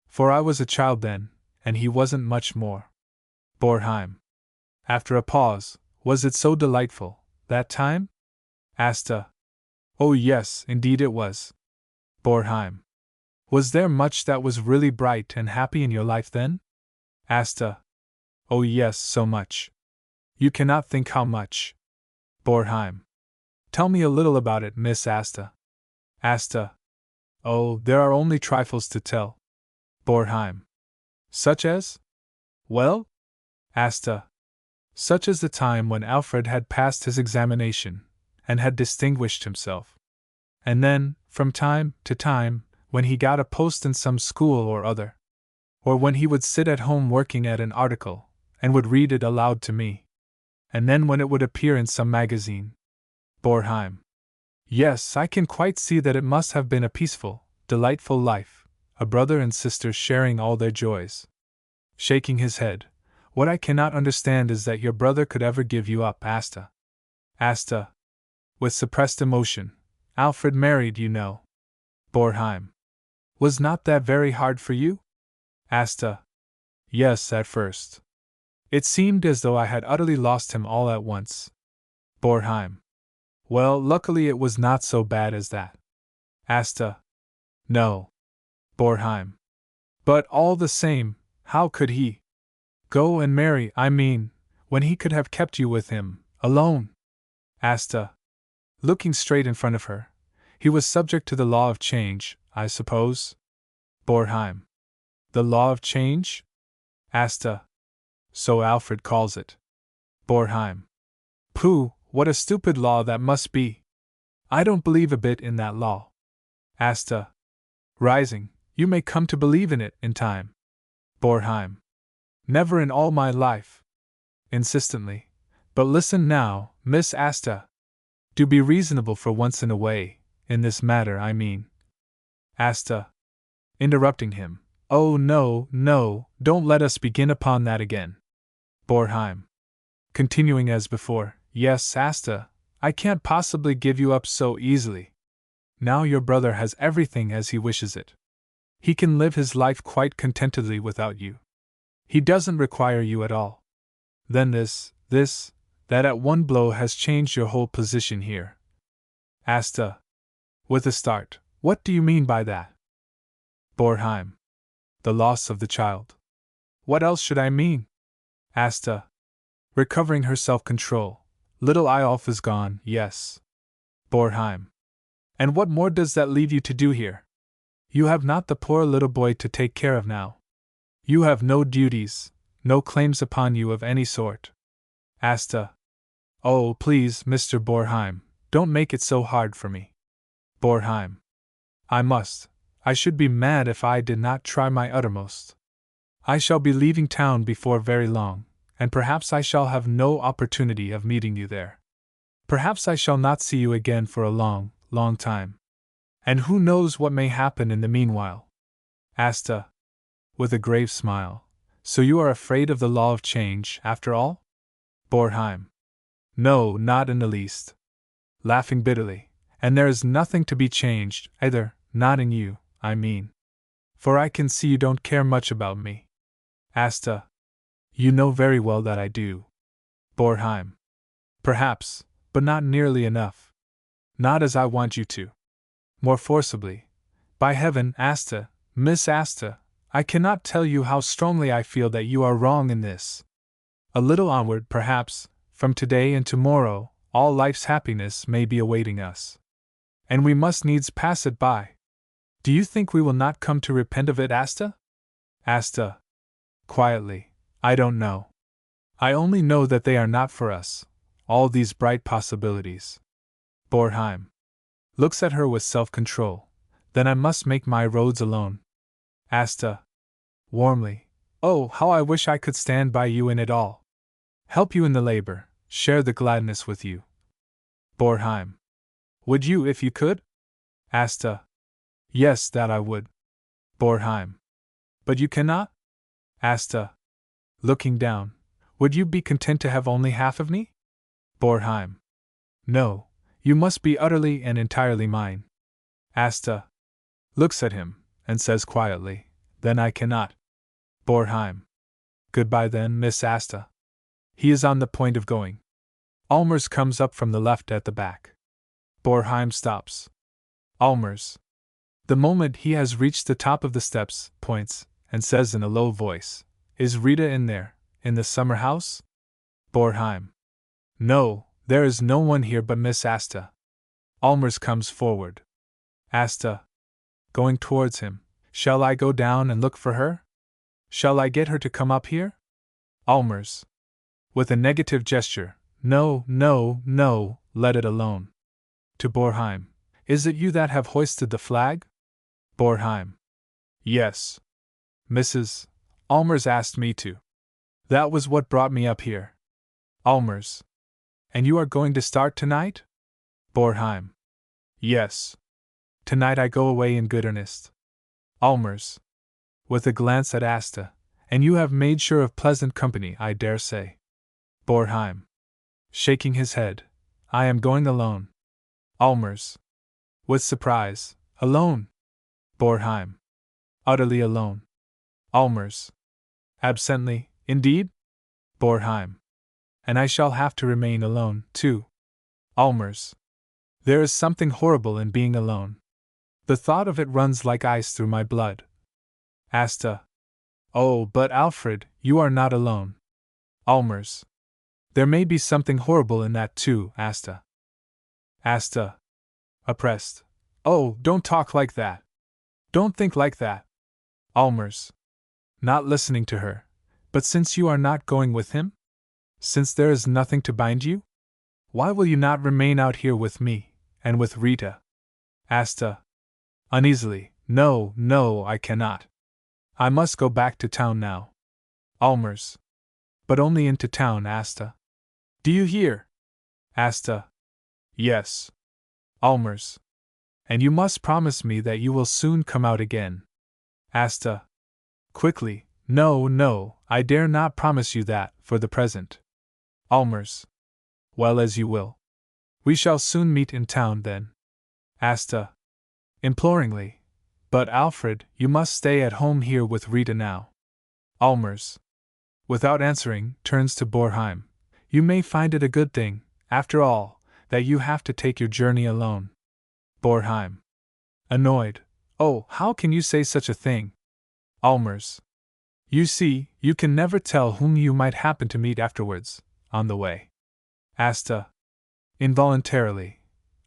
For I was a child then, and he wasn't much more. Borheim. After a pause, was it so delightful, that time? Asta. Oh yes, indeed it was. Borheim. Was there much that was really bright and happy in your life then? Asta. Oh yes, so much. You cannot think how much. Borheim. Tell me a little about it, Miss Asta. Asta. Oh, there are only trifles to tell. Borheim. Such as? Well? Asta. Such as the time when Alfred had passed his examination, and had distinguished himself. And then, from time to time, when he got a post in some school or other. Or when he would sit at home working at an article, and would read it aloud to me. And then when it would appear in some magazine. Borheim. Yes, I can quite see that it must have been a peaceful, delightful life, a brother and sister sharing all their joys. Shaking his head. What I cannot understand is that your brother could ever give you up, Asta. Asta. With suppressed emotion. Alfred married, you know. Borheim. Was not that very hard for you? Asta. Yes, at first. It seemed as though I had utterly lost him all at once. Borheim. Well, luckily it was not so bad as that. Asta. No. Borheim. But all the same, how could he go and marry, I mean, when he could have kept you with him, alone? Asta. Looking straight in front of her. He was subject to the law of change, I suppose? Borheim. The law of change? Asta. So Alfred calls it. Borheim. Pooh, what a stupid law that must be. I don't believe a bit in that law. Asta. Rising, you may come to believe in it in time. Borheim. Never in all my life. Insistently. But listen now, Miss Asta. Do be reasonable for once in a way, in this matter, I mean. Asta. Interrupting him. Oh no, no, don't let us begin upon that again. Borheim. Continuing as before. Yes, Asta, I can't possibly give you up so easily. Now your brother has everything as he wishes it. He can live his life quite contentedly without you. He doesn't require you at all. Then that at one blow has changed your whole position here. Asta. With a start. What do you mean by that? Borheim. The loss of the child. What else should I mean? Asta. Recovering her self-control. Little Eyolf is gone, yes. Borheim. And what more does that leave you to do here? You have not the poor little boy to take care of now. You have no duties, no claims upon you of any sort. Asta. Oh, please, Mr. Borheim, don't make it so hard for me. Borheim. I must. I should be mad if I did not try my uttermost. I shall be leaving town before very long, and perhaps I shall have no opportunity of meeting you there. Perhaps I shall not see you again for a long, long time. And who knows what may happen in the meanwhile? Asta. With a grave smile. So you are afraid of the law of change, after all? Borheim. No, not in the least. Laughing bitterly. And there is nothing to be changed, either, not in you, I mean. For I can see you don't care much about me. Asta. You know very well that I do. Borheim. Perhaps, but not nearly enough. Not as I want you to. More forcibly. By heaven, Asta, Miss Asta, I cannot tell you how strongly I feel that you are wrong in this. A little onward, perhaps, from today and tomorrow, all life's happiness may be awaiting us. And we must needs pass it by. Do you think we will not come to repent of it, Asta? Asta. Quietly. I don't know. I only know that they are not for us, all these bright possibilities. Borheim. Looks at her with self-control. Then I must make my roads alone. Asta. Warmly. Oh, how I wish I could stand by you in it all. Help you in the labor, share the gladness with you. Borheim. Would you if you could? Asta. Yes, that I would. Borheim. But you cannot? Asta, looking down. Would you be content to have only half of me? Borheim. No, you must be utterly and entirely mine. Asta looks at him, and says quietly, Then I cannot. Borheim. Goodbye then, Miss Asta. He is on the point of going. Allmers comes up from the left at the back. Borheim stops. Allmers. The moment he has reached the top of the steps, points, and says in a low voice, Is Rita in there, in the summer house? Borheim. No, there is no one here but Miss Asta. Allmers comes forward. Asta. Going towards him. Shall I go down and look for her? Shall I get her to come up here? Allmers. With a negative gesture. No, no, no, let it alone. To Borheim. Is it you that have hoisted the flag? Borheim. Yes. Mrs. Allmers asked me to. That was what brought me up here. Allmers. And you are going to start tonight? Borheim. Yes. Tonight I go away in good earnest. Allmers. With a glance at Asta. And you have made sure of pleasant company, I dare say. Borheim. Shaking his head. I am going alone. Allmers. With surprise. Alone? Borheim. Utterly alone. Allmers. Absently, indeed? Borheim. And I shall have to remain alone, too. Allmers. There is something horrible in being alone. The thought of it runs like ice through my blood. Asta. Oh, but Alfred, you are not alone. Allmers. There may be something horrible in that too, Asta. Asta. Oppressed. Oh, don't talk like that. Don't think like that. Allmers. Not listening to her. But since you are not going with him? Since there is nothing to bind you? Why will you not remain out here with me, and with Rita? Asta. Uneasily. No, no, I cannot. I must go back to town now. Allmers. But only into town, Asta. Do you hear? Asta. Yes. Allmers. And you must promise me that you will soon come out again. Asta. Quickly. No, no, I dare not promise you that, for the present. Allmers. Well, as you will. We shall soon meet in town then. Asta. Imploringly. But Alfred, you must stay at home here with Rita now. Allmers. Without answering, turns to Borheim. You may find it a good thing, after all, that you have to take your journey alone. Borheim. Annoyed. Oh, how can you say such a thing? Allmers. You see, you can never tell whom you might happen to meet afterwards, on the way. Asta. Involuntarily.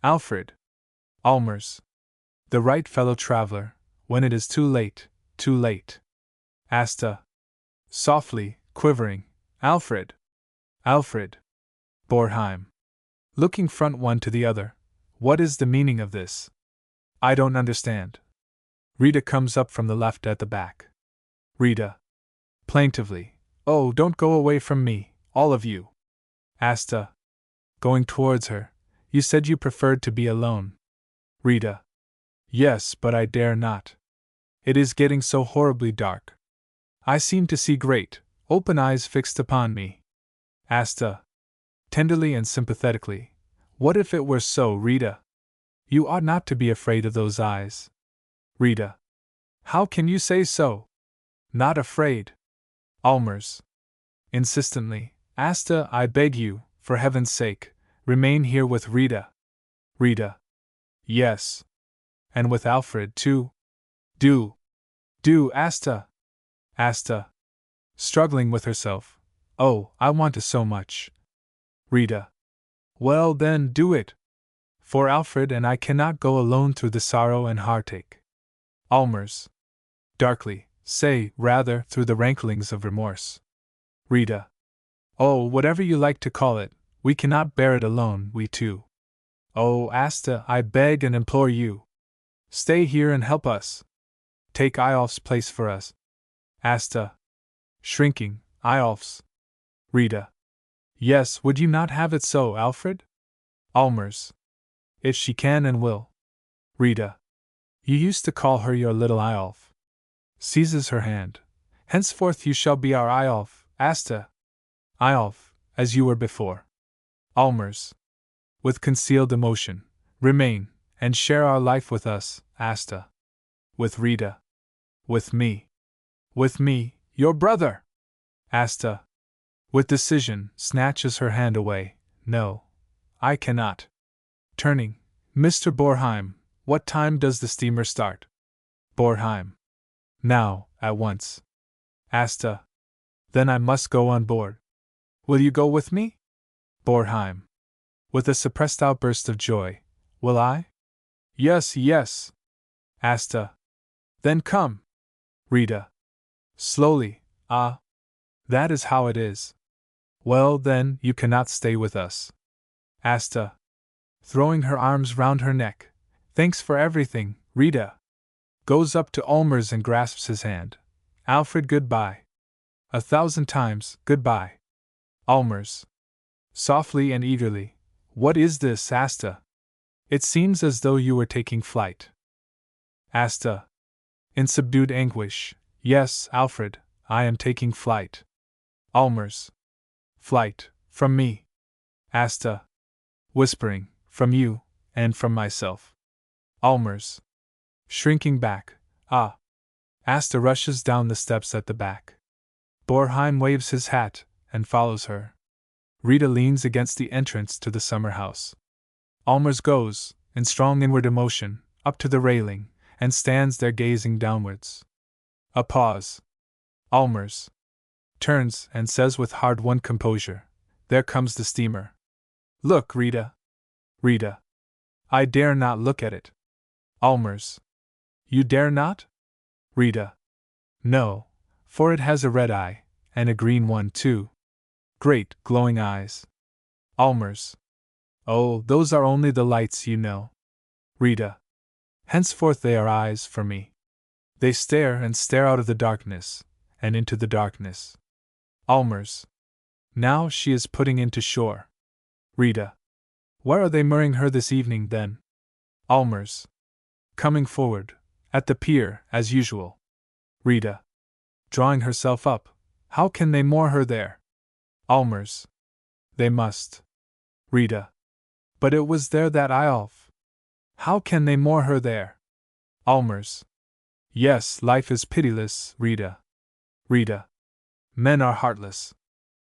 Alfred. Allmers. The right fellow traveler, when it is too late, too late. Asta. Softly, quivering. Alfred. Alfred. Borheim. Looking from one to the other. What is the meaning of this? I don't understand. Rita comes up from the left at the back. Rita. Plaintively. Oh, don't go away from me, all of you. Asta. Going towards her. You said you preferred to be alone. Rita. Yes, but I dare not. It is getting so horribly dark. I seem to see great, open eyes fixed upon me. Asta. Tenderly and sympathetically. What if it were so, Rita? You ought not to be afraid of those eyes. Rita. How can you say so? Not afraid. Allmers. Insistently. Asta, I beg you, for heaven's sake, remain here with Rita. Rita. Yes. And with Alfred, too. Do. Do, Asta. Asta. Struggling with herself. Oh, I want to so much. Rita. Well then, do it. For Alfred and I cannot go alone through the sorrow and heartache. Allmers. Darkly. Say, rather, through the ranklings of remorse. Rita. Oh, whatever you like to call it, we cannot bear it alone, we two. Oh, Asta, I beg and implore you. Stay here and help us. Take Eyolf's place for us. Asta. Shrinking. Eyolf's. Rita. Yes, would you not have it so, Alfred? Allmers. If she can and will. Rita. You used to call her your little Eyolf. Seizes her hand. Henceforth you shall be our Eyolf, Asta. Eyolf, as you were before. Allmers. With concealed emotion. Remain, and share our life with us, Asta. With Rita. With me. With me, your brother! Asta. With decision, snatches her hand away. No. I cannot. Turning. Mr. Borheim, what time does the steamer start? Borheim. Now, at once. Asta. Then I must go on board. Will you go with me? Borheim. With a suppressed outburst of joy. Will I? Yes, yes. Asta. Then come. Rita. Slowly. Ah. That is how it is. Well, then, you cannot stay with us. Asta. Throwing her arms round her neck. Thanks for everything, Rita. Goes up to Allmers and grasps his hand. Alfred, goodbye. 1,000 times, goodbye. Allmers. Softly and eagerly. What is this, Asta? It seems as though you were taking flight. Asta. In subdued anguish. Yes, Alfred, I am taking flight. Allmers. Flight, from me. Asta. Whispering, from you, and from myself. Allmers. Shrinking back. Ah. Asta rushes down the steps at the back. Borheim waves his hat, and follows her. Rita leans against the entrance to the summer house. Allmers goes, in strong inward emotion, up to the railing, and stands there gazing downwards. A pause. Allmers turns and says with hard-won composure, There comes the steamer. Look, Rita. Rita. I dare not look at it. Allmers. You dare not? Rita. No, for it has a red eye, and a green one too. Great, glowing eyes. Allmers. Oh, those are only the lights, you know. Rita. Henceforth they are eyes for me. They stare and stare out of the darkness, and into the darkness. Allmers. Now she is putting in to shore. Rita. Where are they mooring her this evening, then? Allmers. Coming forward, at the pier, as usual. Rita. Drawing herself up. How can they moor her there? Allmers. They must. Rita. But it was there that Eyolf. How can they moor her there? Allmers. Yes, life is pitiless, Rita. Rita. Men are heartless.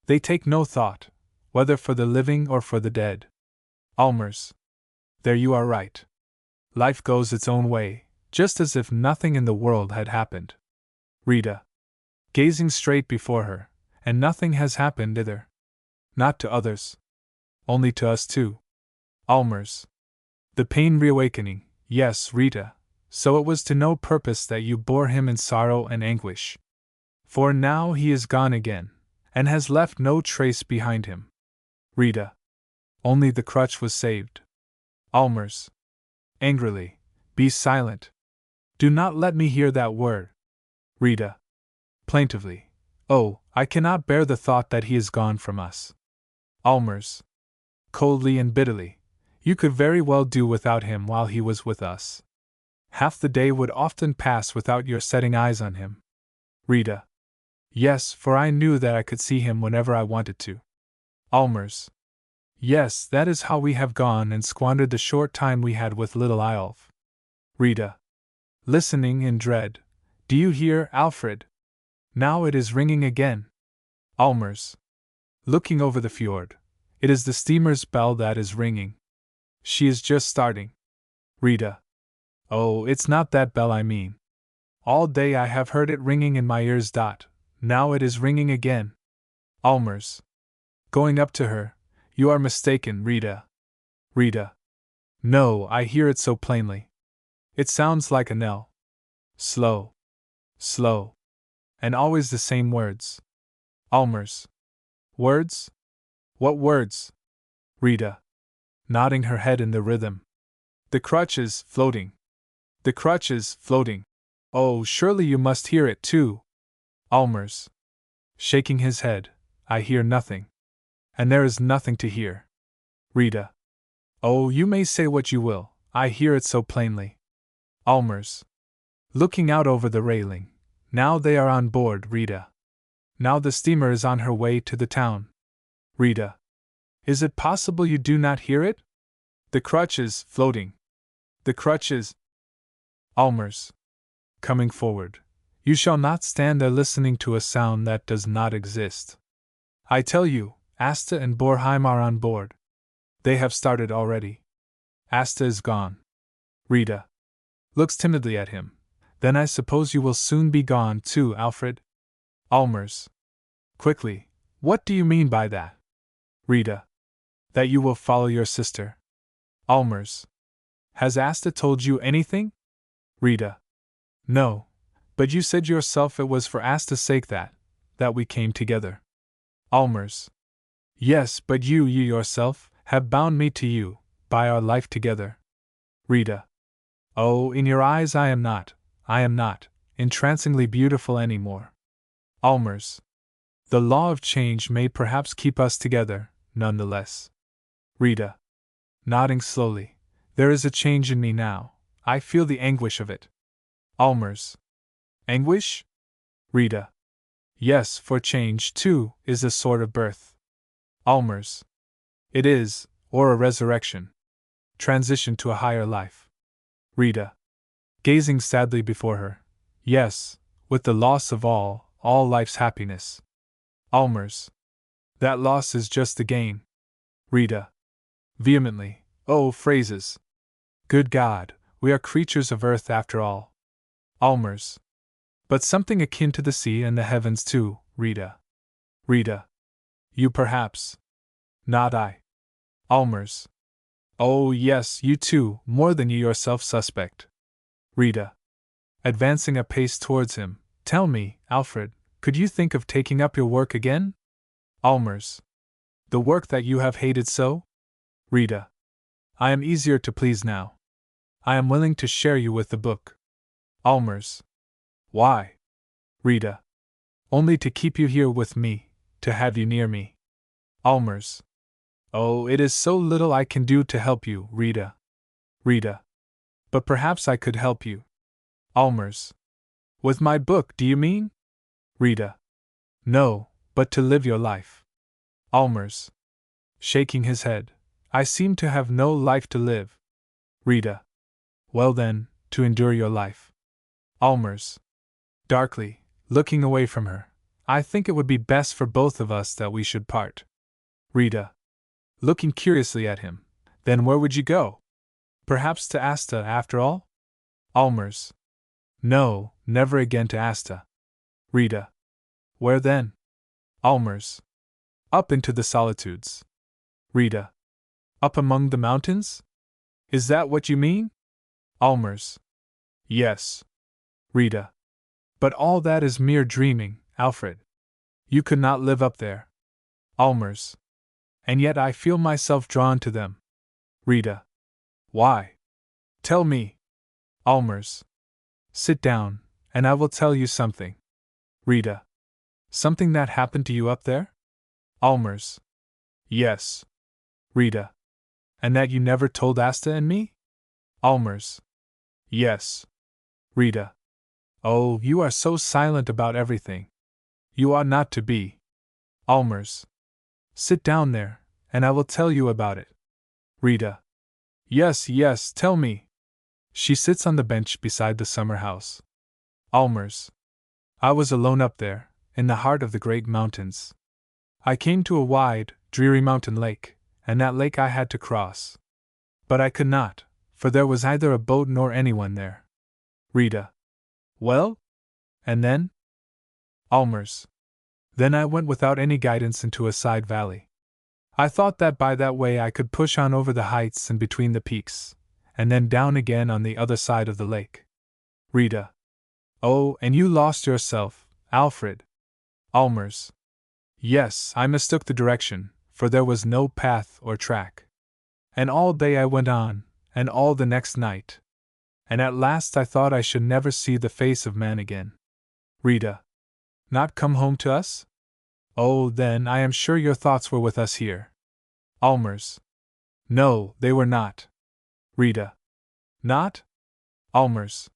They take no thought, whether for the living or for the dead. Allmers. There you are right. Life goes its own way, just as if nothing in the world had happened. Rita. Gazing straight before her, and nothing has happened either. Not to others. Only to us too. Allmers. The pain reawakening, yes, Rita, so it was to no purpose that you bore him in sorrow and anguish. For now he is gone again, and has left no trace behind him. Rita. Only the crutch was saved. Allmers. Angrily. Be silent. Do not let me hear that word. Rita. Plaintively. Oh, I cannot bear the thought that he is gone from us. Allmers. Coldly and bitterly. You could very well do without him while he was with us. Half the day would often pass without your setting eyes on him. Rita. Yes, for I knew that I could see him whenever I wanted to. Allmers. Yes, that is how we have gone and squandered the short time we had with little Eyolf. Rita. Listening in dread. Do you hear, Alfred? Now it is ringing again. Allmers. Looking over the fjord. It is the steamer's bell that is ringing. She is just starting. Rita. Oh, it's not that bell I mean. All day I have heard it ringing in my ears. Now it is ringing again. Allmers. Going up to her. You are mistaken, Rita. Rita. No, I hear it so plainly. It sounds like a knell. Slow. Slow. And always the same words. Allmers. Words? What words? Rita. Nodding her head in the rhythm. The crutch is floating. The crutch is floating. Oh, surely you must hear it too. Allmers. Shaking his head. I hear nothing. And there is nothing to hear. Rita. Oh, you may say what you will, I hear it so plainly. Allmers. Looking out over the railing. Now they are on board, Rita. Now the steamer is on her way to the town. Rita. Is it possible you do not hear it? The crutch is floating. The crutch is. Allmers. Coming forward. You shall not stand there listening to a sound that does not exist. I tell you, Asta and Borheim are on board. They have started already. Asta is gone. Rita. Looks timidly at him. Then I suppose you will soon be gone too, Alfred? Allmers. Quickly, what do you mean by that? Rita. That you will follow your sister. Allmers. Has Asta told you anything? Rita. No, but you said yourself it was for Asta's sake that we came together. Allmers. Yes, but you yourself, have bound me to you, by our life together. Rita. Oh, in your eyes I am not, entrancingly beautiful any more. Allmers. The law of change may perhaps keep us together, none the less. Rita. Nodding slowly. There is a change in me now. I feel the anguish of it. Allmers. Anguish? Rita. Yes, for change, too, is a sort of birth. Allmers. It is, or a resurrection. Transition to a higher life. Rita. Gazing sadly before her. Yes, with the loss of all life's happiness. Allmers. That loss is just the gain. Rita. Vehemently. Oh, phrases. Good God, we are creatures of earth after all. Allmers. But something akin to the sea and the heavens too, Rita. Rita. You perhaps. Not I. Allmers. Oh, yes, you too, more than you yourself suspect. Rita. Advancing a pace towards him. Tell me, Alfred, could you think of taking up your work again? Allmers. The work that you have hated so? Rita. I am easier to please now. I am willing to share you with the book. Allmers. Why? Rita. Only to keep you here with me, to have you near me. Allmers. Oh, it is so little I can do to help you, Rita. Rita. But perhaps I could help you. Allmers. With my book, do you mean? Rita. No, but to live your life. Allmers. Shaking his head. I seem to have no life to live. Rita. Well then, to endure your life. Allmers. Darkly, looking away from her. I think it would be best for both of us that we should part. Rita. Looking curiously at him. Then where would you go? Perhaps to Asta after all? Allmers. No, never again to Asta. Rita. Where then? Allmers. Up into the solitudes. Rita. Up among the mountains? Is that what you mean? Allmers. Yes. Rita. But all that is mere dreaming, Alfred. You could not live up there. Allmers. And yet I feel myself drawn to them. Rita. Why? Tell me. Allmers. Sit down, and I will tell you something. Rita. Something that happened to you up there? Allmers. Yes. Rita. And that you never told Asta and me? Allmers. Yes. Rita. Oh, you are so silent about everything. You ought not to be. Allmers. Sit down there, and I will tell you about it. Rita. Yes, yes, tell me. She sits on the bench beside the summer house. Allmers. I was alone up there, in the heart of the great mountains. I came to a wide, dreary mountain lake, and that lake I had to cross. But I could not, for there was neither a boat nor anyone there. Rita. Well? And then? Allmers. Then I went without any guidance into a side valley. I thought that by that way I could push on over the heights and between the peaks, and then down again on the other side of the lake. Rita. Oh, and you lost yourself, Alfred. Allmers. Yes, I mistook the direction, for there was no path or track. And all day I went on, and all the next night. And at last I thought I should never see the face of man again. Rita. Not come home to us? Oh, then I am sure your thoughts were with us here. Allmers. No, they were not. Rita. Not? Allmers.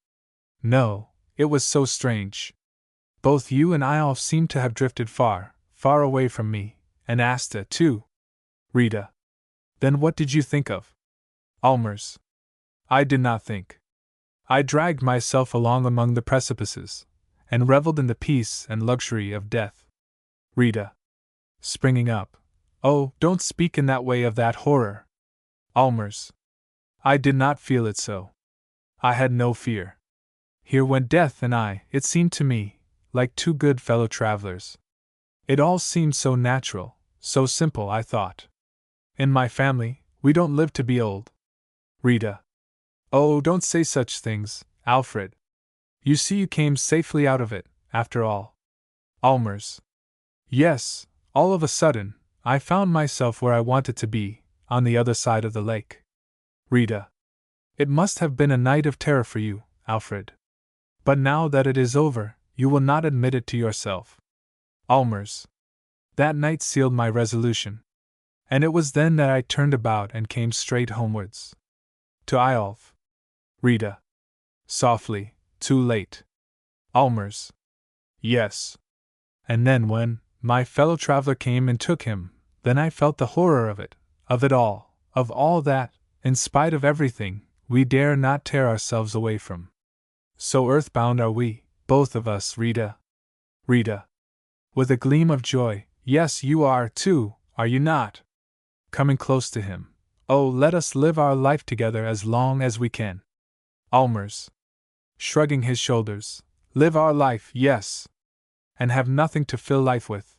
No, it was so strange. Both you and Eyolf seem to have drifted far, far away from me, and Asta, too. Rita. Then what did you think of? Allmers. I did not think. I dragged myself along among the precipices, and reveled in the peace and luxury of death. Rita. Springing up. Oh, don't speak in that way of that horror. Allmers. I did not feel it so. I had no fear. Here went death and I, it seemed to me, like two good fellow travelers. It all seemed so natural, so simple, I thought. In my family, we don't live to be old. Rita. Oh, don't say such things, Alfred. You see, you came safely out of it, after all. Allmers. Yes, all of a sudden, I found myself where I wanted to be, on the other side of the lake. Rita. It must have been a night of terror for you, Alfred. But now that it is over, you will not admit it to yourself. Allmers. That night sealed my resolution. And it was then that I turned about and came straight homewards. To Eyolf. Rita. Softly, too late. Allmers. Yes. And then when my fellow traveler came and took him, then I felt the horror of it all, of all that, in spite of everything, we dare not tear ourselves away from. So earthbound are we, both of us, Rita. Rita. With a gleam of joy, yes, you are, too, are you not? Coming close to him. Oh, let us live our life together as long as we can. Allmers. Shrugging his shoulders. Live our life, yes. And have nothing to fill life with.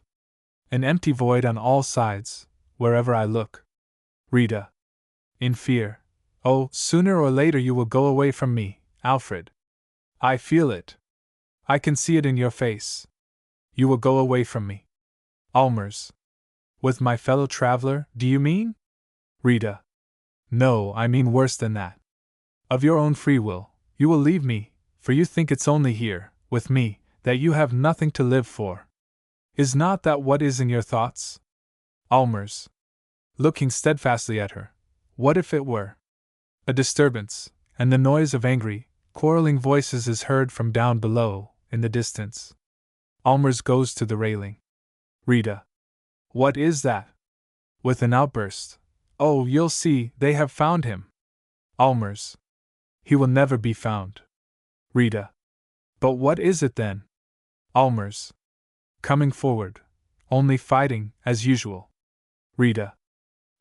An empty void on all sides, wherever I look. Rita. In fear. Oh, sooner or later you will go away from me, Alfred. I feel it. I can see it in your face. You will go away from me. Allmers. With my fellow traveler, do you mean? Rita. No, I mean worse than that. Of your own free will, you will leave me, for you think it's only here, with me, that you have nothing to live for. Is not that what is in your thoughts? Allmers. Looking steadfastly at her. What if it were? A disturbance, and the noise of angry, quarreling voices is heard from down below, in the distance. Allmers goes to the railing. Rita. What is that? With an outburst. Oh, you'll see, they have found him. Allmers. He will never be found. Rita. But what is it then? Allmers. Coming forward. Only fighting, as usual. Rita.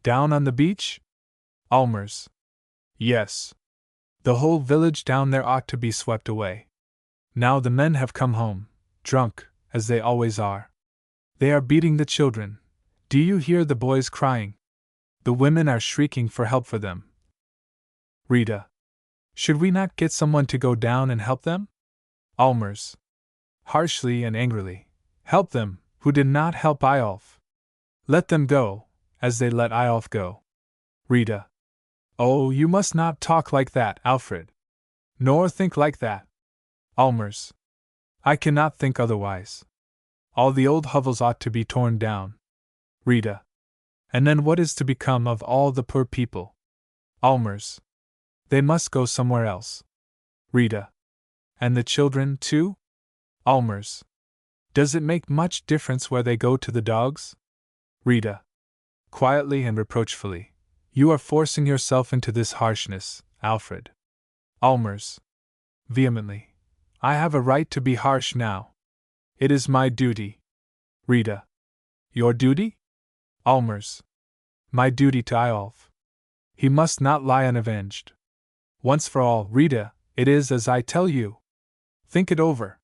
Down on the beach? Allmers. Yes. The whole village down there ought to be swept away. Now the men have come home, drunk, as they always are. They are beating the children. Do you hear the boys crying? The women are shrieking for help for them. Rita. Should we not get someone to go down and help them? Allmers. Harshly and angrily. Help them, who did not help Eyolf. Let them go, as they let Eyolf go. Rita. Oh, you must not talk like that, Alfred. Nor think like that. Allmers. I cannot think otherwise. All the old hovels ought to be torn down. Rita. And then what is to become of all the poor people? Allmers. They must go somewhere else. Rita. And the children, too? Allmers. Does it make much difference where they go to the dogs? Rita. Quietly and reproachfully. You are forcing yourself into this harshness, Alfred. Allmers. Vehemently. I have a right to be harsh now. It is my duty. Rita. Your duty? Allmers. My duty to Eyolf. He must not lie unavenged. Once for all, Rita, it is as I tell you. Think it over.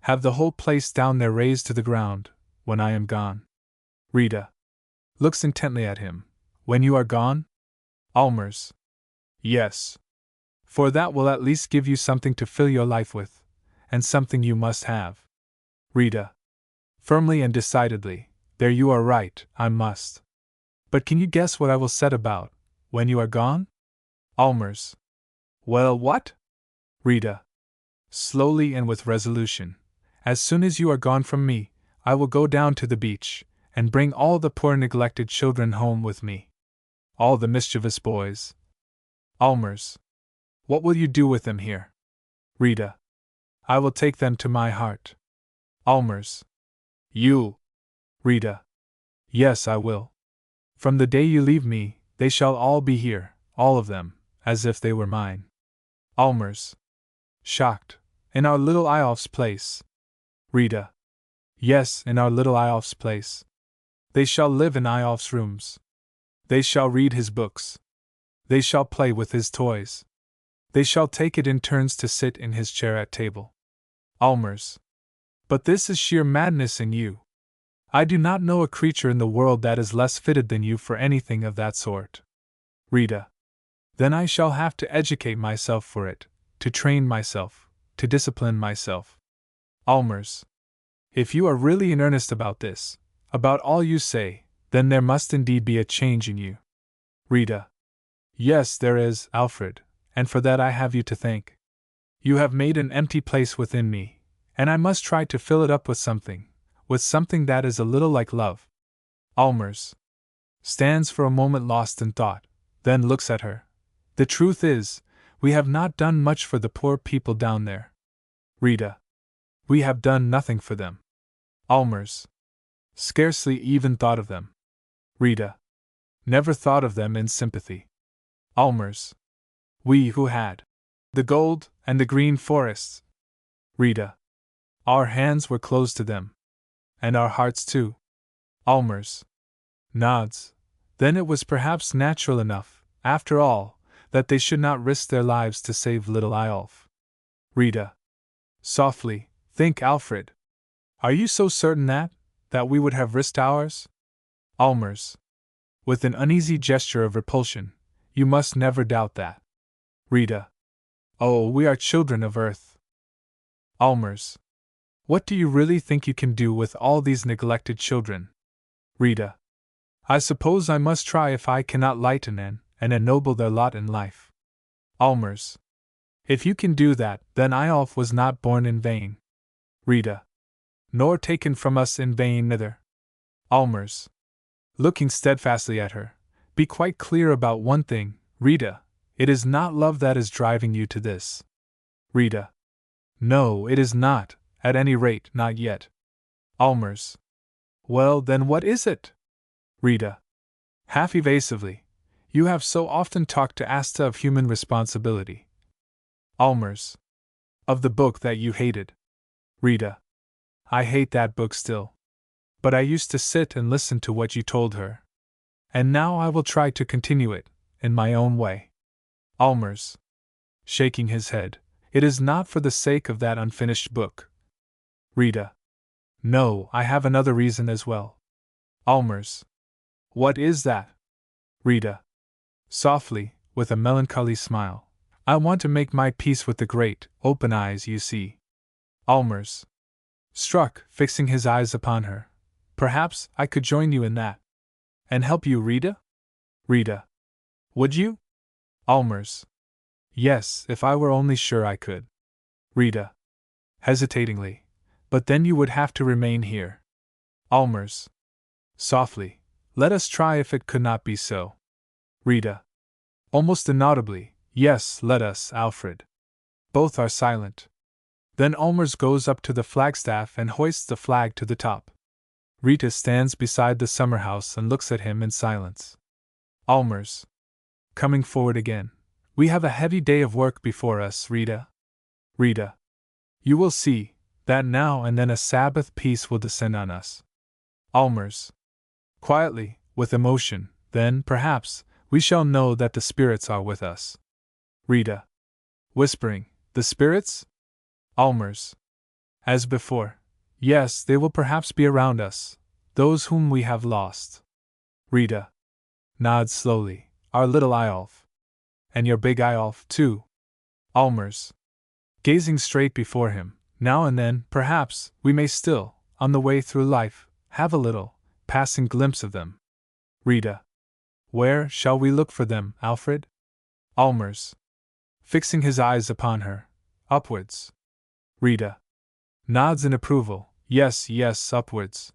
Have the whole place down there razed to the ground, when I am gone. Rita. Looks intently at him. When you are gone? Allmers. Yes. For that will at least give you something to fill your life with, and something you must have. Rita. Firmly and decidedly. There you are right, I must. But can you guess what I will set about, when you are gone? Allmers. Well, what? Rita. Slowly and with resolution. As soon as you are gone from me, I will go down to the beach, and bring all the poor neglected children home with me. All the mischievous boys. Allmers. What will you do with them here? Rita. I will take them to my heart. Allmers. You. Rita. Yes, I will. From the day you leave me, they shall all be here, all of them, as if they were mine. Allmers. Shocked. In our little Eyolf's place. Rita. Yes, in our little Eyolf's place. They shall live in Eyolf's rooms. They shall read his books. They shall play with his toys. They shall take it in turns to sit in his chair at table. Allmers. But this is sheer madness in you. I do not know a creature in the world that is less fitted than you for anything of that sort. Rita. Then I shall have to educate myself for it, to train myself, to discipline myself. Allmers. If you are really in earnest about this, about all you say, then there must indeed be a change in you. Rita. Yes, there is, Alfred, and for that I have you to thank. You have made an empty place within me, and I must try to fill it up with something that is a little like love. Allmers. Stands for a moment lost in thought, then looks at her. The truth is, we have not done much for the poor people down there. Rita. We have done nothing for them. Allmers. Scarcely even thought of them. Rita. Never thought of them in sympathy. Allmers. We who had the gold and the green forests. Rita. Our hands were closed to them. And our hearts too. Allmers. Nods. Then it was perhaps natural enough, after all, that they should not risk their lives to save little Eyolf. Rita. Softly, think, Alfred. Are you so certain that we would have risked ours? Allmers. With an uneasy gesture of repulsion. You must never doubt that. Rita. Oh, we are children of earth. Allmers. What do you really think you can do with all these neglected children? Rita. I suppose I must try if I cannot lighten and ennoble their lot in life. Allmers. If you can do that, then Eyolf was not born in vain. Rita. Nor taken from us in vain neither. Allmers. Looking steadfastly at her. Be quite clear about one thing, Rita. It is not love that is driving you to this. Rita. No, it is not, at any rate, not yet. Allmers. Well, then what is it? Rita. Half evasively. You have so often talked to Asta of human responsibility. Allmers. Of the book that you hated. Rita. I hate that book still. But I used to sit and listen to what you told her. And now I will try to continue it, in my own way. Allmers. Shaking his head. It is not for the sake of that unfinished book. Rita. No, I have another reason as well. Allmers. What is that? Rita. Softly, with a melancholy smile. I want to make my peace with the great, open eyes you see. Allmers. Struck, fixing his eyes upon her. Perhaps I could join you in that. And help you, Rita? Rita. Would you? Allmers. Yes, if I were only sure I could. Rita. Hesitatingly. But then you would have to remain here. Allmers. Softly. Let us try if it could not be so. Rita. Almost inaudibly. Yes, let us, Alfred. Both are silent. Then Allmers goes up to the flagstaff and hoists the flag to the top. Rita stands beside the summer house and looks at him in silence. Allmers. Coming forward again. We have a heavy day of work before us, Rita. Rita. You will see that now and then a Sabbath peace will descend on us. Allmers. Quietly, with emotion, then, perhaps, we shall know that the spirits are with us. Rita. Whispering, the spirits? Allmers. As before. Yes, they will perhaps be around us, those whom we have lost. Rita. Nods slowly. Our little Eyolf. And your big Eyolf, too. Allmers. Gazing straight before him. Now and then, perhaps, we may still, on the way through life, have a little, passing glimpse of them. Rita. Where shall we look for them, Alfred? Allmers. Fixing his eyes upon her. Upwards. Rita. Nods in approval. Yes, yes, upwards.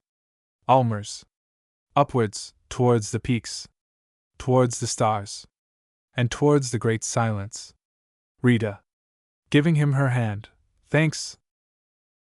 Allmers. Upwards, towards the peaks. Towards the stars. And towards the great silence. Rita. Giving him her hand. Thanks,